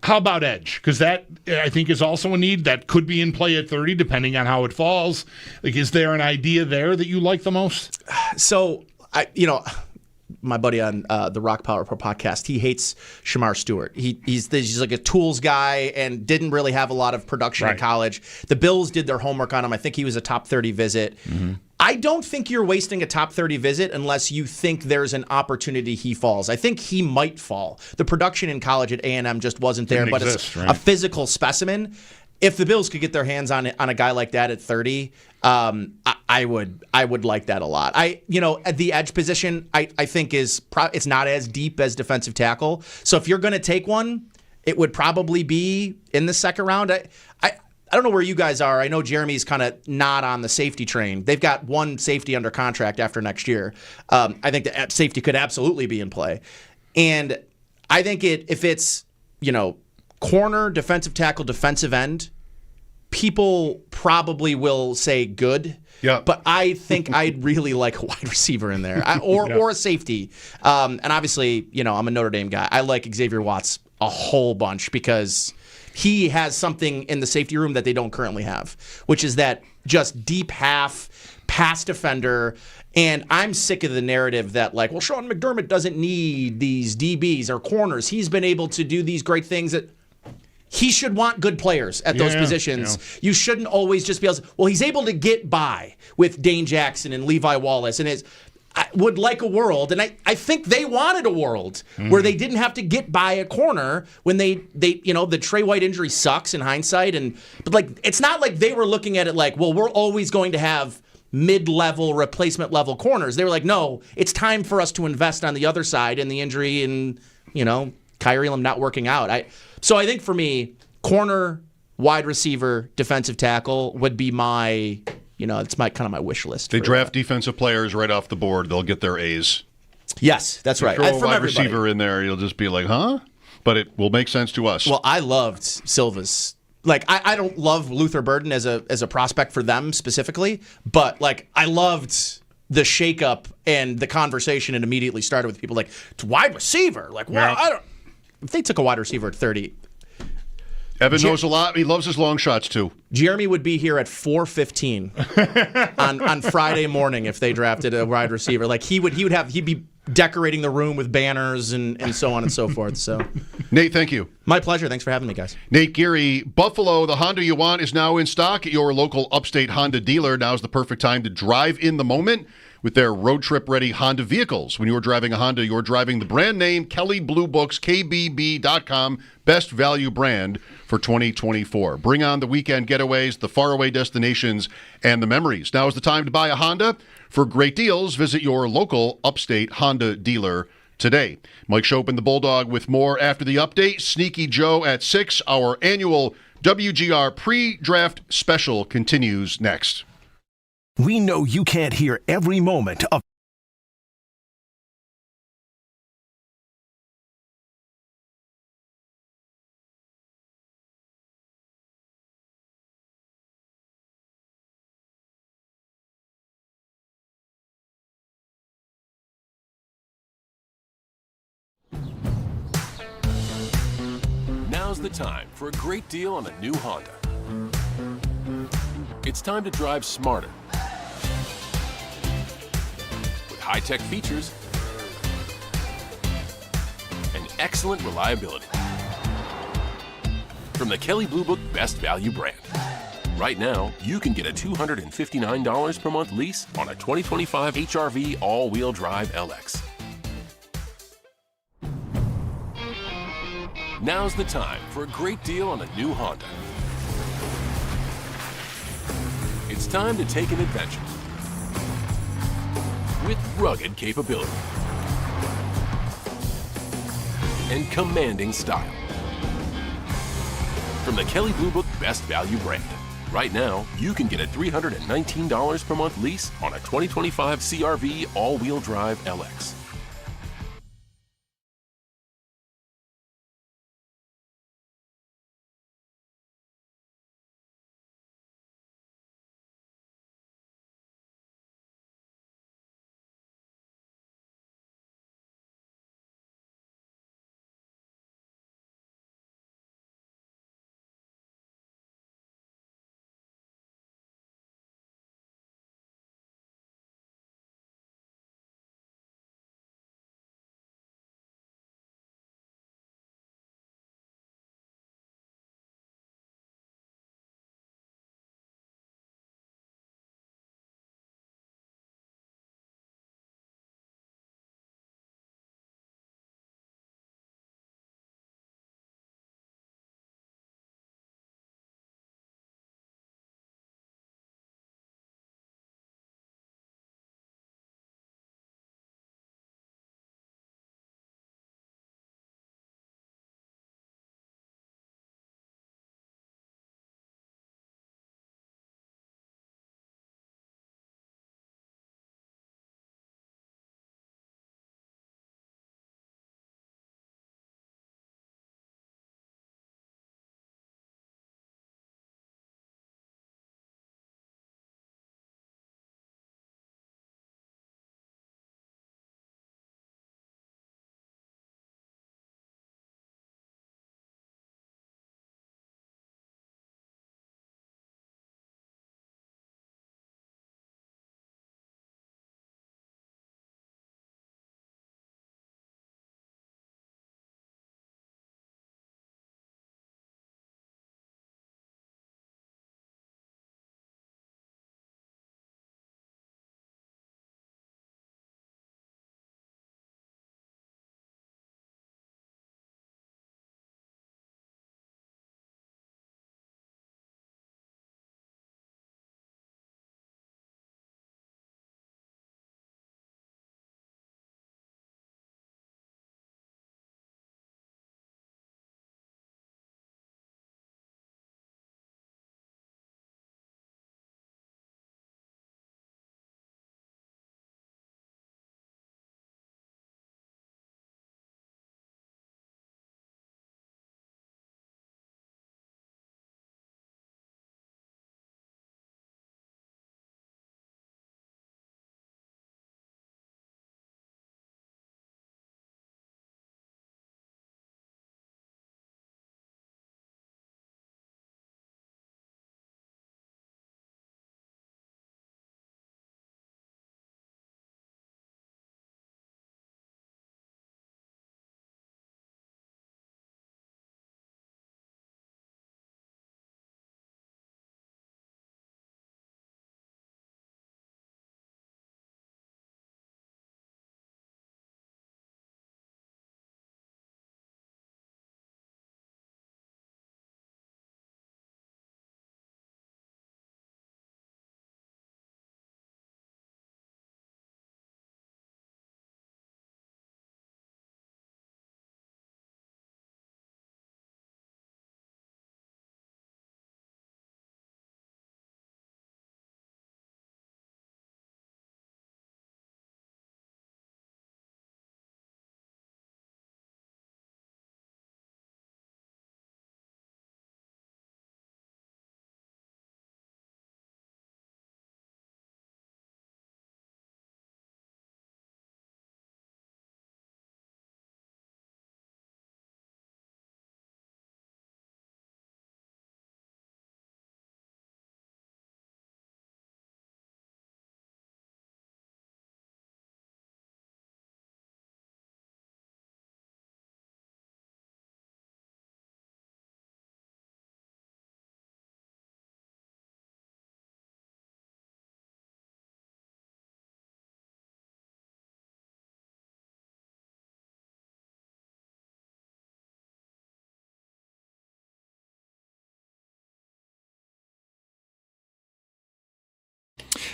How about edge? Because that I think is also a need that could be in play at 30, depending on how it falls. Like, is there an idea there that you like the most? So my buddy on the Rock Power Pro podcast, he hates Shamar Stewart. He's like a tools guy and didn't really have a lot of production in college. The Bills did their homework on him. I think he was a top 30 visit. I don't think you're wasting a top 30 visit unless you think there's an opportunity he falls. I think he might fall. The production in college at A&M just wasn't there, but it's a physical specimen. If the Bills could get their hands on a guy like that at 30, I would like that a lot. At the edge position, I think it's not as deep as defensive tackle. So if you're going to take one, it would probably be in the second round. I don't know where you guys are. I know Jeremy's kind of not on the safety train. They've got one safety under contract after next year. I think the safety could absolutely be in play. And I think if it's, corner, defensive tackle, defensive end, people probably will say good. Yeah. But I think I'd really like a wide receiver in there or a safety. And obviously, I'm a Notre Dame guy. I like Xavier Watts a whole bunch because he has something in the safety room that they don't currently have, which is that just deep half, pass defender. And I'm sick of the narrative that, like, well, Sean McDermott doesn't need these DBs or corners. He's been able to do these great things that he should want good players at those positions. Yeah. You shouldn't always just be able to, well, he's able to get by with Dane Jackson and Levi Wallace. And I would like a world, and I think they wanted a world where they didn't have to get by a corner when they the Trey White injury sucks in hindsight. But like, it's not like they were looking at it like, well, we're always going to have mid-level, replacement-level corners. They were like, no, it's time for us to invest on the other side in the injury and, Kyrie Elam not working out. So I think for me, corner, wide receiver, defensive tackle would be my, it's my kind of my wish list. They draft defensive players right off the board. They'll get their A's. Yes, that's right. Throw a wide everybody. receiver in there, you'll just be like, huh? But it will make sense to us. Well, I loved Silva's. Like, I don't love Luther Burden as a prospect for them specifically, but like I loved the shakeup and the conversation. It immediately started with people like, it's wide receiver. Like, well, if they took a wide receiver at 30. Evan knows a lot. He loves his long shots too. Jeremy would be here at 4:15 on Friday morning if they drafted a wide receiver. Like he'd be decorating the room with banners and so on and so forth. So, Nate, thank you. My pleasure. Thanks for having me, guys. Nate Geary, Buffalo, the Honda you want is now in stock at your local Upstate Honda dealer. Now's the perfect time to drive in the moment with their road trip ready Honda vehicles. When you're driving a Honda, you're driving the brand name Kelley Blue Books, KBB.com, best value brand for 2024. Bring on the weekend getaways, the faraway destinations, and the memories. Now is the time to buy a Honda. For great deals, visit your local Upstate Honda dealer today. Mike Schopp and the Bulldog with more after the update. Sneaky Joe at 6. Our annual WGR pre-draft special continues next. We know you can't hear every moment of Now's the time for a great deal on a new Honda. It's time to drive smarter with high-tech features and excellent reliability from the Kelley Blue Book Best Value brand. Right now, you can get a $259 per month lease on a 2025 HR-V all-wheel drive LX. Now's the time for a great deal on a new Honda. It's time to take an adventure with rugged capability and commanding style. From the Kelley Blue Book Best Value brand. Right now, you can get a $319 per month lease on a 2025 CR-V all-wheel drive LX.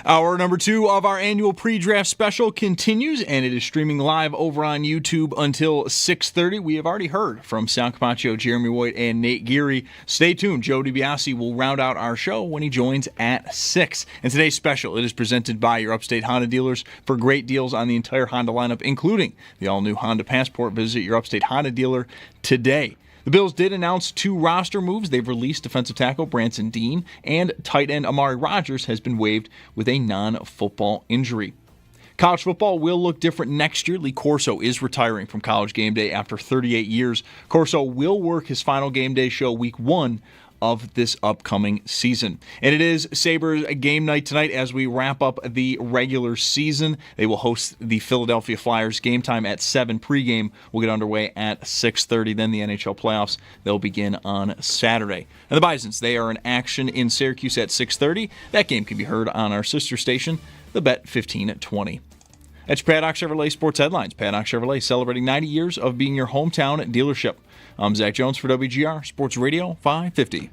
Hour number 2 of our annual pre-draft special continues, and it is streaming live over on YouTube until 6:30. We have already heard from Sal Capaccio, Jeremy White, and Nate Geary. Stay tuned. Joe DiBiase will round out our show when he joins at 6. And today's special, it is presented by Your Upstate Honda Dealers for great deals on the entire Honda lineup, including the all-new Honda Passport. Visit Your Upstate Honda Dealer today. The Bills did announce 2 roster moves. They've released defensive tackle Branson Dean, and tight end Amari Rodgers has been waived with a non-football injury. College football will look different next year. Lee Corso is retiring from College Game Day after 38 years. Corso will work his final game day show week 1 of this upcoming season. And it is Sabres game night tonight as we wrap up the regular season. They will host the Philadelphia Flyers. Game time at 7. Pregame will get underway at 6:30. Then the NHL playoffs, they'll begin on Saturday. And the Bisons, they are in action in Syracuse at 6:30. That game can be heard on our sister station, the Bet 1520. That's your Paddock Chevrolet Sports Headlines. Paddock Chevrolet celebrating 90 years of being your hometown dealership. I'm Zach Jones for WGR Sports Radio 550.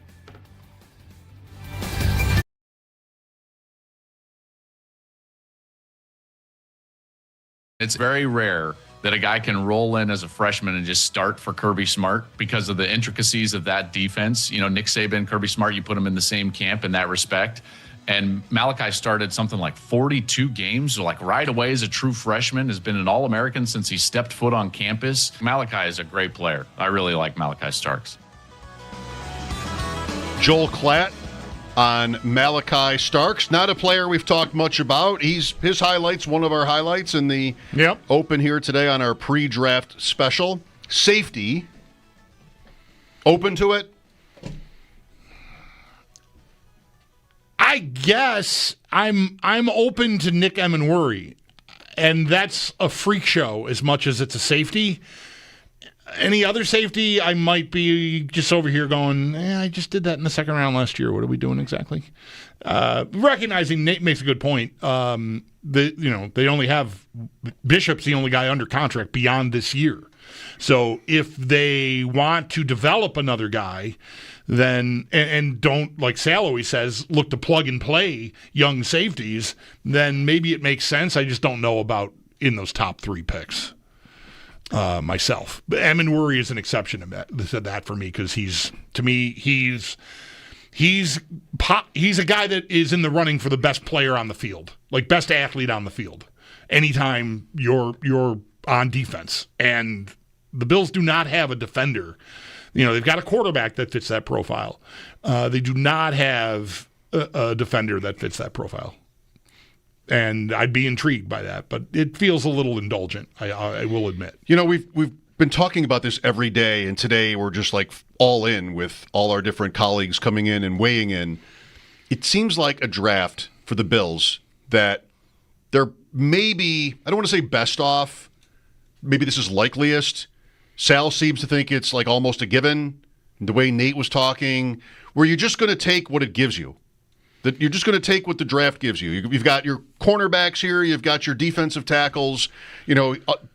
It's very rare that a guy can roll in as a freshman and just start for Kirby Smart because of the intricacies of that defense. You know, Nick Saban, Kirby Smart, you put them in the same camp in that respect. And Malachi started something like 42 games, like right away as a true freshman, has been an All-American since he stepped foot on campus. Malachi is a great player. I really like Malachi Starks. Joel Klatt on Malachi Starks. Not a player we've talked much about. His highlights, one of our highlights in the Open here today on our pre-draft special. Safety. Open to it? I guess I'm open to Nick Emenworry, and that's a freak show as much as it's a safety. Any other safety, I might be just over here going, I just did that in the second round last year. What are we doing exactly? Recognizing Nate makes a good point. They only have Bishop's the only guy under contract beyond this year. So if they want to develop another guy, then and don't, like Sal always says, look to plug and play young safeties, then maybe it makes sense. I just don't know about in those top 3 picks myself. But Emenworry is an exception to that for me because he's a guy that is in the running for the best player on the field, like best athlete on the field. Anytime you're on defense, and the Bills do not have a defender. You know, they've got a quarterback that fits that profile. They do not have a defender that fits that profile. And I'd be intrigued by that, but it feels a little indulgent, I will admit. You know, we've been talking about this every day, and today we're just like all in with all our different colleagues coming in and weighing in. It seems like a draft for the Bills that they're maybe, I don't want to say best off, maybe this is likeliest. Sal seems to think it's like almost a given. The way Nate was talking, where you're just going to take what it gives you. That you're just going to take what the draft gives you. You've got your cornerbacks here. You've got your defensive tackles.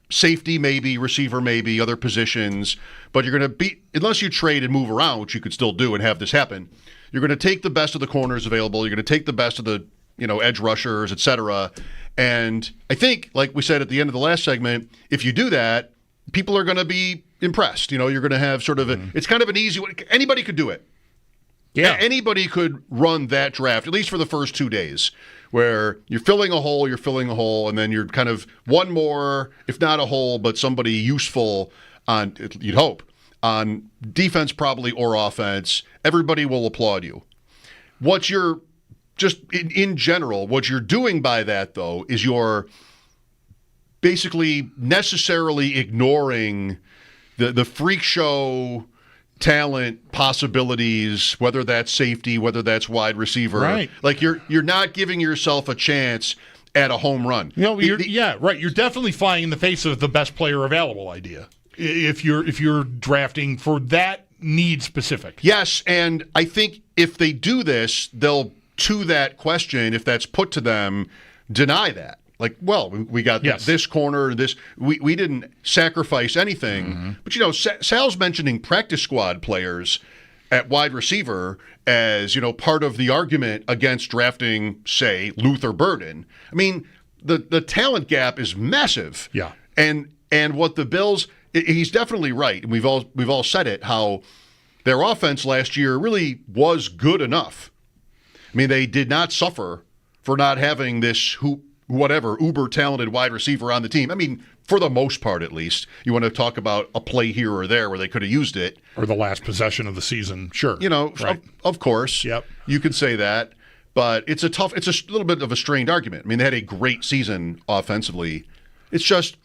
Safety maybe, receiver maybe, other positions. But you're going to unless you trade and move around, which you could still do and have this happen. You're going to take the best of the corners available. You're going to take the best of the edge rushers, etc. And I think, like we said at the end of the last segment, if you do that, people are going to be impressed. You're going to have sort of it's kind of an easy one. Anybody could do it. Yeah. Anybody could run that draft, at least for the first 2 days, where you're filling a hole, and then you're kind of one more, if not a hole, but somebody useful on, you'd hope, on defense probably or offense. Everybody will applaud you. What you're, just in general, what you're doing by that, though, is you're basically necessarily ignoring the freak show talent possibilities, whether that's safety, whether that's wide receiver. Right. Like you're not giving yourself a chance at a home run. You're definitely flying in the face of the best player available idea if you're drafting for that need specific. Yes, and I think if they do this, they'll, to that question, if that's put to them, deny that. Like, well, we got this corner, this. We didn't sacrifice anything. Mm-hmm. But, Sal's mentioning practice squad players. at wide receiver as, part of the argument against drafting, say, Luther Burden. I mean, the talent gap is massive. Yeah. And what the Bills, he's definitely right, and we've all said it, how their offense last year really was good enough. I mean, they did not suffer for not having this uber talented wide receiver on the team. I mean, for the most part, at least. You want to talk about a play here or there where they could have used it. Or the last possession of the season. Sure. Right. Of course. Yep. You can say that. But it's a little bit of a strained argument. I mean, they had a great season offensively. It's just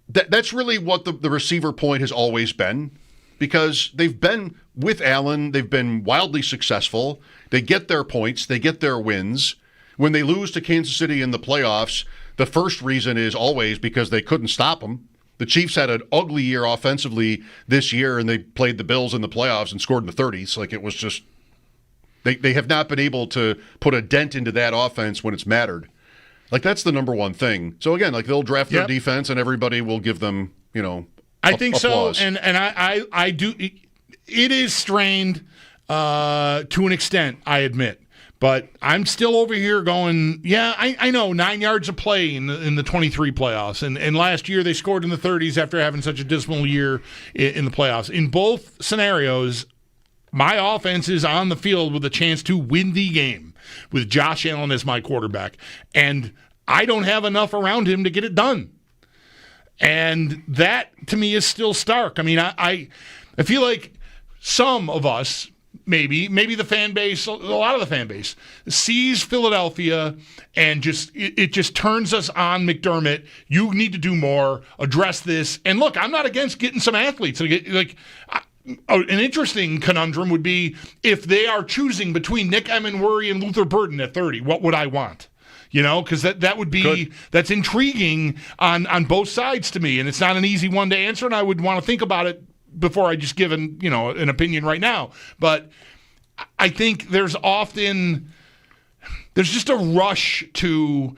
that's really what the receiver point has always been, because they've been with Allen. They've been wildly successful. They get their points. They get their wins. When they lose to Kansas City in the playoffs, the first reason is always because they couldn't stop them. The Chiefs had an ugly year offensively this year, and they played the Bills in the playoffs and scored in the 30s. Like, it was just they have not been able to put a dent into that offense when it's mattered. Like, that's the number one thing. So again, like, they'll draft their defense, and everybody will give them, I think applause. so, and I do. It is strained to an extent, I admit. But I'm still over here going, I know, 9 yards of play in the 23 playoffs. And last year they scored in the 30s after having such a dismal year in the playoffs. In both scenarios, my offense is on the field with a chance to win the game with Josh Allen as my quarterback. And I don't have enough around him to get it done. And that, to me, is still stark. I mean, I feel like some of us, maybe the fan base, a lot of the fan base, sees Philadelphia and it just turns us on McDermott. You need to do more, address this. And look, I'm not against getting some athletes. An interesting conundrum would be if they are choosing between Nick Emenworry and Luther Burden at 30, what would I want? Because that would be that's intriguing on both sides to me, and it's not an easy one to answer, and I would want to think about it before I just give an opinion right now. But I think there's just a rush to,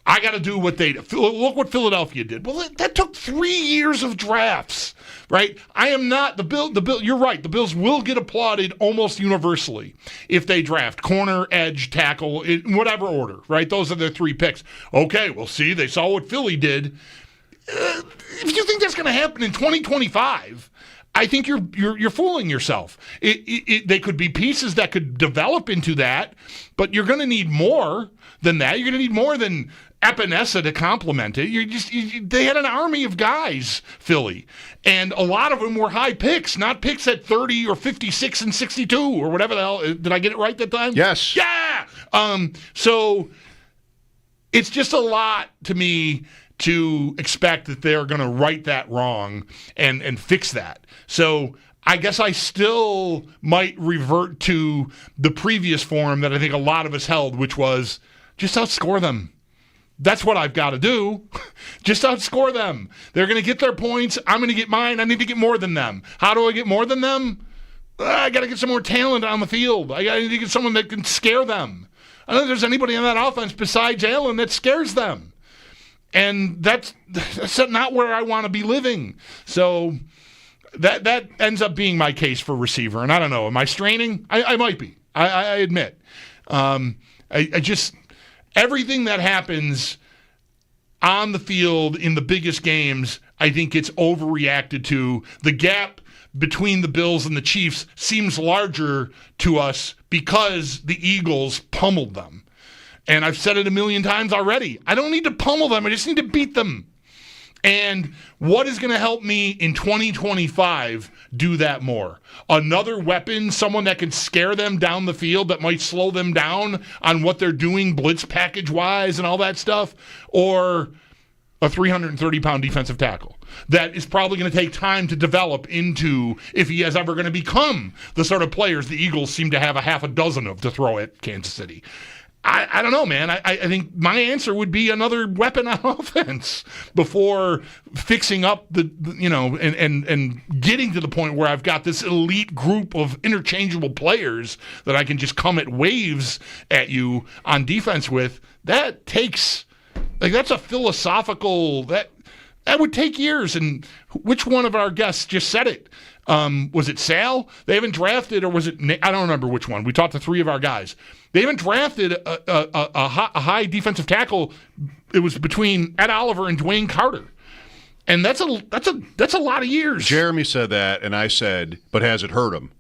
I got to do what they look what Philadelphia did. Well, that took 3 years of drafts, right? I am not the Bill. You're right. The Bills will get applauded almost universally if they draft corner, edge, tackle, in whatever order, right? Those are their 3 picks. Okay, well, see, they saw what Philly did. If you think that's going to happen in 2025, I think you're fooling yourself. They could be pieces that could develop into that, but you're going to need more than that. You're going to need more than Epinesa to complement it. They had an army of guys, Philly, and a lot of them were high picks, not picks at 30 or 56 and 62 or whatever the hell. Did I get it right that time? Yes. Yeah. So it's just a lot to me to expect that they're going to right that wrong and fix that. So I guess I still might revert to the previous form that I think a lot of us held, which was just outscore them. That's what I've got to do. Just outscore them. They're going to get their points. I'm going to get mine. I need to get more than them. How do I get more than them? I got to get some more talent on the field. I need to get someone that can scare them. I don't think there's anybody on that offense besides Allen that scares them. And that's not where I want to be living. So that ends up being my case for receiver. And I don't know. Am I straining? I might be. I admit. I just everything that happens on the field in the biggest games, I think gets overreacted to. The gap between the Bills and the Chiefs seems larger to us because the Eagles pummeled them. And I've said it a million times already. I don't need to pummel them. I just need to beat them. And what is going to help me in 2025 do that more? Another weapon, someone that can scare them down the field that might slow them down on what they're doing blitz package-wise and all that stuff? Or a 330-pound defensive tackle that is probably going to take time to develop into, if he is ever going to become the sort of players the Eagles seem to have a half a dozen of to throw at Kansas City. I don't know, man. I think my answer would be another weapon on offense before fixing up and getting to the point where I've got this elite group of interchangeable players that I can just come at waves at you on defense with. That takes, that's a philosophical, that would take years. And which one of our guests just said it? Was it Sal? They haven't drafted, or was it Nick? I don't remember which one. We talked to 3 of our guys. They haven't drafted a high defensive tackle. It was between Ed Oliver and Dwayne Carter. And that's a lot of years. Jeremy said that, and I said, but has it hurt him?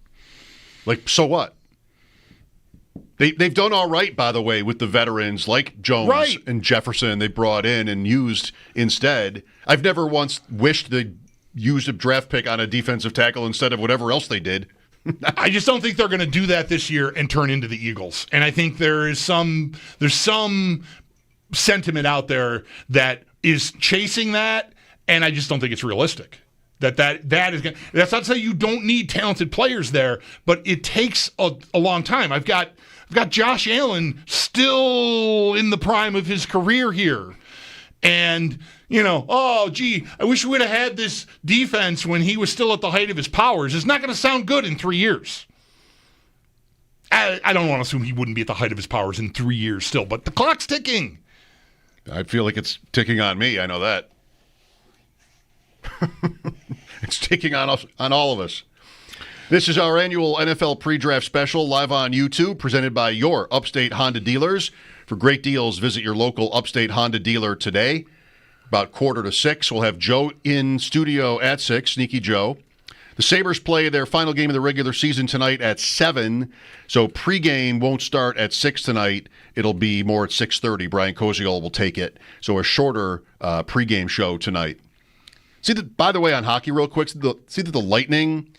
Like, so what? They've done all right, by the way, with the veterans like Jones and Jefferson they brought in and used instead. I've never once wished they used a draft pick on a defensive tackle instead of whatever else they did. I just don't think they're going to do that this year and turn into the Eagles. And I think there's some sentiment out there that is chasing that, and I just don't think it's realistic. That is going. That's not to say you don't need talented players there, but it takes a long time. I've got Josh Allen still in the prime of his career here, and I wish we would have had this defense when he was still at the height of his powers. It's not going to sound good in 3 years. I don't want to assume he wouldn't be at the height of his powers in 3 years still, but the clock's ticking. I feel like it's ticking on me. I know that. It's ticking on us, on all of us. This is our annual NFL pre-draft special live on YouTube, presented by Your Upstate Honda Dealers. For great deals, visit your local Upstate Honda dealer today. About 5:45, we'll have Joe in studio at 6, Sneaky Joe. The Sabres play their final game of the regular season tonight at 7, so pregame won't start at 6 tonight. It'll be more at 6:30. Brian Koziol will take it, so a shorter pregame show tonight. See that, by the way, on hockey, real quick. See that the Lightning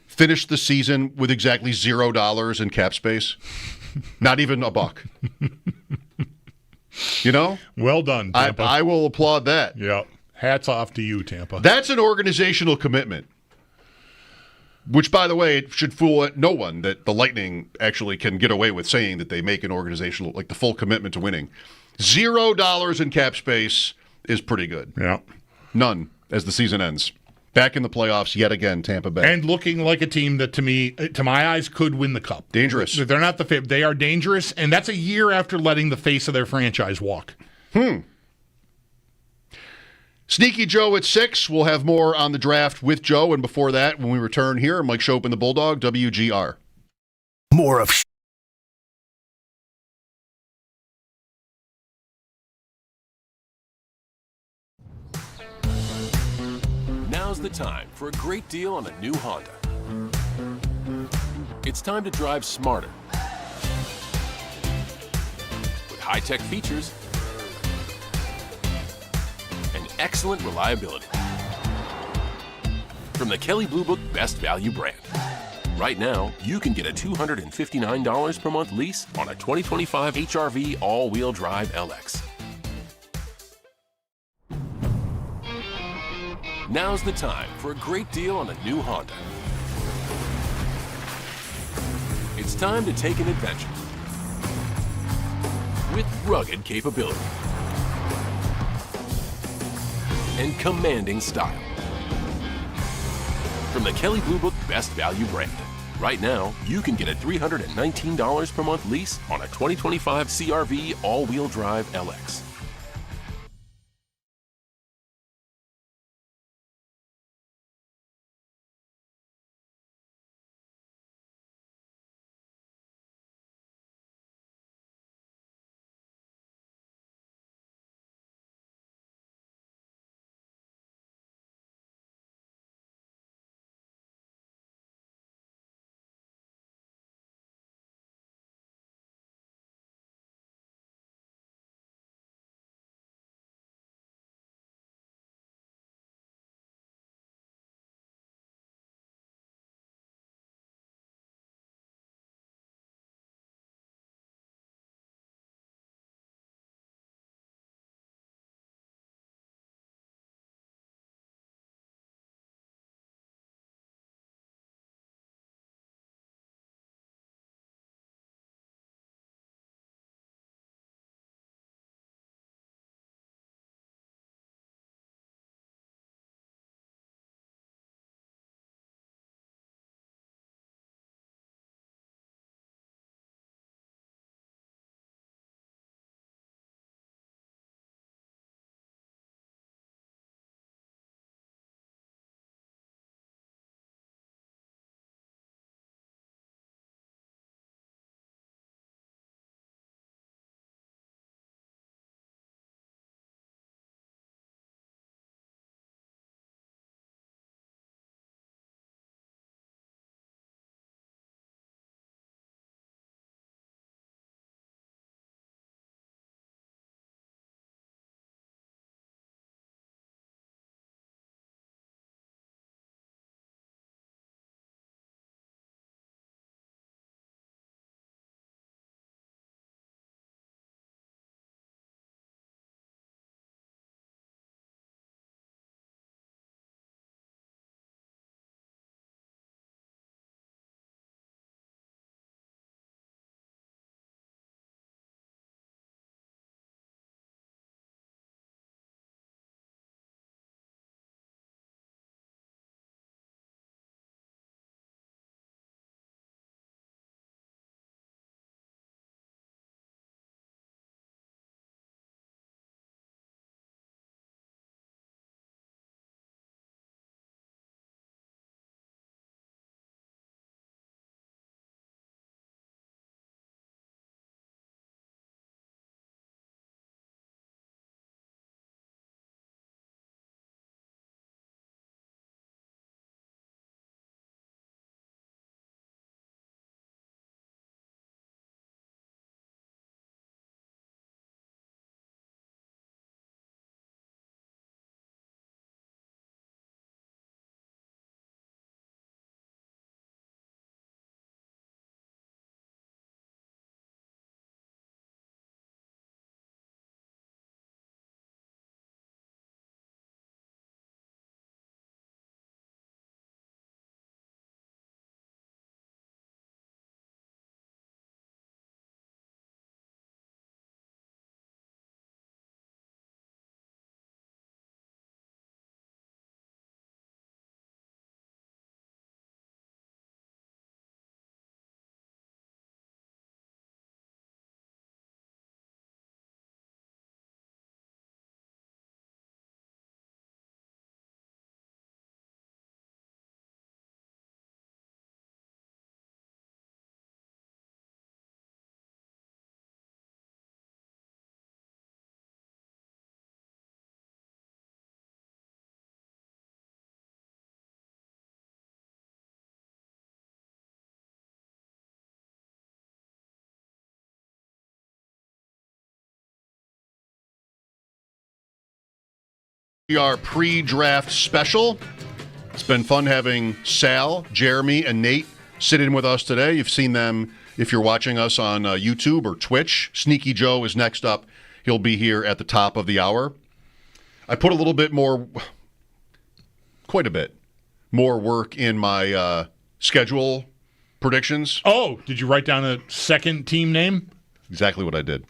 finished the season with exactly $0 in cap space, not even a buck. Well done, Tampa. I will applaud that. Yeah, hats off to you, Tampa. That's an organizational commitment. Which, by the way, it should fool no one that the Lightning actually can get away with saying that they make an organizational, like the full commitment to winning. $0 in cap space is pretty good. Yeah, none. As the season ends. Back in the playoffs yet again, Tampa Bay. And looking like a team that, to my eyes, could win the Cup. Dangerous. They're not the favorite. They are dangerous, and that's a year after letting the face of their franchise walk. Sneaky Joe at 6. We'll have more on the draft with Joe, and before that, when we return here, Mike Schopp and the Bulldog, WGR. More of Now's the time for a great deal on a new Honda. It's time to drive smarter with high-tech features and excellent reliability. From the Kelley Blue Book Best Value brand. Right now, you can get a $259 per month lease on a 2025 HR-V all-wheel drive LX. Now's the time for a great deal on a new Honda. It's time to take an adventure with rugged capability and commanding style. From the Kelley Blue Book Best Value brand. Right now, you can get a $319 per month lease on a 2025 CR-V all-wheel drive LX. Our pre-draft special. It's been fun having Sal, Jeremy, and Nate sit in with us today. You've seen them if you're watching us on YouTube or Twitch. Sneaky Joe is next up. He'll be here at the top of the hour. I put a little bit more, quite a bit, more work in my schedule predictions. Oh, did you write down a second team name? Exactly what I did.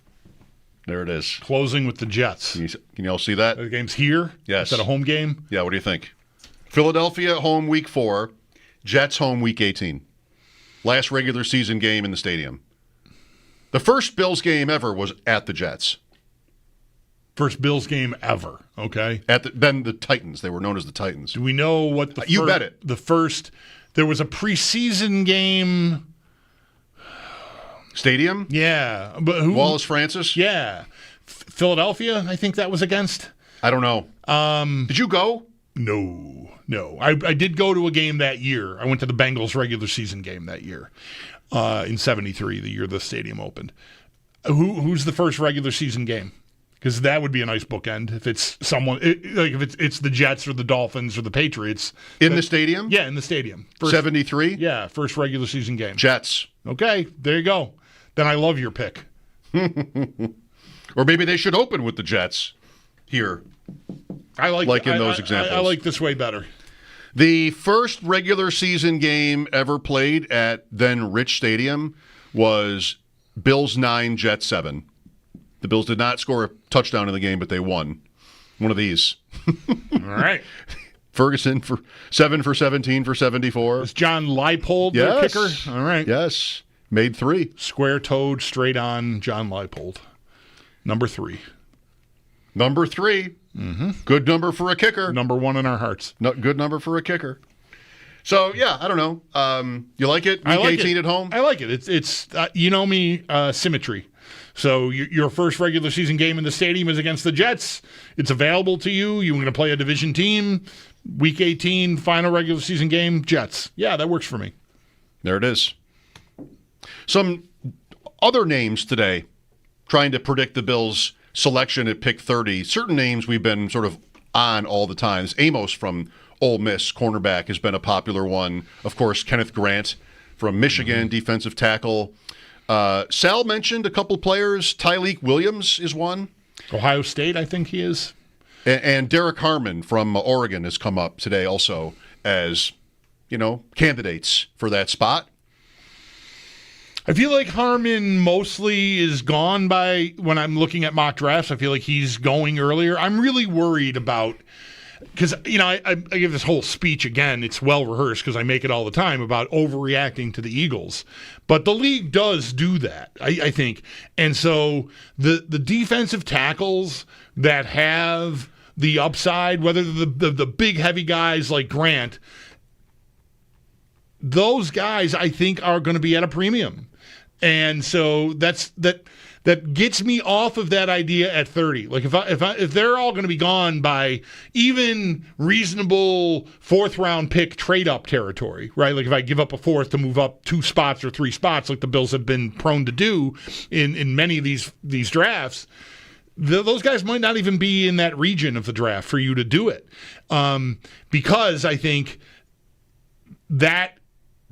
There it is. Closing with the Jets. Can you all see that? The game's here? Yes. Is that a home game? Yeah, what do you think? Philadelphia home week 4, Jets home week 18. Last regular season game in the stadium. The first Bills game ever was at the Jets. First Bills game ever, okay? Then the Titans. They were known as the Titans. Do we know what the You bet it. The first, there was a preseason game. Stadium? Yeah. But who? Wallace Francis? Yeah. Philadelphia, I think that was against. I don't know. Did you go? No. I did go to a game that year. I went to the Bengals regular season game that year in 73, the year the stadium opened. Who's the first regular season game? Because that would be a nice bookend if it's someone if it's the Jets or the Dolphins or the Patriots in the stadium. Yeah, in the stadium. 73. Yeah, first regular season game. Jets. Okay, there you go. Then I love your pick. Or maybe they should open with the Jets here. I like in those examples. I like this way better. The first regular season game ever played at then Rich Stadium was Bills 9, Jets 7. The Bills did not score a touchdown in the game, but they won. One of these. All right. Ferguson for 7 for 17 for 74. Is John Leipold the kicker? All right. Yes. Made 3. Square-toed, straight on John Leipold. Number 3. Number 3. Mm-hmm. Good number for a kicker. Number 1 in our hearts. Good number for a kicker. So, yeah, I don't know. You like it? Week 18 at home? I like it. It's you know me, symmetry. So your first regular season game in the stadium is against the Jets. It's available to you. You're going to play a division team. Week 18, final regular season game, Jets. Yeah, that works for me. There it is. Some other names today, trying to predict the Bills' selection at pick 30. Certain names we've been sort of on all the time. Amos from Ole Miss, cornerback, has been a popular one. Of course, Kenneth Grant from Michigan, defensive tackle. Sal mentioned a couple players. Tyleek Williams is one. Ohio State, I think he is. And Derek Harmon from Oregon has come up today also as, candidates for that spot. I feel like Harmon mostly is gone by when I'm looking at mock drafts. I feel like he's going earlier. I'm really worried about because, I give this whole speech again. It's well rehearsed because I make it all the time about overreacting to the Eagles. But the league does do that, I think. And so the defensive tackles that have the upside, whether the big heavy guys like Grant, those guys I think are going to be at a premium. And so that gets me off of that idea at 30. Like if they're all going to be gone by even reasonable 4th round pick trade up territory, right? Like if I give up a 4th to move up 2 spots or 3 spots, like the Bills have been prone to do in many of these drafts, those guys might not even be in that region of the draft for you to do it, because I think that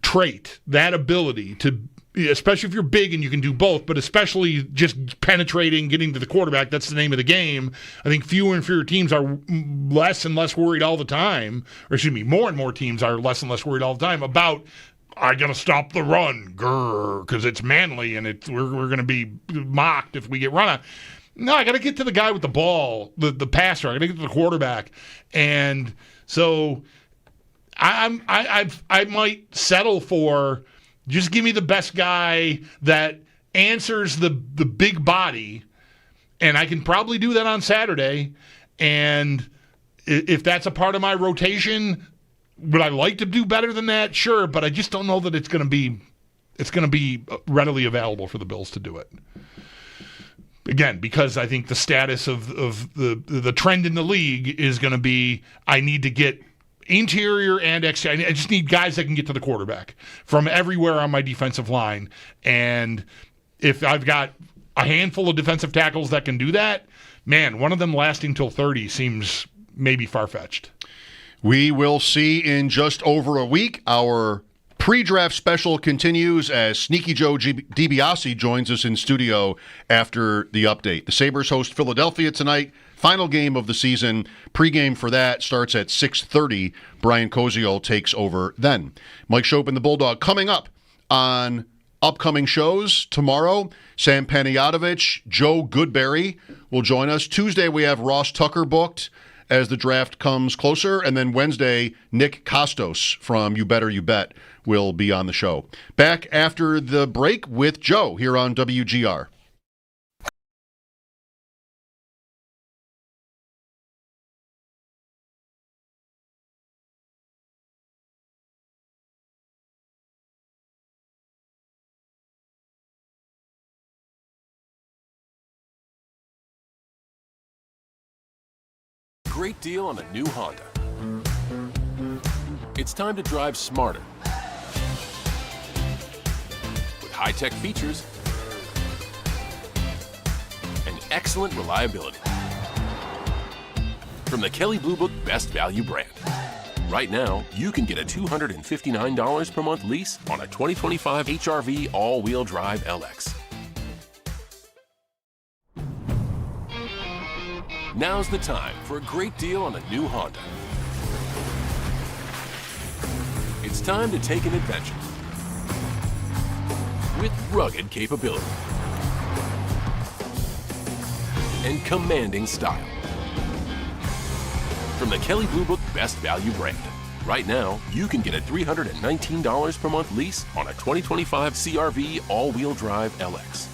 trait, that ability to, especially if you're big and you can do both, but especially just penetrating, getting to the quarterback, that's the name of the game. I think fewer and fewer teams are less and less worried all the time, or excuse me, more and more teams are less and less worried all the time about, I got to stop the run, because it's manly and we're going to be mocked if we get run on. No, I got to get to the guy with the ball, the passer. I got to get to the quarterback. And so I might settle for just give me the best guy that answers the big body, and I can probably do that on Saturday. And if that's a part of my rotation, would I like to do better than that? Sure, but I just don't know that it's going to be readily available for the Bills to do it. Again, because I think the status of the trend in the league is going to be, I need to get interior and exterior. I just need guys that can get to the quarterback from everywhere on my defensive line. And if I've got a handful of defensive tackles that can do that, man, one of them lasting till 30 seems maybe far-fetched. We will see in just over a week. Our pre-draft special continues as Sneaky Joe DiBiase joins us in studio after the update. The Sabres host Philadelphia tonight. Final game of the season. Pre-game for that starts at 6:30. Brian Koziol takes over then. Mike Schopp and the Bulldog coming up on upcoming shows tomorrow. Sam Panayotovich, Joe Goodberry will join us. Tuesday we have Ross Tucker booked as the draft comes closer. And then Wednesday, Nick Kostos from You Better You Bet will be on the show. Back after the break with Joe here on WGR. Great deal on a new Honda. It's time to drive smarter. With high-tech features and excellent reliability. From the Kelley Blue Book Best Value brand. Right now, you can get a $259 per month lease on a 2025 HR-V all-wheel drive LX. Now's the time for a great deal on a new Honda. It's time to take an adventure with rugged capability and commanding style. From the Kelley Blue Book Best Value brand. Right now, you can get a $319 per month lease on a 2025 CR-V all-wheel drive LX.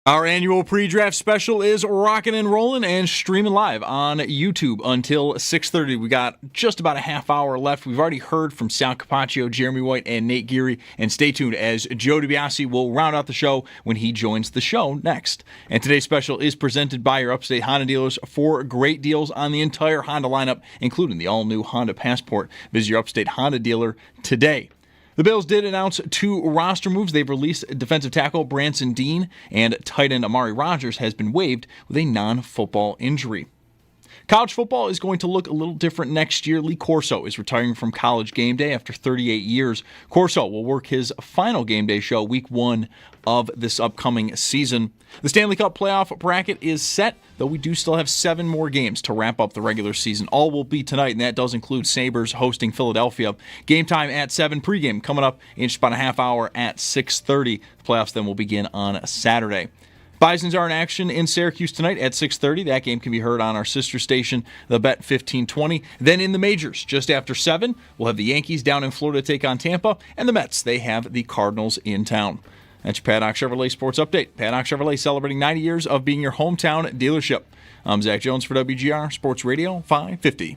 Our annual pre-draft special is rocking and rolling and streaming live on YouTube until 6:30. We got just about a half hour left. We've already heard from Sal Capaccio, Jeremy White, and Nate Geary. And stay tuned as Joe DiBiase will round out the show when he joins the show next. And today's special is presented by your Upstate Honda Dealers for great deals on the entire Honda lineup, including the all-new Honda Passport. Visit your Upstate Honda Dealer today. The Bills did announce 2 roster moves. They've released defensive tackle Branson Dean, and tight end Amari Rodgers has been waived with a non-football injury. College football is going to look a little different next year. Lee Corso is retiring from College Game Day after 38 years. Corso will work his final game day show week 1 of this upcoming season. The Stanley Cup playoff bracket is set, though we do still have 7 more games to wrap up the regular season. All will be tonight, and that does include Sabres hosting Philadelphia. Game time at 7, pregame coming up in just about a half hour at 6:30. The playoffs then will begin on Saturday. Bisons are in action in Syracuse tonight at 6:30. That game can be heard on our sister station, the Bet 1520. Then in the majors, just after 7, we'll have the Yankees down in Florida take on Tampa, and the Mets, they have the Cardinals in town. That's your Paddock Chevrolet Sports Update. Paddock Chevrolet celebrating 90 years of being your hometown dealership. I'm Zach Jones for WGR Sports Radio 550.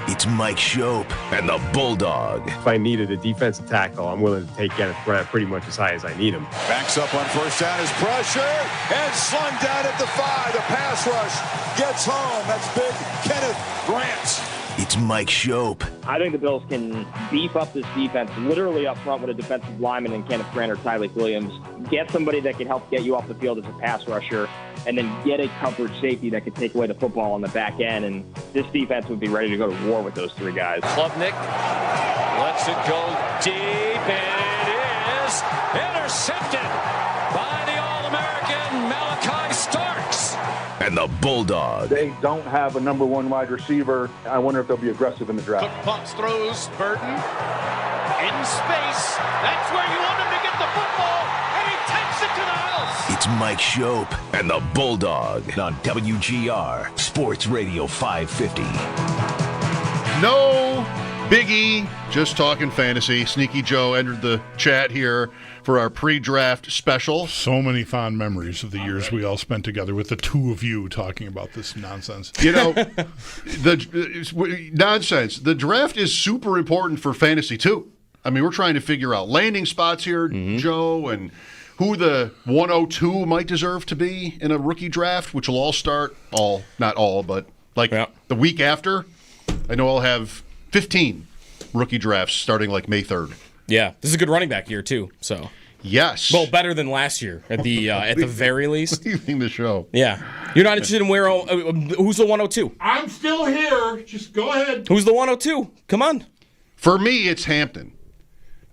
It's Mike Schopp and the Bulldog. If I needed a defensive tackle, I'm willing to take Kenneth Grant pretty much as high as I need him. Backs up on first down, is pressure, and slung down at the 5. The pass rush gets home. That's big Kenneth Grant. It's Mike Schopp. I think the Bills can beef up this defense literally up front with a defensive lineman in Kenneth Grant or Tyreek Williams. Get somebody that can help get you off the field as a pass rusher, and then get a coverage safety that can take away the football on the back end. And this defense would be ready to go to war with those 3 guys. Klubnik lets it go deep, and it is intercepted by the All-American Malachi Starks. And the Bulldog. They don't have a number 1 wide receiver. I wonder if they'll be aggressive in the draft. Cook pumps, throws, Burton in space. That's where you want him to get the football, and he takes it to the house. It's Mike Schopp and the Bulldog on WGR Sports Radio 550. No biggie, just talking fantasy. Sneaky Joe entered the chat here for our pre-draft special. So many fond memories of the years we all spent together with the 2 of you talking about this nonsense. You know, nonsense. The draft is super important for fantasy, too. I mean, we're trying to figure out landing spots here, Joe, and who the 102 might deserve to be in a rookie draft, which will all start, not all, but like the week after. I know I'll have 15 rookie drafts starting like May 3rd. Yeah, this is a good running back year too. So yes, well, better than last year at the very least. Leaving the show. Yeah, you're not interested in where? Who's the 102? I'm still here. Just go ahead. Who's the 102? Come on. For me, it's Hampton.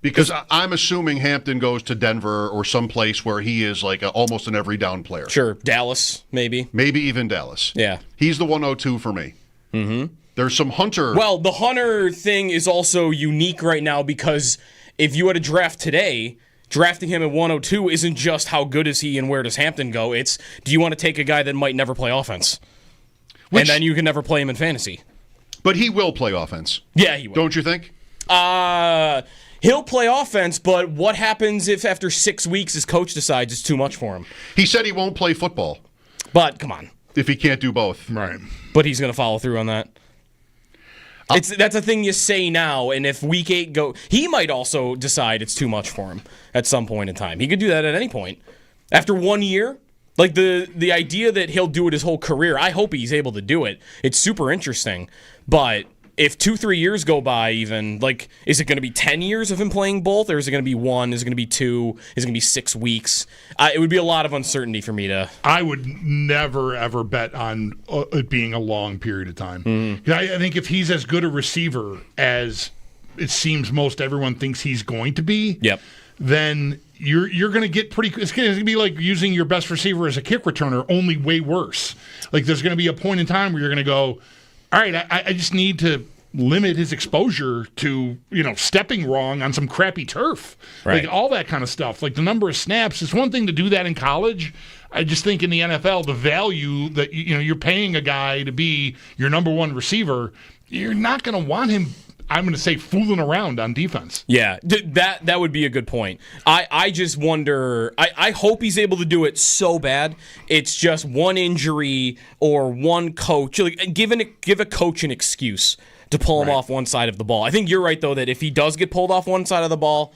Because I'm assuming Hampton goes to Denver or someplace where he is like almost an every down player. Sure, Dallas, maybe. Maybe even Dallas. Yeah. He's the 102 for me. Mm-hmm. There's some Hunter. Well, the Hunter thing is also unique right now because if you had a draft today, drafting him at 102 isn't just how good is he and where does Hampton go. It's do you want to take a guy that might never play offense? And then you can never play him in fantasy. But he will play offense. Yeah, he will. Don't you think? He'll play offense, but what happens if after 6 weeks his coach decides it's too much for him? He said he won't play football. But, come on. If he can't do both. Right. But he's going to follow through on that. That's a thing you say now, and if week 8 he might also decide it's too much for him at some point in time. He could do that at any point. After 1 year, like the idea that he'll do it his whole career, I hope he's able to do it. It's super interesting, but if 2-3 years go by even, like, is it going to be 10 years of him playing both, or is it going to be 1? Is it going to be 2? Is it going to be 6 weeks? It would be a lot of uncertainty for me to... I would never, ever bet on it being a long period of time. Mm-hmm. I think if he's as good a receiver as it seems most everyone thinks he's going to be, then you're going to get pretty... It's going to be like using your best receiver as a kick returner, only way worse. Like, there's going to be a point in time where you're going to go... All right, I just need to limit his exposure to, stepping wrong on some crappy turf. Right. Like all that kind of stuff. Like the number of snaps, it's one thing to do that in college. I just think in the NFL, the value that you're paying a guy to be your number one receiver, you're not going to want him, I'm going to say, fooling around on defense. Yeah, that would be a good point. I just wonder, I hope he's able to do it so bad. It's just one injury or one coach. Like, give a coach an excuse to pull him off one side of the ball. I think you're right, though, that if he does get pulled off one side of the ball,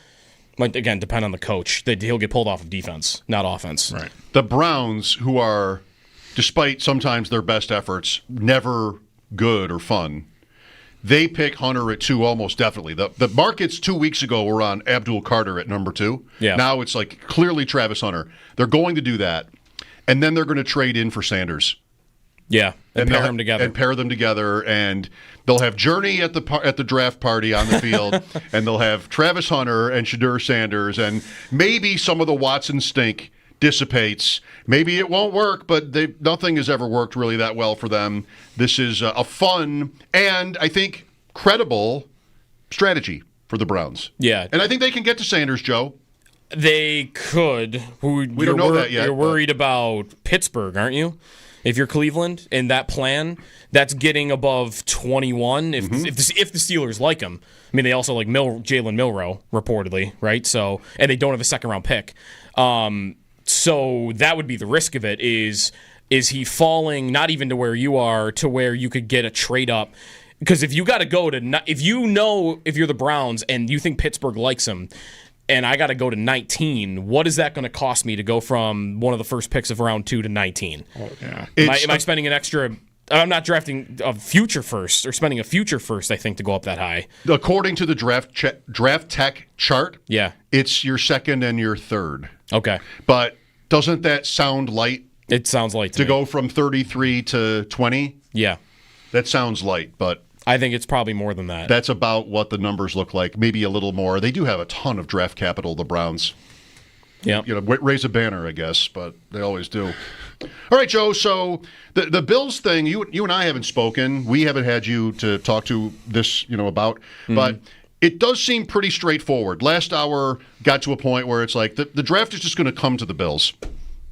might, again, depend on the coach, that he'll get pulled off of defense, not offense. Right. The Browns, who are, despite sometimes their best efforts, never good or fun, they pick Hunter at 2 almost definitely. The markets 2 weeks ago were on Abdul Carter at number 2. Yeah. Now it's like clearly Travis Hunter. They're going to do that, and then they're going to trade in for Sanders. Yeah, and pair them together. And pair them together, and they'll have Journey at the draft party on the field, and they'll have Travis Hunter and Shadur Sanders, and maybe some of the Watson stink dissipates. Maybe it won't work, but nothing has ever worked really that well for them. This is a fun and, I think, credible strategy for the Browns. Yeah. And I think they can get to Sanders, Joe. They could. We don't know that yet. You're worried about Pittsburgh, aren't you? If you're Cleveland, in that plan, that's getting above 21. If the Steelers like him, I mean, they also like Jalen Milroe reportedly, right? So, and they don't have a second round pick. So that would be the risk of it. Is he falling not even to where you are, to where you could get a trade up? Because if you got to go to, if you're the Browns and you think Pittsburgh likes him, and I got to go to 19, what is that going to cost me to go from one of the first picks of round 2 to 19? Oh, yeah. Am I spending an extra? I'm not drafting a future first or spending a future first, I think, to go up that high. According to the draft tech chart, yeah, it's your second and your third. Okay. But doesn't that sound light? It sounds light to go from 33 to 20? Yeah. That sounds light, but I think it's probably more than that. That's about what the numbers look like, maybe a little more. They do have a ton of draft capital, the Browns. Yeah. Raise a banner, I guess, but they always do. All right, Joe, so the Bills thing, you and I haven't spoken. We haven't had you to talk to this, about. Mm-hmm. But it does seem pretty straightforward. Last hour got to a point where it's like the draft is just going to come to the Bills.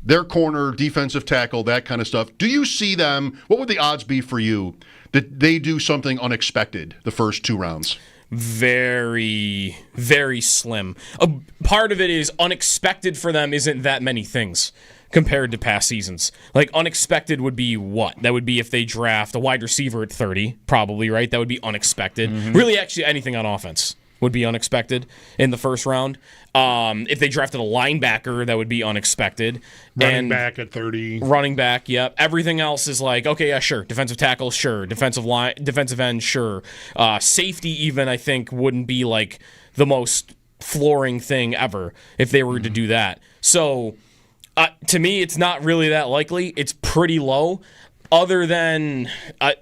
Their corner, defensive tackle, that kind of stuff. Do you see them? What would the odds be for you that they do something unexpected the first 2 rounds? Very, very slim. A part of it is unexpected for them isn't that many things compared to past seasons. Like, unexpected would be what? That would be if they draft a wide receiver at 30, probably, right? That would be unexpected. Mm-hmm. Really, actually, anything on offense would be unexpected in the first round. If they drafted a linebacker, that would be unexpected. Running back at 30. Running back, yep. Everything else is like, okay, yeah, sure. Defensive tackle, sure. Defensive end, sure. Safety even, I think, wouldn't be like the most flooring thing ever if they were to do that. So, to me, it's not really that likely. It's pretty low. Other than, a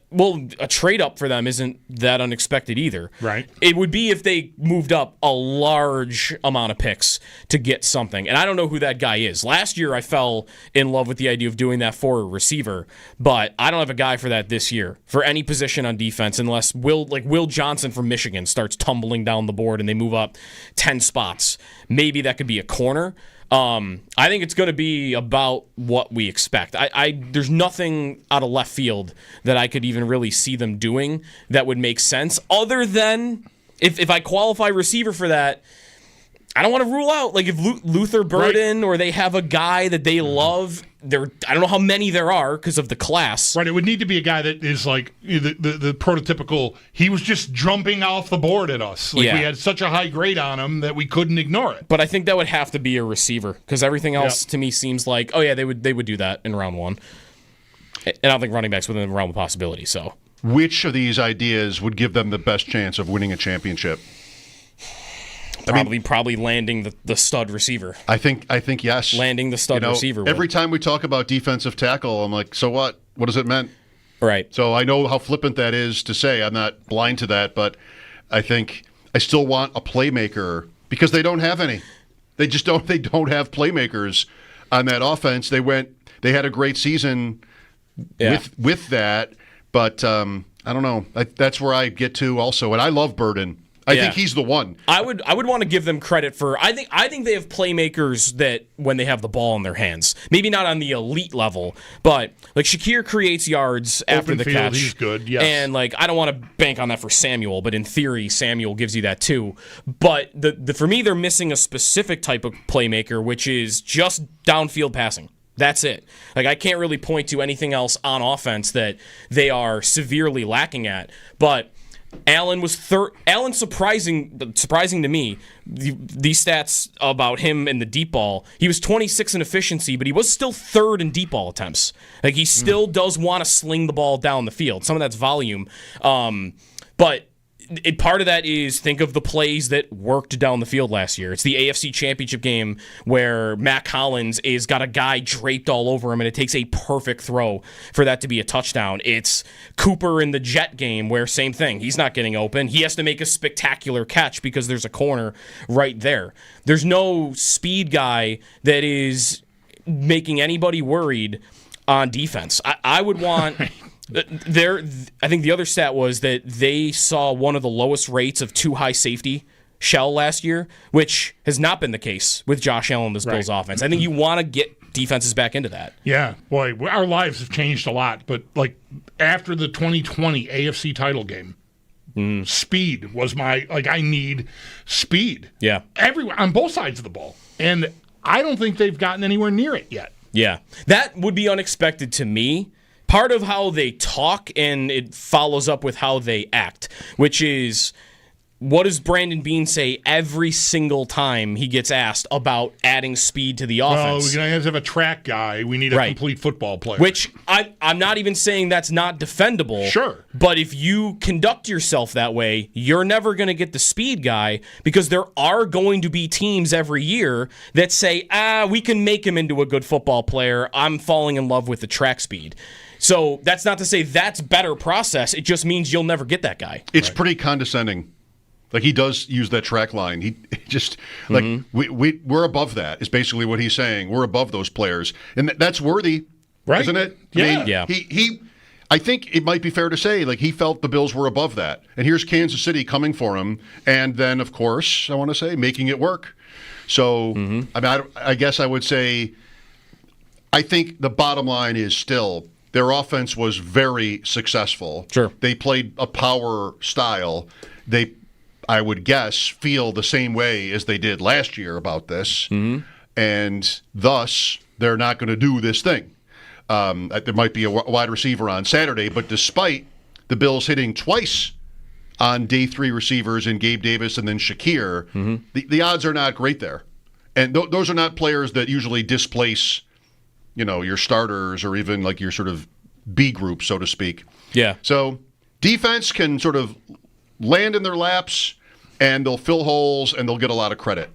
trade up for them isn't that unexpected either. Right. It would be if they moved up a large amount of picks to get something. And I don't know who that guy is. Last year, I fell in love with the idea of doing that for a receiver, but I don't have a guy for that this year, for any position on defense, unless Will Johnson from Michigan starts tumbling down the board and they move up 10 spots. Maybe that could be a corner. I think it's going to be about what we expect. There's nothing out of left field that I could even really see them doing that would make sense, other than if I qualify receiver for that, I don't want to rule out, like, if Luther Burden or they have a guy that they love. I don't know how many there are because of the class. Right, it would need to be a guy that is like the prototypical, he was just jumping off the board at us. Like, we had such a high grade on him that we couldn't ignore it. But I think that would have to be a receiver because everything else to me seems like, oh yeah, they would do that in round 1. And I don't think running back's within the realm of possibility. So, which of these ideas would give them the best chance of winning a championship? Probably landing the stud receiver. I think yes. Landing the stud receiver. Every time we talk about defensive tackle, I'm like, so what? What does it mean? Right. So I know how flippant that is to say. I'm not blind to that, but I think I still want a playmaker because they don't have any. They just don't. They don't have playmakers on that offense. They had a great season with that, but I don't know. That's where I get to also, and I love Burden. I think he's the one. I would want to give them credit for. I think they have playmakers that when they have the ball in their hands, maybe not on the elite level, but like Shakir creates yards after the catch. He's good. Yes. And like I don't want to bank on that for Samuel, but in theory Samuel gives you that too. But for me, they're missing a specific type of playmaker, which is just downfield passing. That's it. Like I can't really point to anything else on offense that they are severely lacking at. But Allen was third. Allen surprising to me. These stats about him and the deep ball. He was 26 in efficiency, but he was still third in deep ball attempts. Like he still does want to sling the ball down the field. Some of that's volume, but. Part of that is think of the plays that worked down the field last year. It's the AFC Championship game where Matt Collins is got a guy draped all over him, and it takes a perfect throw for that to be a touchdown. It's Cooper in the Jet game where same thing. He's not getting open. He has to make a spectacular catch because there's a corner right there. There's no speed guy that is making anybody worried on defense. I would want... I think the other stat was that they saw one of the lowest rates of too high safety shell last year, which has not been the case with Josh Allen, this Bills offense. I think you want to get defenses back into that. Yeah, boy, our lives have changed a lot. But like after the 2020 AFC title game, speed was I need speed. Yeah, everywhere on both sides of the ball, and I don't think they've gotten anywhere near it yet. Yeah, that would be unexpected to me. Part of how they talk, and it follows up with how they act, which is, what does Brandon Beane say every single time he gets asked about adding speed to the offense? Well, we have to have a track guy. We need a complete football player. Which I'm not even saying that's not defendable. Sure. But if you conduct yourself that way, you're never going to get the speed guy, because there are going to be teams every year that say, we can make him into a good football player. I'm falling in love with the track speed. So that's not to say that's better process. It just means you'll never get that guy. It's pretty condescending. Like he does use that track line. He just like we're above that is basically what he's saying. We're above those players, and that's worthy, right? Isn't it? Yeah. He. I think it might be fair to say like he felt the Bills were above that, and here's Kansas City coming for him, and then of course I want to say making it work. So I mean, I guess I would say I think the bottom line is still. Their offense was very successful. Sure. They played a power style. They, I would guess, feel the same way as they did last year about this. And thus, they're not going to do this thing. There might be a wide receiver on Saturday, but despite the Bills hitting twice on day 3 receivers in Gabe Davis and then Shakir, the odds are not great there. And those are not players that usually displace your starters or even like your sort of B group, so to speak. Yeah. So defense can sort of land in their laps, and they'll fill holes, and they'll get a lot of credit.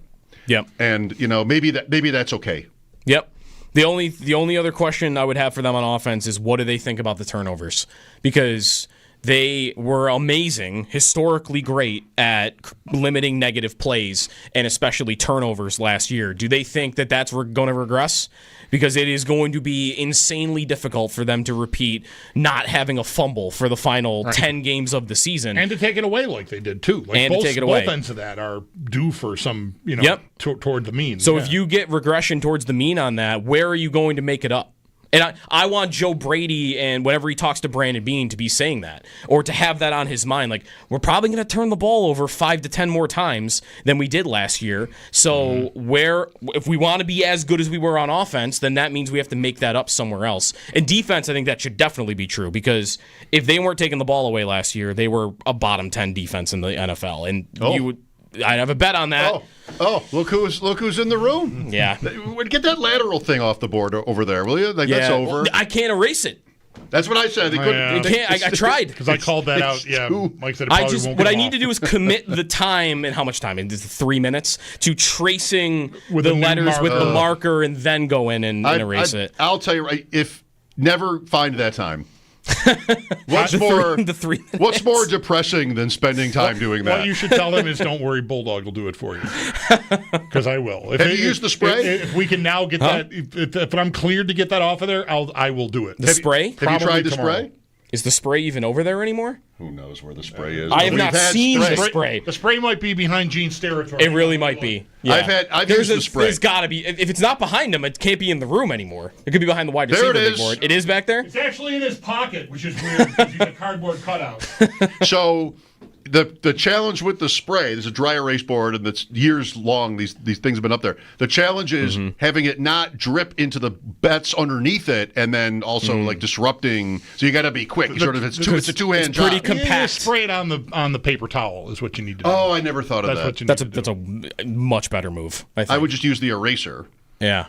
Yep. And maybe that's okay. Yep. The only other question I would have for them on offense is what do they think about the turnovers? Because they were amazing, historically great at limiting negative plays and especially turnovers last year. Do they think that that's going to regress? Because it is going to be insanely difficult for them to repeat not having a fumble for the final 10 games of the season. And to take it away like they did, too. Like and to take it away. Both ends of that are due for some, toward the mean. So if you get regression towards the mean on that, where are you going to make it up? And I want Joe Brady, and whenever he talks to Brandon Beane, to be saying that, or to have that on his mind. Like, we're probably going to turn the ball over 5 to 10 more times than we did last year. So if we want to be as good as we were on offense, then that means we have to make that up somewhere else. And defense, I think that should definitely be true, because if they weren't taking the ball away last year, they were a bottom 10 defense in the NFL. And I'd have a bet on that. Look who's in the room. Yeah. Get that lateral thing off the board over there, will you? That's over. Well, I can't erase it. That's what I said. They couldn't. I tried. Because I called that out. Yeah, Mike said it probably won't what come I need off. to do is commit the time, and how much time? It's 3 minutes to tracing the letters with the marker and then go in and erase it. I'll tell you, if never find that time. What's more depressing than spending time doing that? What you should tell them is, don't worry, Bulldog will do it for you. Because I will. Have you used the spray? If we can now get that, if I'm cleared to get that off of there, I will do it. The spray? Have you tried the spray? Is the spray even over there anymore? Who knows where the spray is? I have not seen the spray. The spray might be behind Gene's territory. It really might be. Yeah. I've used the spray. There's got to be. If it's not behind him, it can't be in the room anymore. It could be behind the wide receiver big board. It is back there? It's actually in his pocket, which is weird because he's a cardboard cutout. So the challenge with the spray, there's a dry erase board, and it's years long. These things have been up there. The challenge is having it not drip into the bets underneath it, and then also like disrupting. So you got to be quick. It's a two-hand job. Pretty compact. Yeah, spray it on the paper towel is what you need to do. Oh, I never thought of that. That's a much better move. I think. I would just use the eraser. Yeah.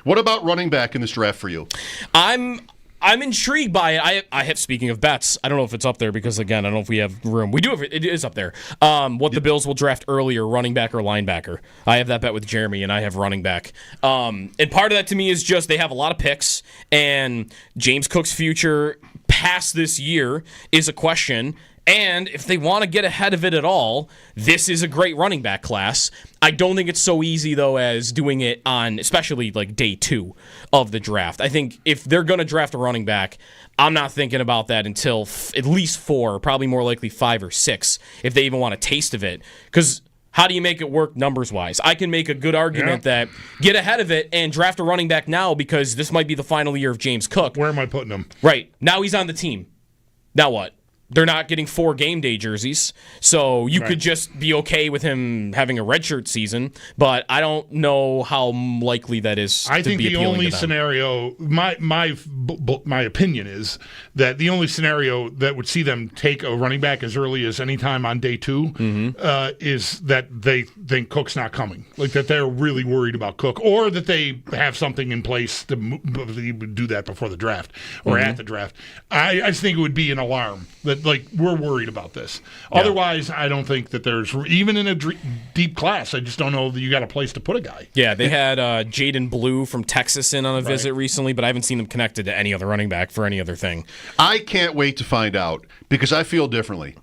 What about running back in this draft for you? I'm intrigued by it. I have, speaking of bets, I don't know if it's up there because, again, I don't know if we have room. We do have it. It is up there. What the Bills will draft earlier, running back or linebacker. I have that bet with Jeremy, and I have running back. And part of that to me is just they have a lot of picks, and James Cook's future past this year is a question. And if they want to get ahead of it at all, this is a great running back class. I don't think it's so easy, though, as doing it on especially like day 2 of the draft. I think if they're going to draft a running back, I'm not thinking about that until at least 4, probably more likely 5 or 6, if they even want a taste of it. Because how do you make it work numbers-wise? I can make a good argument that get ahead of it and draft a running back now because this might be the final year of James Cook. Where am I putting him? Right. Now he's on the team. Now what? They're not getting 4 game day jerseys, so you could just be okay with him having a redshirt season, but I don't know how likely that is I to think be the appealing only to them. scenario, my opinion is that the only scenario that would see them take a running back as early as any time on day 2 is that they think Cook's not coming, like that they're really worried about Cook, or that they have something in place to do that before the draft or at the draft. I just think it would be an alarm that, like, we're worried about this. Otherwise, I don't think that there's, even in a deep class, I just don't know that you got a place to put a guy. Yeah, they had Jaden Blue from Texas in on a visit recently, but I haven't seen them connected to any other running back for any other thing. I can't wait to find out because I feel differently.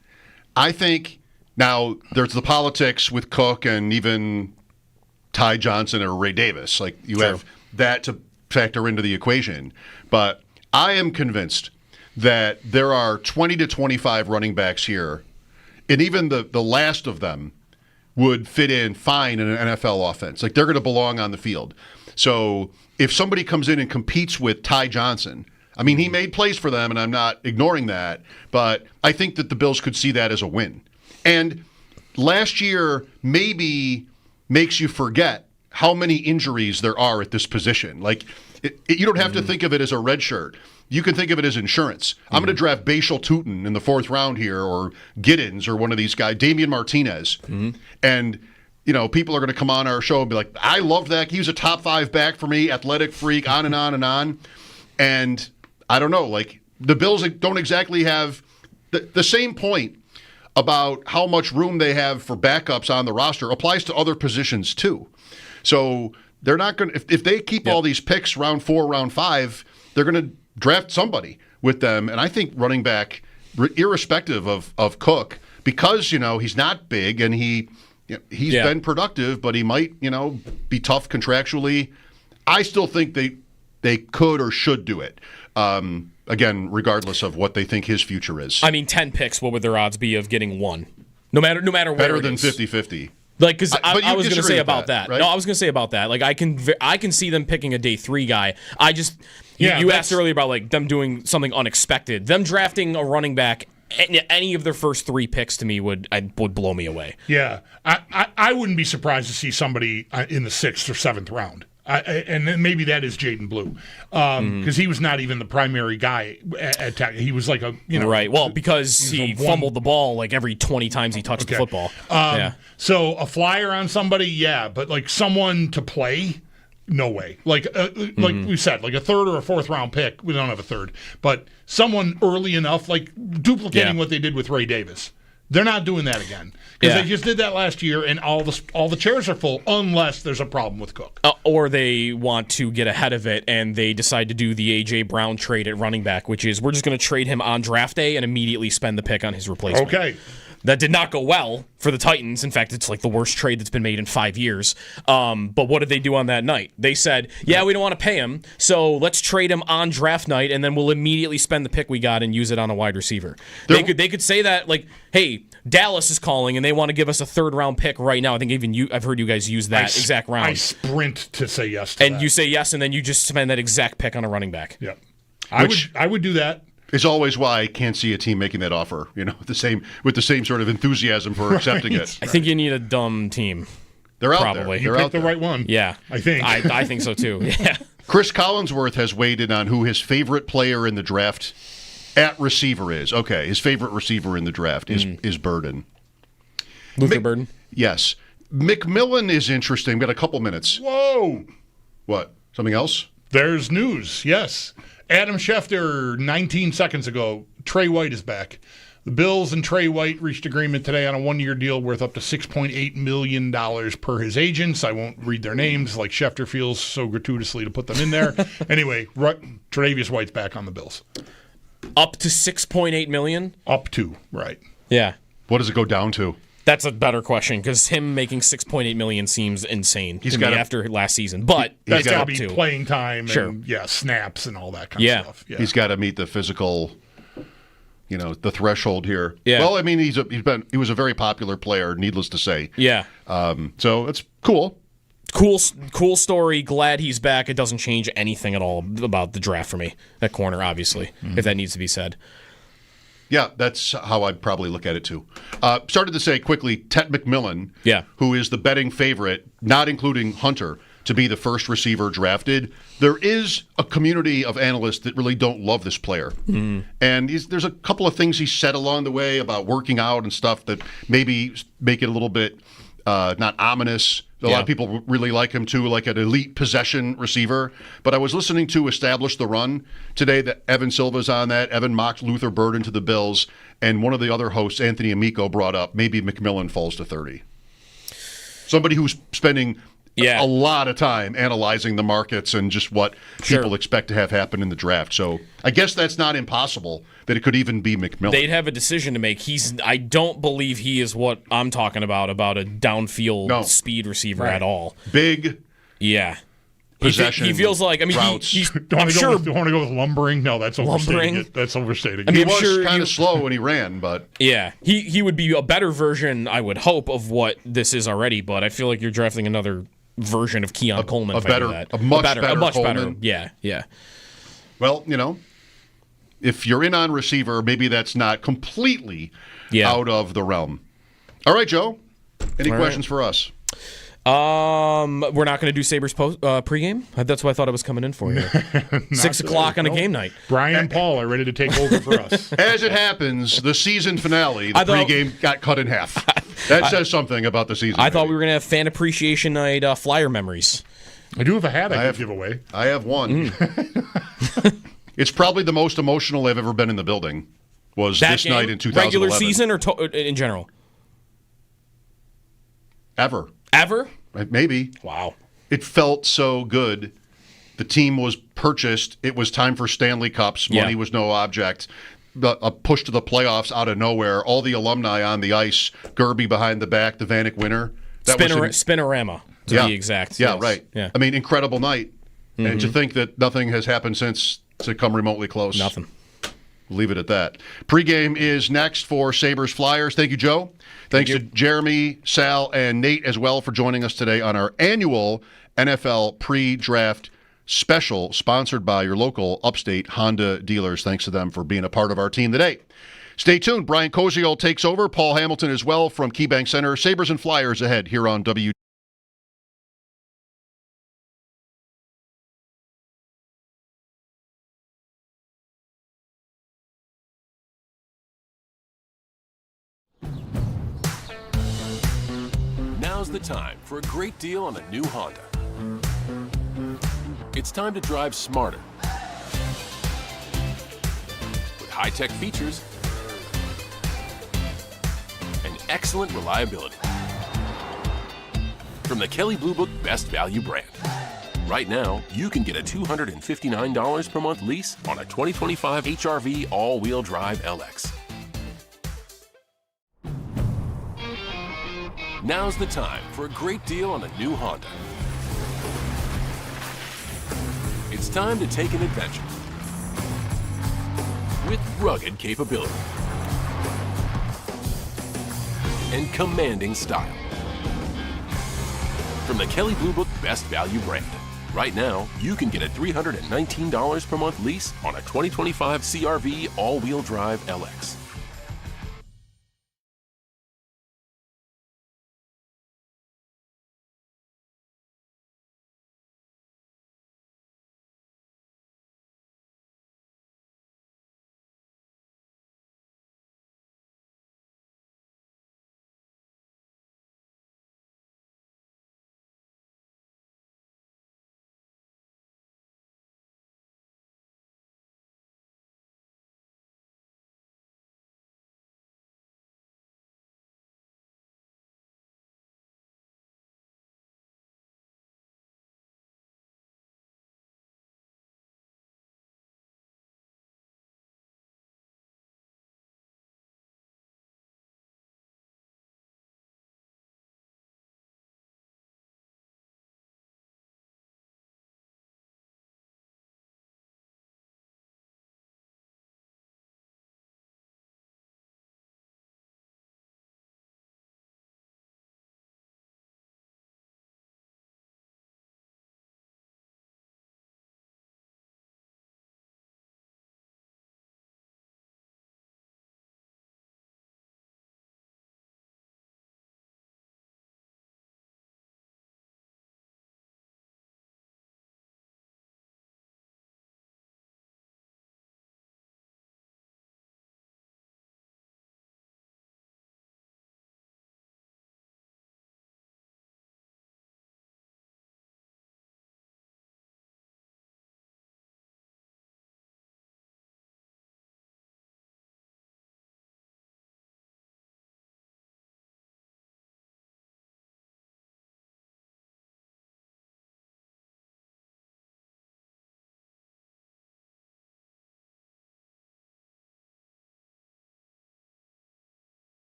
I think now there's the politics with Cook and even Ty Johnson or Ray Davis. Like, you have that to factor into the equation. But I am convinced that there are 20 to 25 running backs here, and even the last of them would fit in fine in an NFL offense. Like, they're going to belong on the field. So if somebody comes in and competes with Ty Johnson, I mean, he made plays for them, and I'm not ignoring that, but I think that the Bills could see that as a win. And last year maybe makes you forget how many injuries there are at this position. Like, you don't have to think of it as a red shirt. You can think of it as insurance. I'm going to draft Bashal Tutin in the 4th round here, or Giddens, or one of these guys, Damian Martinez. And, you know, people are going to come on our show and be like, I love that. He was a top 5 back for me, athletic freak, on and on and on. And I don't know, like, the Bills don't exactly have the same point about how much room they have for backups on the roster applies to other positions too. So they're not going to, if they keep all these picks round 4, round 5, they're going to draft somebody with them. And I think running back, irrespective of Cook, because, you know, he's not big and he's been productive, but he might, you know, be tough contractually. I still think they could or should do it. Again, regardless of what they think his future is. I mean, 10 picks, what would their odds be of getting 1? No matter where better than 50-50. Like, because I was going to say about that. Right? No, I was going to say about that. Like, I can see them picking a day 3 guy. I just you asked earlier about, like, them doing something unexpected. Them drafting a running back, any of their first 3 picks to me would blow me away. Yeah, I wouldn't be surprised to see somebody in the 6th or 7th round. And then maybe that is Jaden Blue, because he was not even the primary guy at Tech. He was like a, you know, right. Well, because he fumbled the ball like every 20 times he touched the football. So a flyer on somebody, but like someone to play, no way. Like we said, like a 3rd or a 4th round pick. We don't have a 3rd, but someone early enough, like duplicating what they did with Ray Davis. They're not doing that again because they just did that last year, and all the chairs are full unless there's a problem with Cook. Or they want to get ahead of it and they decide to do the A.J. Brown trade at running back, which is we're just going to trade him on draft day and immediately spend the pick on his replacement. Okay. That did not go well for the Titans. In fact, it's like the worst trade that's been made in 5 years. But what did they do on that night? They said, yeah, we don't want to pay him, so let's trade him on draft night, and then we'll immediately spend the pick we got and use it on a wide receiver. They could say that, like, hey, Dallas is calling, and they want to give us a third-round pick right now. I think even I've heard you guys use that exact round. I sprint to say yes to that. You say yes, and then you just spend that exact pick on a running back. Yeah. I would do that. Is always why I can't see a team making that offer. With the same sort of enthusiasm for accepting it. I think you need a dumb team. They're out probably. there. You picked the right one. Yeah, I think. I think so too. Yeah. Chris Collinsworth has weighed in on who his favorite player in the draft at receiver is. Okay, his favorite receiver in the draft is Burden. Luther Burden. Yes, McMillan is interesting. We've got a couple minutes. Whoa! What? Something else? There's news. Yes. Adam Schefter, 19 seconds ago, Trey White is back. The Bills and Trey White reached agreement today on a one-year deal worth up to $6.8 million per his agents. I won't read their names, like Schefter feels so gratuitously to put them in there. Anyway, Tre'Davious White's back on the Bills. Up to $6.8 million? Up to, right. Yeah. What does it go down to? That's a better question because him making $6.8 million seems insane to me after last season. But that's got to be playing time and snaps and all that kind of stuff. Yeah. He's got to meet the physical, the threshold here. Yeah. Well, I mean, he was a very popular player, needless to say. Yeah. So it's cool. Cool story. Glad he's back. It doesn't change anything at all about the draft for me. That corner, obviously, if that needs to be said. Yeah, that's how I'd probably look at it, too. Started to say quickly, Tet McMillan, who is the betting favorite, not including Hunter, to be the first receiver drafted. There is a community of analysts that really don't love this player. And there's a couple of things he said along the way about working out and stuff that maybe make it a little bit not ominous. A lot of people really like him, too, like an elite possession receiver. But I was listening to Establish the Run today that Evan Silva's on that. Evan mocked Luther Burden to the Bills. And one of the other hosts, Anthony Amico, brought up maybe McMillan falls to 30. Somebody who's spending a lot of time analyzing the markets and just what people expect to have happen in the draft. So I guess that's not impossible that it could even be McMillan. They'd have a decision to make. I don't believe he is what I'm talking about a downfield speed receiver at all. Big. Yeah. Possession. He feels like, he's don't want to go with lumbering? No, that's overstating it. That's overstating it. He was kind of slow when he ran, but... Yeah. He would be a better version, I would hope, of what this is already, but I feel like you're drafting another version of Keon Coleman. A much better Coleman. Yeah. Well, if you're in on receiver, maybe that's not completely out of the realm. All right, Joe. Any questions for us? We're not going to do Sabres pregame? That's what I thought I was coming in for here. 6 o'clock on a game night. Brian and Paul are ready to take over for us. As it happens, the season finale, the pregame got cut in half. That says something about the season. I thought we were going to have fan appreciation night flyer memories. I do have a hat I could give away. I have one. It's probably the most emotional I've ever been in the building. Was that this game, night in 2011. Regular season or in general? Ever. Maybe. Wow. It felt so good. The team was purchased. It was time for Stanley Cups. Money was no object. A push to the playoffs out of nowhere. All the alumni on the ice. Gerby behind the back. The Vanek winner. Spinorama, to be exact. Yeah, yes. right. Yeah. I mean, incredible night. And to think that nothing has happened since to come remotely close. Nothing. Leave it at that. Pre-game is next for Sabres Flyers. Thank you, Joe. Thanks to Jeremy, Sal, and Nate as well for joining us today on our annual NFL pre-draft special sponsored by your local Upstate Honda Dealers. Thanks to them for being a part of our team today. Stay tuned. Brian Koziol takes over. Paul Hamilton as well from KeyBank Center. Sabres and Flyers ahead here on W. Now's the time for a great deal on a new Honda. It's time to drive smarter with high-tech features and excellent reliability from the Kelley Blue Book Best Value brand. Right now, you can get a $259 per month lease on a 2025 HR-V all-wheel drive LX. Now's the time for a great deal on a new Honda. It's time to take an adventure with rugged capability and commanding style. From the Kelley Blue Book Best Value brand. Right now, you can get a $319 per month lease on a 2025 CR-V all-wheel drive LX.